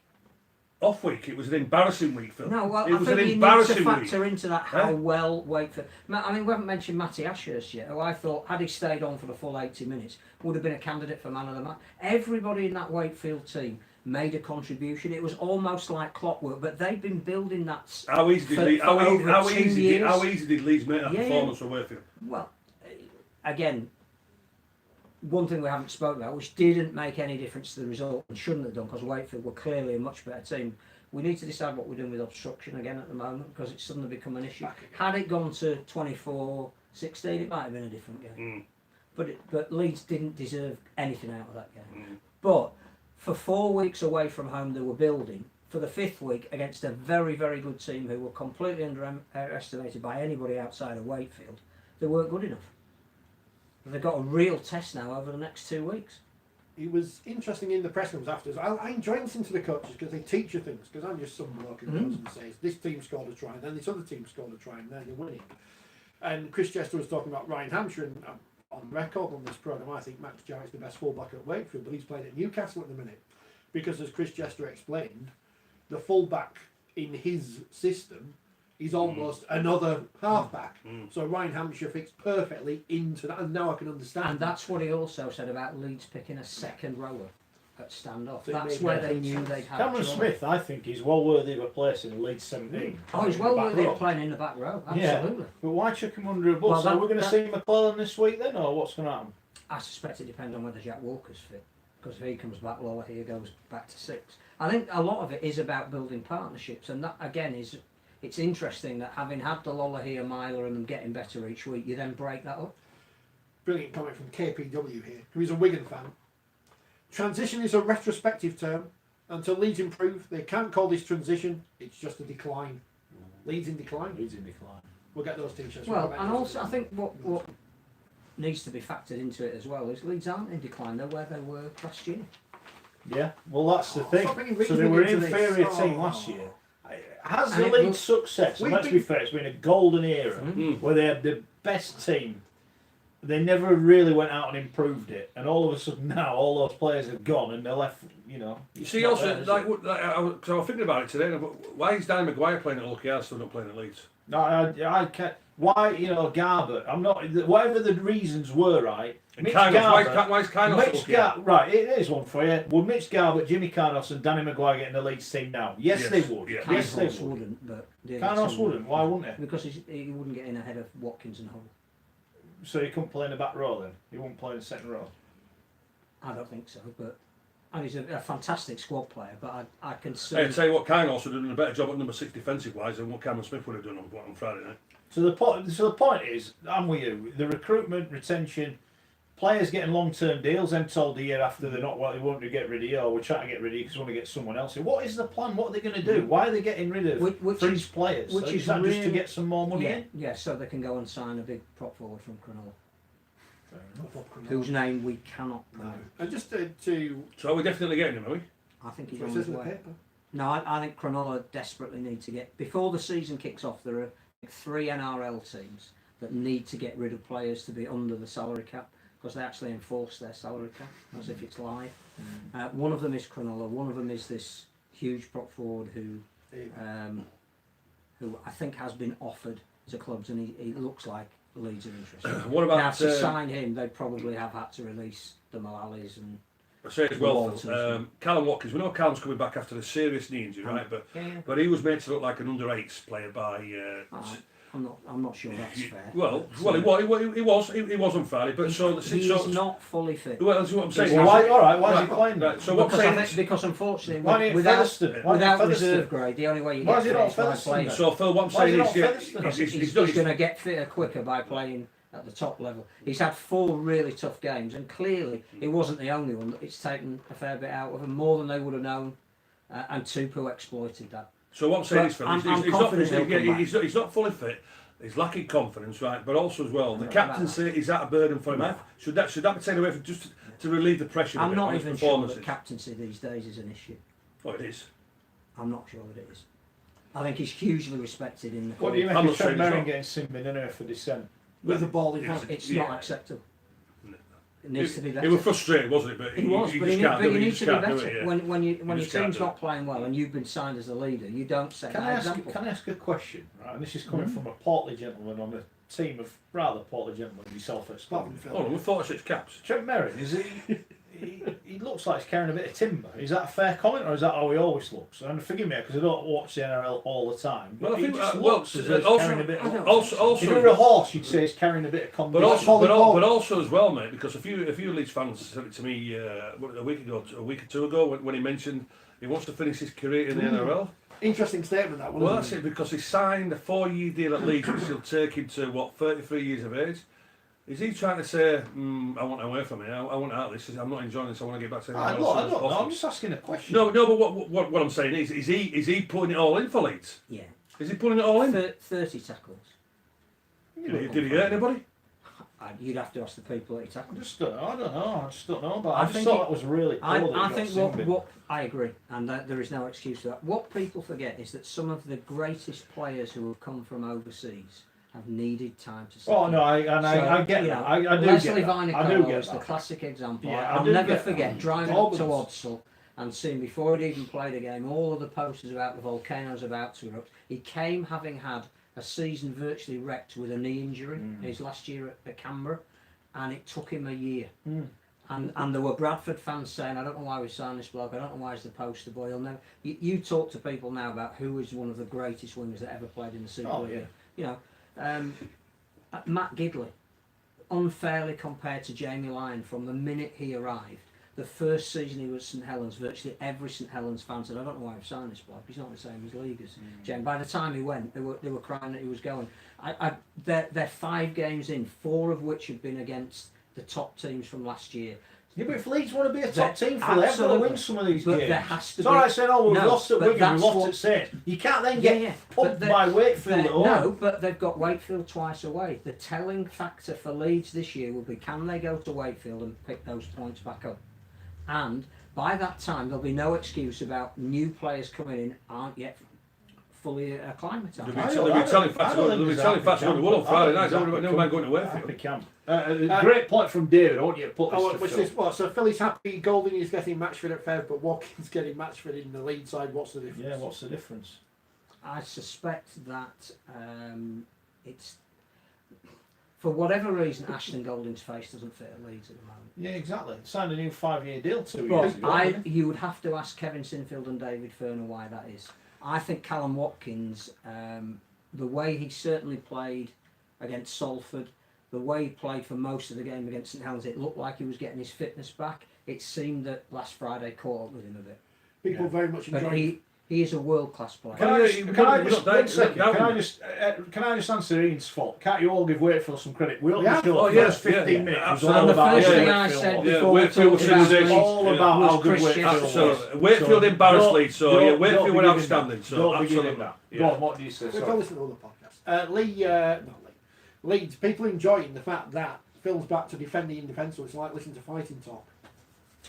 Off week, it was an embarrassing week, Phil. No, well, it was I think an you embarrassing need to factor week. into that how well Wakefield. I mean, we haven't mentioned Matty Ashurst yet, who I thought, had he stayed on for the full 80 minutes, would have been a candidate for man of the match. Everybody in that Wakefield team made a contribution. It was almost like clockwork, but they've been building that. How easy did Leeds make that performance for Wakefield? Well, again, one thing we haven't spoken about, which didn't make any difference to the result and shouldn't have done, because Wakefield were clearly a much better team. We need to decide what we're doing with obstruction again at the moment, because it's suddenly become an issue. Had it gone to 24-16, it might have been a different game. But Leeds didn't deserve anything out of that game. But for 4 weeks away from home, they were building. For the 5th week against a very, very good team who were completely underestimated by anybody outside of Wakefield, they weren't good enough. They've got a real test now over the next 2 weeks. It was interesting in the press rooms after. I enjoy listening to the coaches because they teach you things. Because I'm just some bloke who goes and says, this team scored a try, and then this other team scored a try, and then they're winning. And Chris Chester was talking about Ryan Hampshire, and on record on this programme, I think Max Jarrett's the best fullback at Wakefield, but he's playing at Newcastle at the minute. Because as Chris Chester explained, the fullback in his system is almost another halfback. So Ryan Hampshire fits perfectly into that, and now I can understand. And that's what he also said about Leeds picking a second rower at standoff. That's where they knew they'd have Cameron Smith, I think, is well worthy of a place in Leeds 17. Oh, he's well worthy of playing in the back row, absolutely. Yeah. But why chuck him under a bus? So we're going to see McClellan this week then, or what's going to happen? I suspect it depends on whether Jack Walker's fit. Because if he comes back, Lola here goes back to 6. I think a lot of it is about building partnerships, and that again is. It's interesting that having had the Lola here, Myler, and them getting better each week, you then break that up. Brilliant comment from KPW here, who is a Wigan fan. Transition is a retrospective term. Until Leeds improve, they can't call this transition. It's just a decline. Leeds in decline. Leeds in decline. We'll get those t-shirts. Well, and also I think what needs to be factored into it as well is Leeds aren't in decline. They're where they were last year. Yeah, well that's the thing. So So they were an inferior team last year. Has the Leeds success, and let's be fair, it's been a golden era where they had the best team they never really went out and improved it, and all of a sudden now all those players have gone and they're left. You see, also I was thinking about it today. Why is Danny Maguire playing at Lucky Arts still not playing at Leeds? No, I can't. Why, Garbutt? I'm not. Whatever the reasons were, right? And Kainos, why is Kainos right, it is one for you. Would Mitch Garbutt, Jimmy Kainos, and Danny Maguire get in the Leeds team now? Yes, they would. Yeah. Yes, they would. wouldn't, but Kainos wouldn't. Why wouldn't he? Because he wouldn't get in ahead of Watkins and Hull. So he couldn't play in the back row then? He wouldn't play in the second row? I don't think so, but and he's a fantastic squad player. But I can see. Hey, I tell you what, Kainos would have done a better job at number 6 defensive wise than what Cameron Smith would have done on Friday night. So the point is, I'm with you. The recruitment, retention, players getting long-term deals. Then told the year after they're not what they want to get rid of you, or we're trying to get rid of you because we want to get someone else in. What is the plan? What are they going to do? Why are they getting rid of fringe players? Which is that really, just to get some more money in? Yeah, so they can go and sign a big prop forward from Cronulla, whose name we cannot pronounce. And just to So are we definitely getting him, are we? I think he's so on it his says in the way. paper. No, I think Cronulla desperately need to get before the season kicks off. There are 3 NRL teams that need to get rid of players to be under the salary cap because they actually enforce their salary cap as if it's live. One of them is Cronulla. One of them is this huge prop forward who I think has been offered to clubs, and he looks like Leeds are interested. What about now to sign him? They probably have had to release the Malalis and. I say as well, Callum Watkins. We know Callum's coming back after a serious knee injury, right? But he was made to look like an under-8s player by. I'm not sure that's fair. Well, he was on Friday, but he's not fully fit. Well, that's what I'm saying. Well, why is he playing then? So what I'm saying because unfortunately, without reserve grade, the only way you get fit is by playing. So Phil, what I'm saying is, he's going to get fitter quicker by playing at the top level. He's had 4 really tough games, and clearly he wasn't the only one. It's taken a fair bit out of him, more than they would have known, and Tupou exploited that. So what I'm saying is, Phil, he's not fully fit. He's lacking confidence, right? But also as well, the captaincy is that a burden for him? Should that be taken away from just to relieve the pressure? I'm not even sure that captaincy these days is an issue. Oh, it is. I'm not sure that it is. I think he's hugely respected in the. What do you make of Trent Merrin getting Simbin in here for dissent? With the ball in hand. It's not acceptable. It needs to be better. He was frustrated, wasn't it? But he was, but you need to be better. When your team's not it. plying well and you've been signed as a leader, you don't set that example. Can I ask a question? Right, and this is coming from a portly gentleman on a team of rather portly gentlemen, yourself explained. Oh, with 46 caps. Trent Merrin, is he looks like he's carrying a bit of timber. Is that a fair comment, or is that how he always looks? And forgive me, because I don't watch the NRL all the time. Well, I think just looks as though he's carrying a bit of... Also, if you were a horse, you'd say he's carrying a bit of confidence. But also as well, mate, because a few Leeds fans said it to me a week or 2 ago when he mentioned he wants to finish his career in the NRL. Interesting statement that one. Well, that's it, because he signed a 4-year deal at Leeds, which will take him to 33 years of age. Is he trying to say, I want away from it, I want out of this, I'm not enjoying this, I want to get back to I don't know, I'm just asking a question. No, but what I'm saying is he putting it all in for Leeds? Yeah. Is he putting it all in? 30 tackles. Did he hurt anybody? You'd have to ask the people that he tackled. I just don't know, but I just thought that was really poor. I think what I agree, and there is no excuse for that. What people forget is that some of the greatest players who have come from overseas have needed time to settle. Oh no, I get that. I do Leslie get that. Vainicolo is the classic example. Yeah, I'll never forget driving up to Odsal and seeing, before he'd even played a game, all of the posters about the volcanoes about to erupt. He came having had a season virtually wrecked with a knee injury his last year at Canberra, and it took him a year. And there were Bradford fans saying, I don't know why we signed this bloke, I don't know why he's the poster boy. You talk to people now about who is one of the greatest wingers that ever played in the Super League. You know, Matt Gidley, unfairly compared to Jamie Lyon from the minute he arrived. The first season he was at St Helens, virtually every St Helens fan said, I don't know why I've signed this bloke, he's not the same as league as Jamie. By the time he went, they were crying that he was going. They're 5 games in, 4 of which have been against the top teams from last year. Yeah, but if Leeds want to be a top team, Phil, they've got to win some of these but games. There has to it's alright saying, we've lost at Wigan, we've lost at Saints. You can't then get pumped by Wakefield at home. No, but they've got Wakefield twice away. The telling factor for Leeds this year will be, can they go to Wakefield and pick those points back up? And by that time, there'll be no excuse about new players coming in aren't yet fully acclimatised. They'll be telling Fats going to Wool on Friday night. Never mind going to Wakefield. Happy camp. Great point from David. I want you to put this to Phil. So Philly's happy Golding is getting match fit at Fev, but Watkins getting match fit in the Leeds side. What's the difference? Yeah, what's the difference? I suspect that it's, for whatever reason, Ashton Golding's face doesn't fit at Leeds at the moment. Yeah, exactly. Signed a new 5-year deal 2 But years ago. you would have to ask Kevin Sinfield and David Furner why that is. I think Callum Watkins, the way he certainly played against Salford, the way he played for most of the game against St Helens, it looked like he was getting his fitness back. It seemed that last Friday caught up with him a bit. People very much enjoy. But he is a world-class player. Can I just answer Ian's fault? Can't you all give Wakefield some credit? We Yeah. show the first 15 minutes was all And the about first thing I Wakefield. said Yeah, before Wakefield we was talked about sensation. Leeds all about was how good Chris Wakefield Chester. was. So Wakefield embarrassed Leeds, so yeah, Wakefield were outstanding. So Don't begin absolutely. that. Yeah. Go on, what do you say? We've got Sorry. to listen to other podcasts. Leeds, people enjoying the fact that Phil's back to defending indefensible. It's like listening to fighting talk.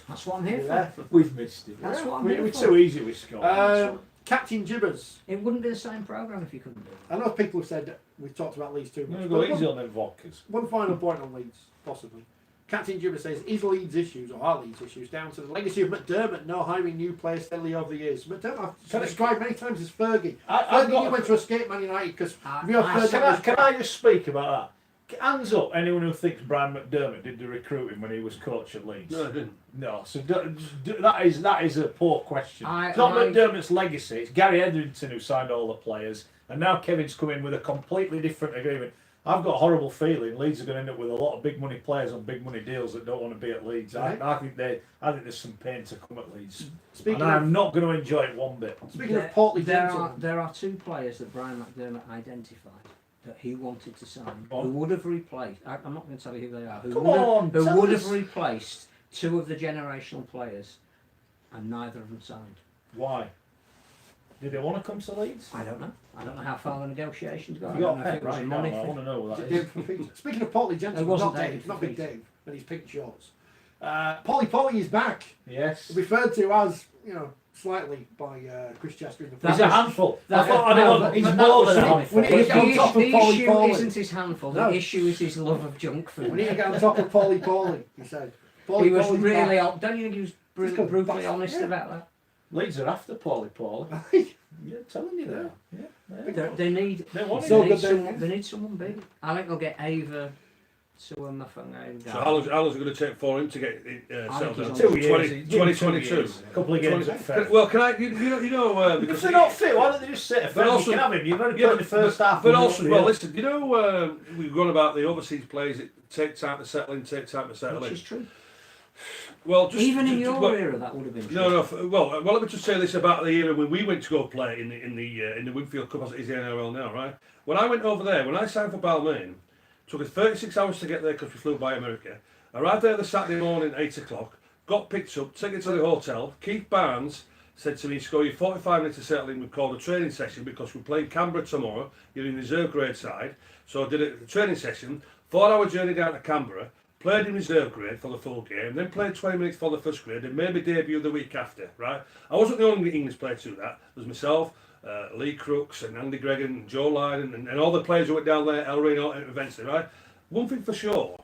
That's what I'm here Yeah. for. We've missed it. That's what I'm We're here for. too easy with Scott. Captain Gibbers. It wouldn't be the same programme if you couldn't do it. I know people have said that we've talked about Leeds too I'm much. going to go but easy on them vodkas. one final point on Leeds, possibly. Captain Gibbers says, is Leeds' issues, or are Leeds' issues, down to the legacy of McDermott not hiring new players steadily over the years? McDermott, I've described many times as Fergie. Fergie went to escape Man United because Can I just speak about that? Hands up, anyone who thinks Brian McDermott did the recruiting when he was coach at Leeds. No, I didn't. No, so that is a poor question. It's not I- McDermott's legacy. It's Gary Edrington who signed all the players, and now Kevin's come in with a completely different agreement. I've got a horrible feeling Leeds are going to end up with a lot of big money players on big money deals that don't want to be at Leeds. Right. I think there's some pain to come at Leeds, Speaking and I'm of, not going to enjoy it one bit. speaking of Portly there gentlemen, there are two players that Brian McDermott identified that he wanted to sign, Go on. who would have replaced. I'm not going to tell you who they are. Who Come would have, on, who tell would us. have replaced two of the generational players, and neither of them signed. Why? Did they want to come to Leeds? I don't know. I don't know how far the negotiations go. I You got don't know if Pep it was right a now. money I thing. want to know what that Dave is. from Feet. Speaking of Portly It gentlemen, wasn't not Dave, Dave not from Big Feet. Dave, and his pink shorts. Polly is back, Yes. referred to as, slightly by Chris Chester in the He's a handful. That- I thought no, he's but more that than a was- handful. we need to get on top of The Polly issue Polly. isn't his handful. No. The issue is his love of junk We food. need to get on top of Polly, he said. He was Polly's really. back. Don't you think he was Just go brutally back, honest yeah. about that? Leeds are after Paulie. Yeah, telling you that. Yeah. They need. They want So him. good then. They need someone big. I think they'll get Ava. So how long is it going to take for him to get settled down? he's 2 on 2022. A couple of games at fair. Well, can I? Because Because they're not fit, why don't they just sit a fair? also- You can have him. You've only Yeah, played the first half. But and also, not well, the listen. We've gone about the overseas players. It take time to settle in. Take time to settle Which in. is true. Well, just Even in just- your well, era, that would have been true. No. Well, let me just say this about the era when we went to go play in the Winfield Cup, as it is the NRL now, right? When I went over there, when I signed for Balmain, took us 36 hours to get there because we flew by America. Arrived there the Saturday morning, 8 o'clock. Got picked up, taken to the hotel. Keith Barnes said to me, "Score you 45 minutes to settle in." We called a training session because we're playing Canberra tomorrow. You're in the reserve grade side, so I did a training session. 4-hour journey down to Canberra. Played in reserve grade for the full game, then played 20 minutes for the first grade, and maybe debut the week after, right? I wasn't the only English player to do that. There was myself, Lee Crooks, and Andy Gregan, and Joe Lydon, and all the players who went down there, El Reno, eventually, right? One thing for sure,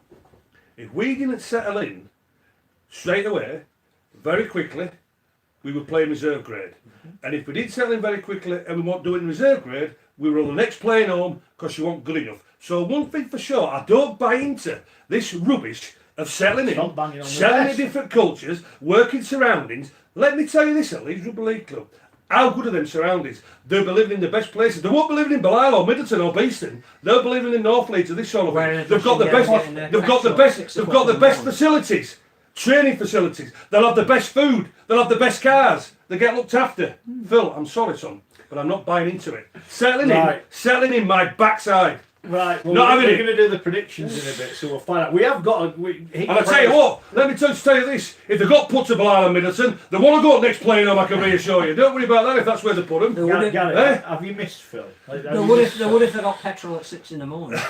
if we didn't settle in straight away, very quickly, we would play in reserve grade. And if we didn't settle in very quickly and we weren't doing reserve grade, we were on the next plane home because you weren't good enough. So one thing for sure, I don't buy into this rubbish of settling Stop in, banging on the settling in desk. different cultures, working surroundings. Let me tell you this at Leeds Rugby League Club. How good are them surroundings? They'll be living in the best places. They won't be living in Belial or Middleton or Beeston. They'll be living in North Leeds or this sort of Wearing thing. a They've got the dressing best. gown, getting They've got the their best. tracks They've up got the 6 best o'clock in the facilities, training facilities. They'll have the best food. They'll have the best cars. They get looked after. Phil, I'm sorry, son, but I'm not buying into it. Settling in my backside. Right, well, Not having we're it. going to do the predictions in a bit, so we'll find out. We have got a... And I tell you what, let me just tell you this: if they got put to Belial and Middleton, they want to go next plane home. I can reassure you. Don't worry about that if that's where they put them. They would have, Gary, Eh? have you missed Phil? they would if they got petrol at 6 in the morning.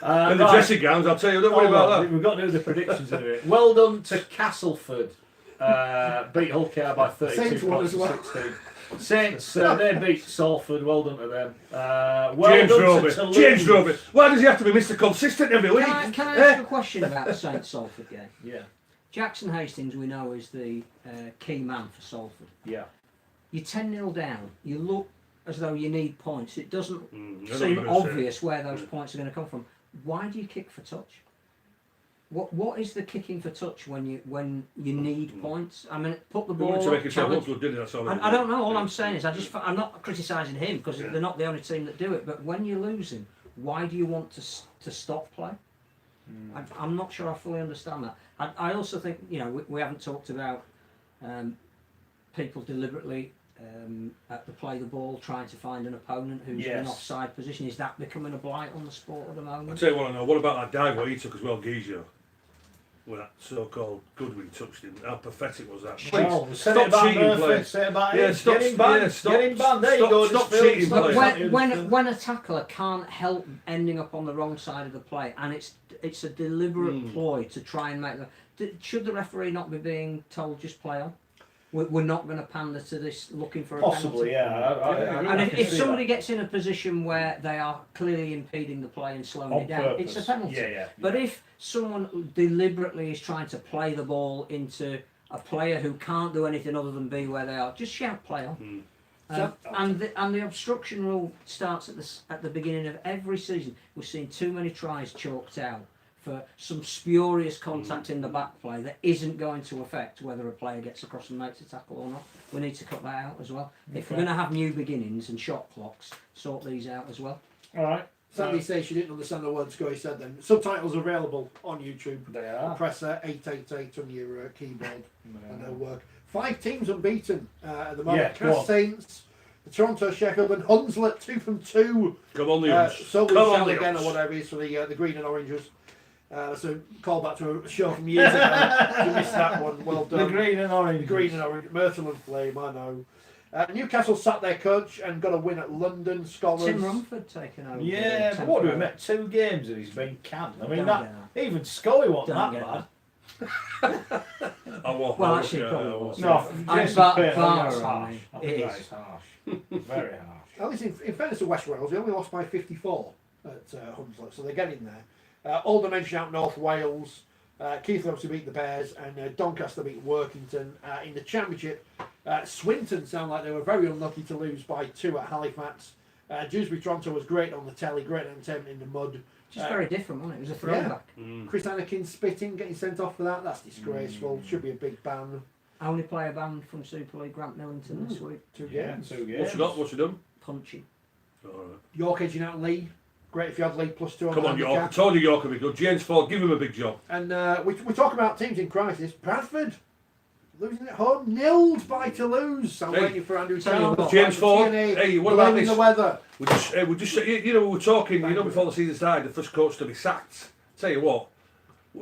And the dressing gowns, I'll tell you. Don't worry about that. We've got to do the predictions in a bit. Well done to Castleford. Beat Hull KR by 32 Saints won points as to well. 16. Saints, they beat Salford. Well done to them. Well James done Roby. to Toulouse. James Roby. Why does he have to be Mr. Consistent every week? Can I ask a question about the Saints Salford game? Yeah. Jackson Hastings, we know, is the key man for Salford. Yeah. You're 10-0 down. You look as though you need points. It doesn't I know seem what you're gonna say. obvious where those points are going to come from. Why do you kick for touch? What is the kicking for touch when you need points? I mean, put the He ball wanted to up, make himself challenge. look good, didn't he? That's all he I don't know. All did. I'm saying is I'm not criticising him because Yeah. they're not the only team that do it. But when you're losing, why do you want to stop play? I'm not sure I fully understand that. I also think we haven't talked about people deliberately at the play the ball trying to find an opponent who's in an Yes. offside position. Is that becoming a blight on the sport at the I'll moment? tell you what I know. What about that dive what he took as well, Gizio? With that so-called Goodwin touched him. How pathetic was that? Please, Well, say it stop about cheating, Murphy, players. say it about Yeah, him. stop- Get him banned. yeah, stop- Get him banned. There you stop- go. stop Huddersfield. cheating, Stop players. cheating. When a tackler can't help ending up on the wrong side of the play, and it's a deliberate ploy to try and make should the referee not be being told just play on? We're not going to pander to this looking for a Possibly, penalty. yeah. And I if can see somebody that. gets in a position where they are clearly impeding the play and slowing On it down, purpose. it's a penalty. Yeah. But if someone deliberately is trying to play the ball into a player who can't do anything other than be where they are, just shout play on. And the obstruction rule starts at the beginning of every season. We've seen too many tries chalked out for some spurious contact in the back play that isn't going to affect whether a player gets across and makes a tackle or not. We need to cut that out as well. If we're going to have new beginnings and shot clocks, sort these out as well. All right. Sandy says she didn't understand the words Scully said then. Subtitles available on YouTube. They are. Press 888 on your keyboard and they'll work. 5 teams unbeaten at the moment. Yeah, go on. Cass Saints, the Toronto Sheffield and Hunslet 2 from 2. Come on, the Huns. So we Come on, shall the again or Huns. whatever it is for the Green and Oranges. So call back to a show from years ago. You missed that one. Well done. The green and orange. Green and Orange. Myrtle and Flame, I know. Newcastle sat their coach and got a win at London. Scholars. Tim Rumford taking over. Yeah, but what do we met? 2 games and he's been canned. I mean, Don't that get even Scully wasn't Don't that get bad. Well, actually, probably was. No, I'm Jason far- Payne, far that's on harsh. me. I It think that is. is harsh. Very harsh. At least in fairness to West Wales, they only lost by 54 at Hunslet, so they're getting there. Oldham edged out North Wales. Keith obviously beat the Bears, and Doncaster beat Workington. In the Championship, Swinton sound like they were very unlucky to lose by 2 at Halifax. Dewsbury Toronto was great on the telly, great entertainment in the mud. Just very different, wasn't it? It was a throwback. Chris Anakin spitting, getting sent off for that. That's disgraceful. Should be a big ban. Only player banned from Super League, Grant Millington this week. 2 Yeah, games. 2 games. What's you got? What's you done? Punchy. All right. York edging out Lee. Great if you had Lee +2 on Come the on, York. I handicap. told you York would be good. James Ford, give him a big job. And we talk about teams in crisis. Bradford losing at home, nilled by Toulouse. I'm Hey, waiting for Andrew tell you Town. what, James Ford, TNA, hey, what about blaming this? the weather? We just we were talking, before the season started, the first coach to be sacked. Tell you what,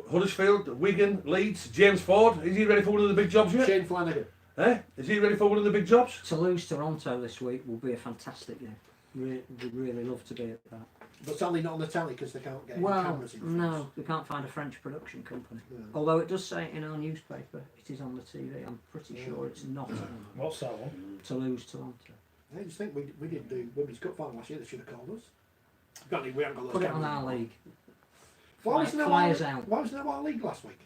Huddersfield, Wigan, Leeds, James Ford, is he ready for one of the big jobs yet? Shane Flanagan. Eh? Is he ready for one of the big jobs? Toulouse Toronto this week will be a fantastic game. Would really love to be at that. But sadly not on the telly because they can't get any Well, cameras in France. no, we can't find a French production company. Yeah. Although it does say in our newspaper it is on the TV. I'm pretty sure it's not on What's that one? Toulouse Toronto. I just think we did do Women's Cup final last year. They should have called us. We haven't got those Put it on cameras. our league. Why wasn't there Flyers one- out. Why wasn't there one league last week?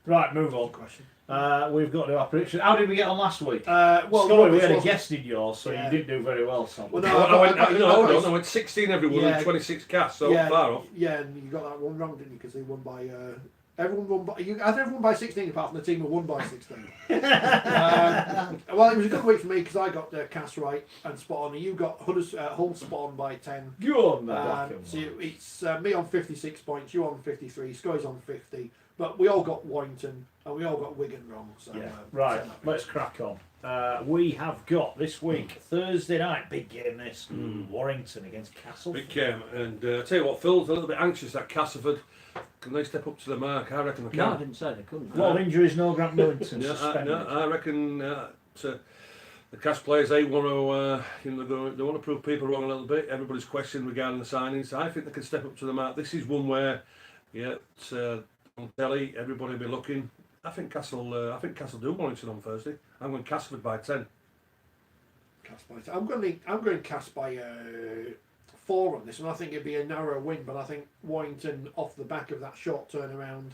Right, move on. Question. We've got to do our prediction. How did we get on last week? Well, Scully, we this had a wasn't- guest in yours, so Yeah. you didn't do very well, Sam. Well, I went 16 everyone Yeah. and 26 casts, so yeah, far off. Yeah, and you got that one wrong, didn't you? Because they won by. Everyone won by. Everyone by 16 apart from the team who won by 16. Well, it was a good week for me because I got the cast right and spot on, and you got Hull spot on by 10. Go on, the black and So white. it's me on 56 points, you on 53, Scoy's on 50, but we all got Warrington and we all got Wigan wrong. So Yeah. Right, send that let's crack on. We have got this week, Thursday night, big game this, Warrington against Castle. Big game, and I tell you what, Phil's a little bit anxious that Castleford. Can they step up to the mark? I reckon they No, I can. didn't say they couldn't. A lot of injuries, no Grant Millington Yeah, suspended. I reckon the Cas players, they want to, they want to prove people wrong a little bit. Everybody's questioned regarding the signings. I think they can step up to the mark. This is one where, on telly, everybody will be looking. I think Castle do Warrington on Thursday. I'm going Castleford by 10. I'm going Cast by 4 on this one. I think it'd be a narrow win, but I think Warrington, off the back of that short turnaround,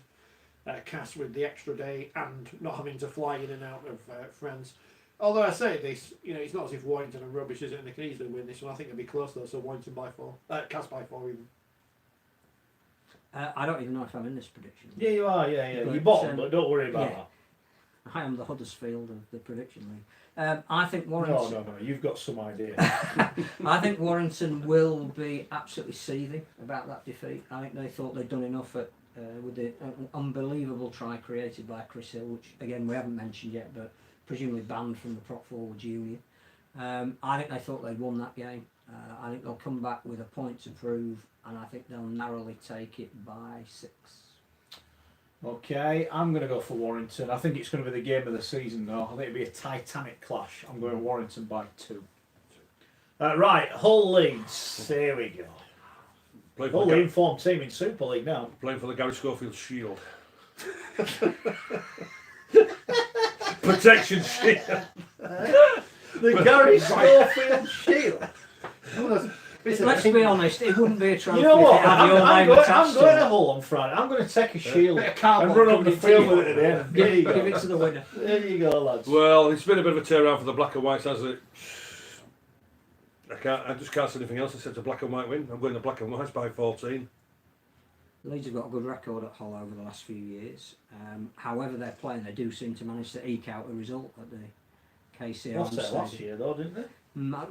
Cast with the extra day and not having to fly in and out of France. Although I say this, it's not as if Warrington are rubbish, is it? And they can easily win this one. I think it'd be close though. So Warrington by 4, Cast by 4 even. I don't even know if I'm in this prediction. Yeah, you are. Yeah. But, You're bottom, but don't worry about that. I am the Huddersfield of the prediction league. I think Warrington. No. You've got some idea. I think Warrington will be absolutely seething about that defeat. I think they thought they'd done enough with the unbelievable try created by Chris Hill, which again we haven't mentioned yet, but presumably banned from the Prop Forwards Union. I think they thought they'd won that game. I think they'll come back with a point to prove, and I think they'll narrowly take it by 6. Okay, I'm going to go for Warrington. I think it's going to be the game of the season, though. I think it'll be a titanic clash. I'm going Warrington by 2. Right, Hull Leeds. There we go. Hull informed team in Super League now. Playing for the Gary Schofield Shield. Protection Shield. The Gary Schofield Shield. Let's be honest, it wouldn't be a trophy. You know what? If it had your I'm name going attached to Hull on Friday. I'm going to take a shield and run up the field with it at the end. There you go. Give it to the winner. There you go, lads. Well, it's been a bit of a turnaround for the black and whites, hasn't it? I just can't say anything else except a black and white win. I'm going the black and whites by 14. Leeds have got a good record at Hull over the last few years. However they're playing, they do seem to manage to eke out a result at the KCR. Lost there last year, though, didn't they?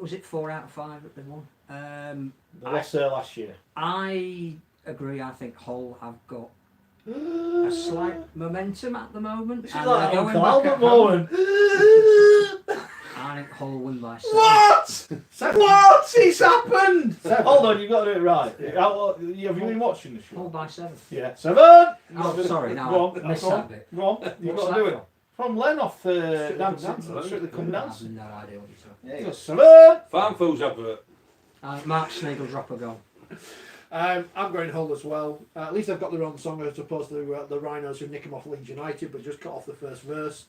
Was it 4 out of 5 that they won? They lost there last year. I agree. I think Hull have got a slight momentum at the moment. This is and like they're an going Uncle back Albert at home. moment. I think Hull win by 7. What? 7. What? It's happened! 7. Hold on, you've got to do it right. Have you been watching the show? Hull by 7. Yeah. 7! Oh, sorry, Go no, on, I missed go on, that bit. Go on, you've What's got to do that it. From Len off dancing. Strictly Come I have Dancing. no idea what you're talking Yeah, you got 7! Farm Foods advert. about. Mark Sneed will drop a goal. I'm going Hull as well. At least they've got their own song as opposed to the Rhinos who nick them off Leeds United, but just cut off the first verse.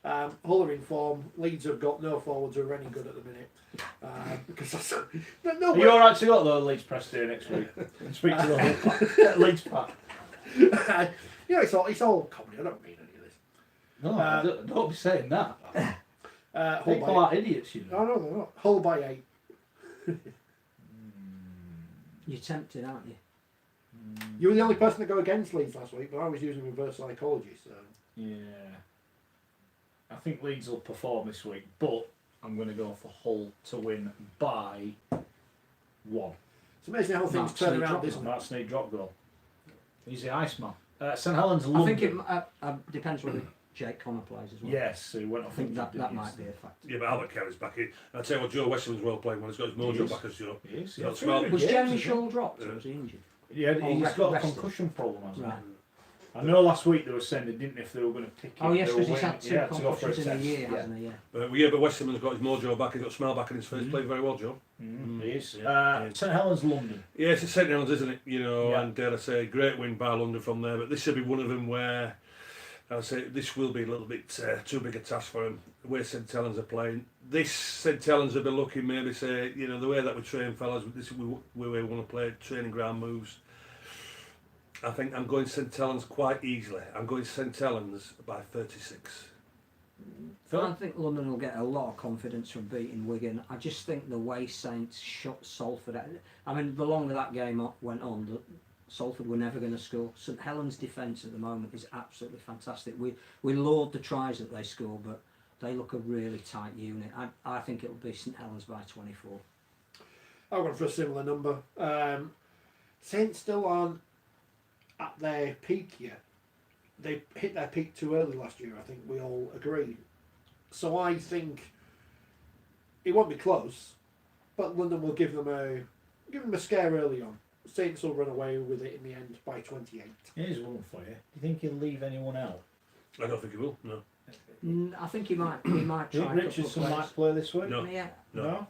Hull are in form. Leeds have got no forwards who are any good at the minute. Because that's Are you alright to go to the Leeds press day next week? And speak to the whole Leeds pack. it's all comedy. I don't mean any of this. No, don't be saying that. Hull People by are idiots, you know. No, they're not. Hull by 8. You're tempted, aren't you? You were the only person to go against Leeds last week, but I was using reverse psychology. So Yeah. I think Leeds will perform this week, but I'm going to go for Hull to win by 1. it's amazing how things Mark turn Sneed around, drop isn't it? Mark Sneed drop goal. He's the Iceman. St Helens I London. think it depends whether Jake Connor plays as well. Yes, he went I off. think injured, that didn't might he? be a factor. Yeah, but Albert Kelly's back in. I'll tell you what, Joe Weston's well playing when he's got his He mojo is. back as Joe. He is. Yeah, That's well, really Was good, Jeremy isn't Shaw dropped or was he injured? he? Yeah, Oh, he's got a rested. concussion problem, hasn't Right. he? I know last week they were saying they didn't know if they were going to pick him. Oh yes, They were because he's waiting- had 2 to go for concussions in a test. year, Yeah. hasn't he? Yeah. But Weston's got his mojo back. He's got smile back in his face. Played very well, Joe. He is. Yeah. St Helens London. Yeah, it's St Helens, isn't it? Yeah. And dare I say, great win by London from there. But this should be one of them where I'd say this will be a little bit too big a task for him. The way St Helens are playing, this St Helens have been looking maybe say the way that we train fellas. This is we want to play training ground moves. I think I'm going St Helens quite easily. I'm going St Helens by 36. I think London will get a lot of confidence from beating Wigan. I just think the way Saints shut Salford out. I mean, the longer that game went on, Salford were never going to score. St Helens' defence at the moment is absolutely fantastic. We laud the tries that they score, but they look a really tight unit. I think it'll be St Helens by 24. I've gone for a similar number. Saints still aren't at their peak yet. They hit their peak too early last year, I think we all agree. So I think it won't be close, but London will give them a scare early on. Saints will run away with it in the end by 28. Here's one for you. Do you think he'll leave anyone out? I don't think he will. No. I think he might. He might Do you try. think Richardson might play this week? No. Yeah. No.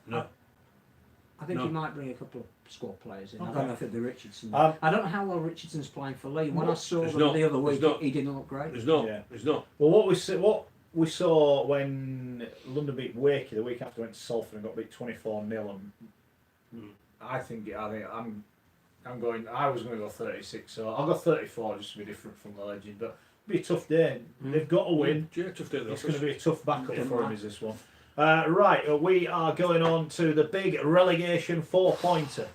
I think No. he might bring a couple of squad players in. I Okay. don't know if it'll be Richardson. Um, I don't know how well Richardson's playing for Lee. When I saw He's them not. the other He's week, not. he didn't look great. There's not. Yeah. There's not. Well, what we saw when London beat Wakey the week after went to Salford and got beat 24-0, and I think I'm going. I was going to go 36, so I'll go 34 just to be different from the legend. But it'll be a tough day. They've got to win. Yeah, tough day at the It's office. going to be a tough backup Don't for him, mind. is this one. Right, we are going on to the big relegation 4-pointer.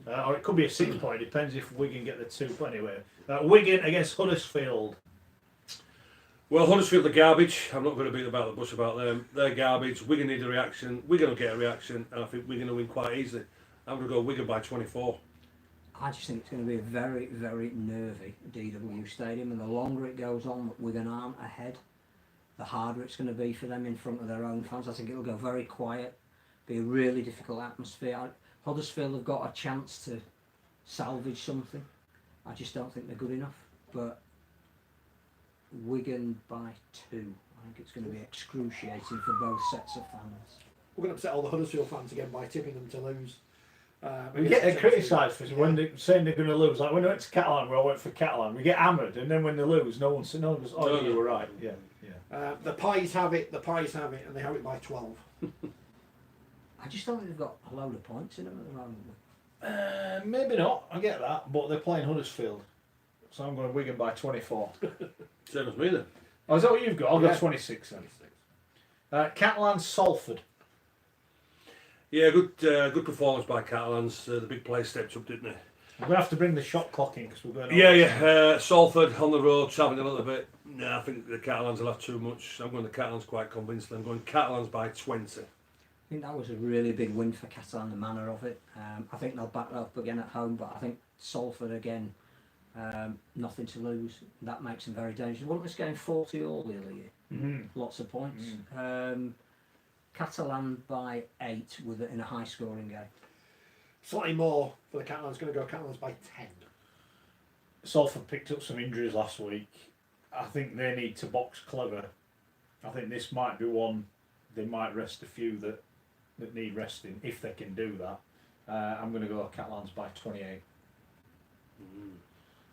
Or it could be a 6-point, depends if Wigan get the 2. But anyway, Wigan against Huddersfield. Well, Huddersfield are garbage. I'm not going to beat about the bush about them. They're garbage. Wigan need a reaction. Wigan will get a reaction, and I think Wigan will win quite easily. I'm going to go Wigan by 24. I just think it's going to be a very, very nervy DW Stadium, and the longer it goes on that Wigan aren't ahead, the harder it's going to be for them in front of their own fans. I think it'll go very quiet, be a really difficult atmosphere. Huddersfield have got a chance to salvage something. I just don't think they're good enough. But Wigan by 2. I think it's going to be excruciating for both sets of fans. We're going to upset all the Huddersfield fans again by tipping them to lose. We get criticised for when they're saying they're going to lose. Like when they went to Catalan, we all went for Catalan. We get hammered, and then when they lose, no one goes, "Oh, No, you no. were right." Yeah. The Pies have it, and they have it by 12. I just don't think they've got a load of points in them at the moment. Maybe not. I get that, but they're playing Huddersfield, so I'm going Wigan by 24. Same as me then. Oh, is that what you've got? I'll go Yeah. 26 then. Catalan Salford. Yeah, good performance by Catalans. The big players stepped up, didn't they? I'm going to have to bring the shot clock in because we're going. Yeah. Salford on the road, travelling a little bit. No, I think the Catalans will have too much. I'm going the Catalans quite convincingly. I'm going Catalans by 20. I think that was a really big win for Catalan, the manner of it. I think they'll back that up again at home, but I think Salford again, nothing to lose. That makes them very dangerous. Wasn't this game 40 all the other year? Mm-hmm. Lots of points. Catalan by 8 with it in a high scoring game. Slightly more for the Catalans. Going to go Catalans by 10. Salford picked up some injuries last week. I think they need to box clever. I think this might be one they might rest a few that need resting if they can do that. I'm going to go Catalans by 28.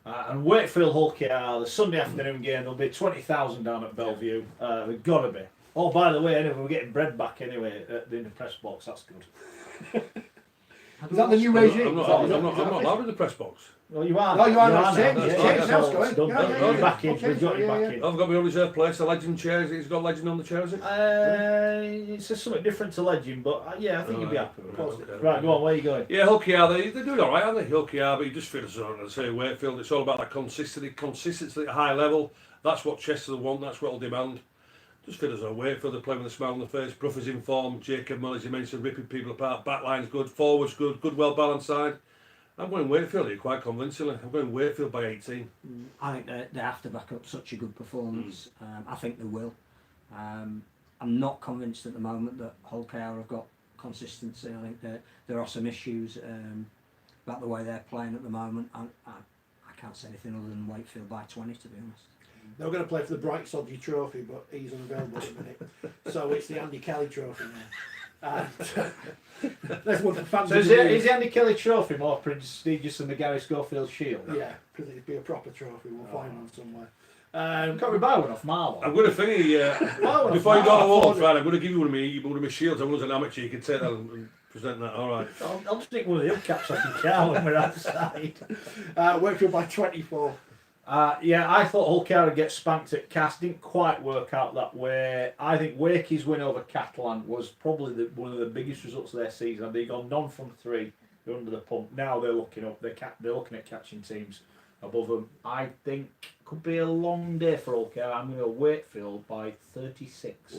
And Wakefield Hull KR, the Sunday afternoon game, there'll be 20,000 down at Bellevue. They've got to be. Oh, by the way, anyway, we're getting bread back anyway in the press box. That's good. Is that the new regime? I'm not allowed in the press box. Well, you are. Oh, you are now. now. It's changed. It's It's changed changed now, now, it's Scotty. done. You're back in. Okay, We've got you back in. I've got my own reserve place, a legend chairs. He's got legend on the chairs. It's just something different to legend, but yeah, I think you'll be happy with it. Right, go on, where are you going? Yeah, Hull KR, they're doing alright, aren't they? Hull KR, but you just feel as though, I say, Wakefield, it's all about that consistency at a high level. That's what Chester want, that's what will demand. Just feel as though Wakefield, they're playing with a smile on the face. Bruffy's in form, Jacob Mull, as you mentioned, ripping people apart. Backline's good, forward's good, well balanced side. I'm going Wakefield here quite convincingly. I'm going Wakefield by 18. I think they have to back up such a good performance. I think they will. I'm not convinced at the moment that Hull KR have got consistency. I think there are some issues about the way they're playing at the moment. I can't say anything other than Wakefield by 20, to be honest. They were going to play for the Bright Sodgy Trophy, but he's unavailable at the minute. So it's the Andy Kelly Trophy now. There's one for fans. So is the Andy Kelly Trophy more prestigious than the Gary Schofield Shield? Yeah, because it'd be a proper trophy. We'll find one somewhere. Can't we buy one off Marlow? I'm going to thingy, before you go to awards, right, I'm going to give you one of my shields. I was an amateur, you can take that and present that, alright. I'll just stick one of the hubcaps off your car when we're outside. Wakefield by 24. Yeah, I thought Hull KR would get spanked at Cass. Didn't quite work out that way. I think Wakey's win over Catalan was probably one of the biggest results of their season. They've gone none from 3. They're under the pump. Now they're looking up. They're looking at catching teams above them. I think could be a long day for Hull KR. I'm going to go Wakefield by 36.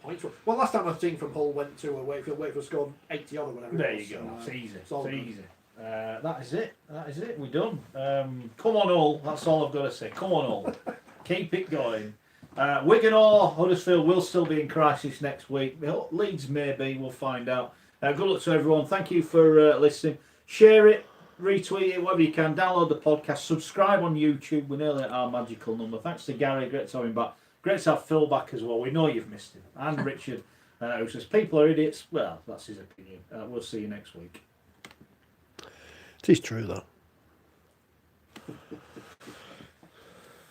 Points. Well, last time I've seen from Hull went to Wakefield. Wakefield scored 80 odd or whatever. There it was, you go. so, It's easy. it's all It's good. easy. That is it. That is it. We're done. Come on, all. That's all I've got to say. Come on, all. Keep it going. Wigan or Huddersfield will still be in crisis next week. Leeds maybe. We'll find out. Good luck to everyone. Thank you for listening. Share it, retweet it, whatever you can. Download the podcast. Subscribe on YouTube. We're nearly at our magical number. Thanks to Gary. Great to have him back. Great to have Phil back as well. We know you've missed him. And Richard. who says people are idiots. Well, that's his opinion. We'll see you next week. It is true though.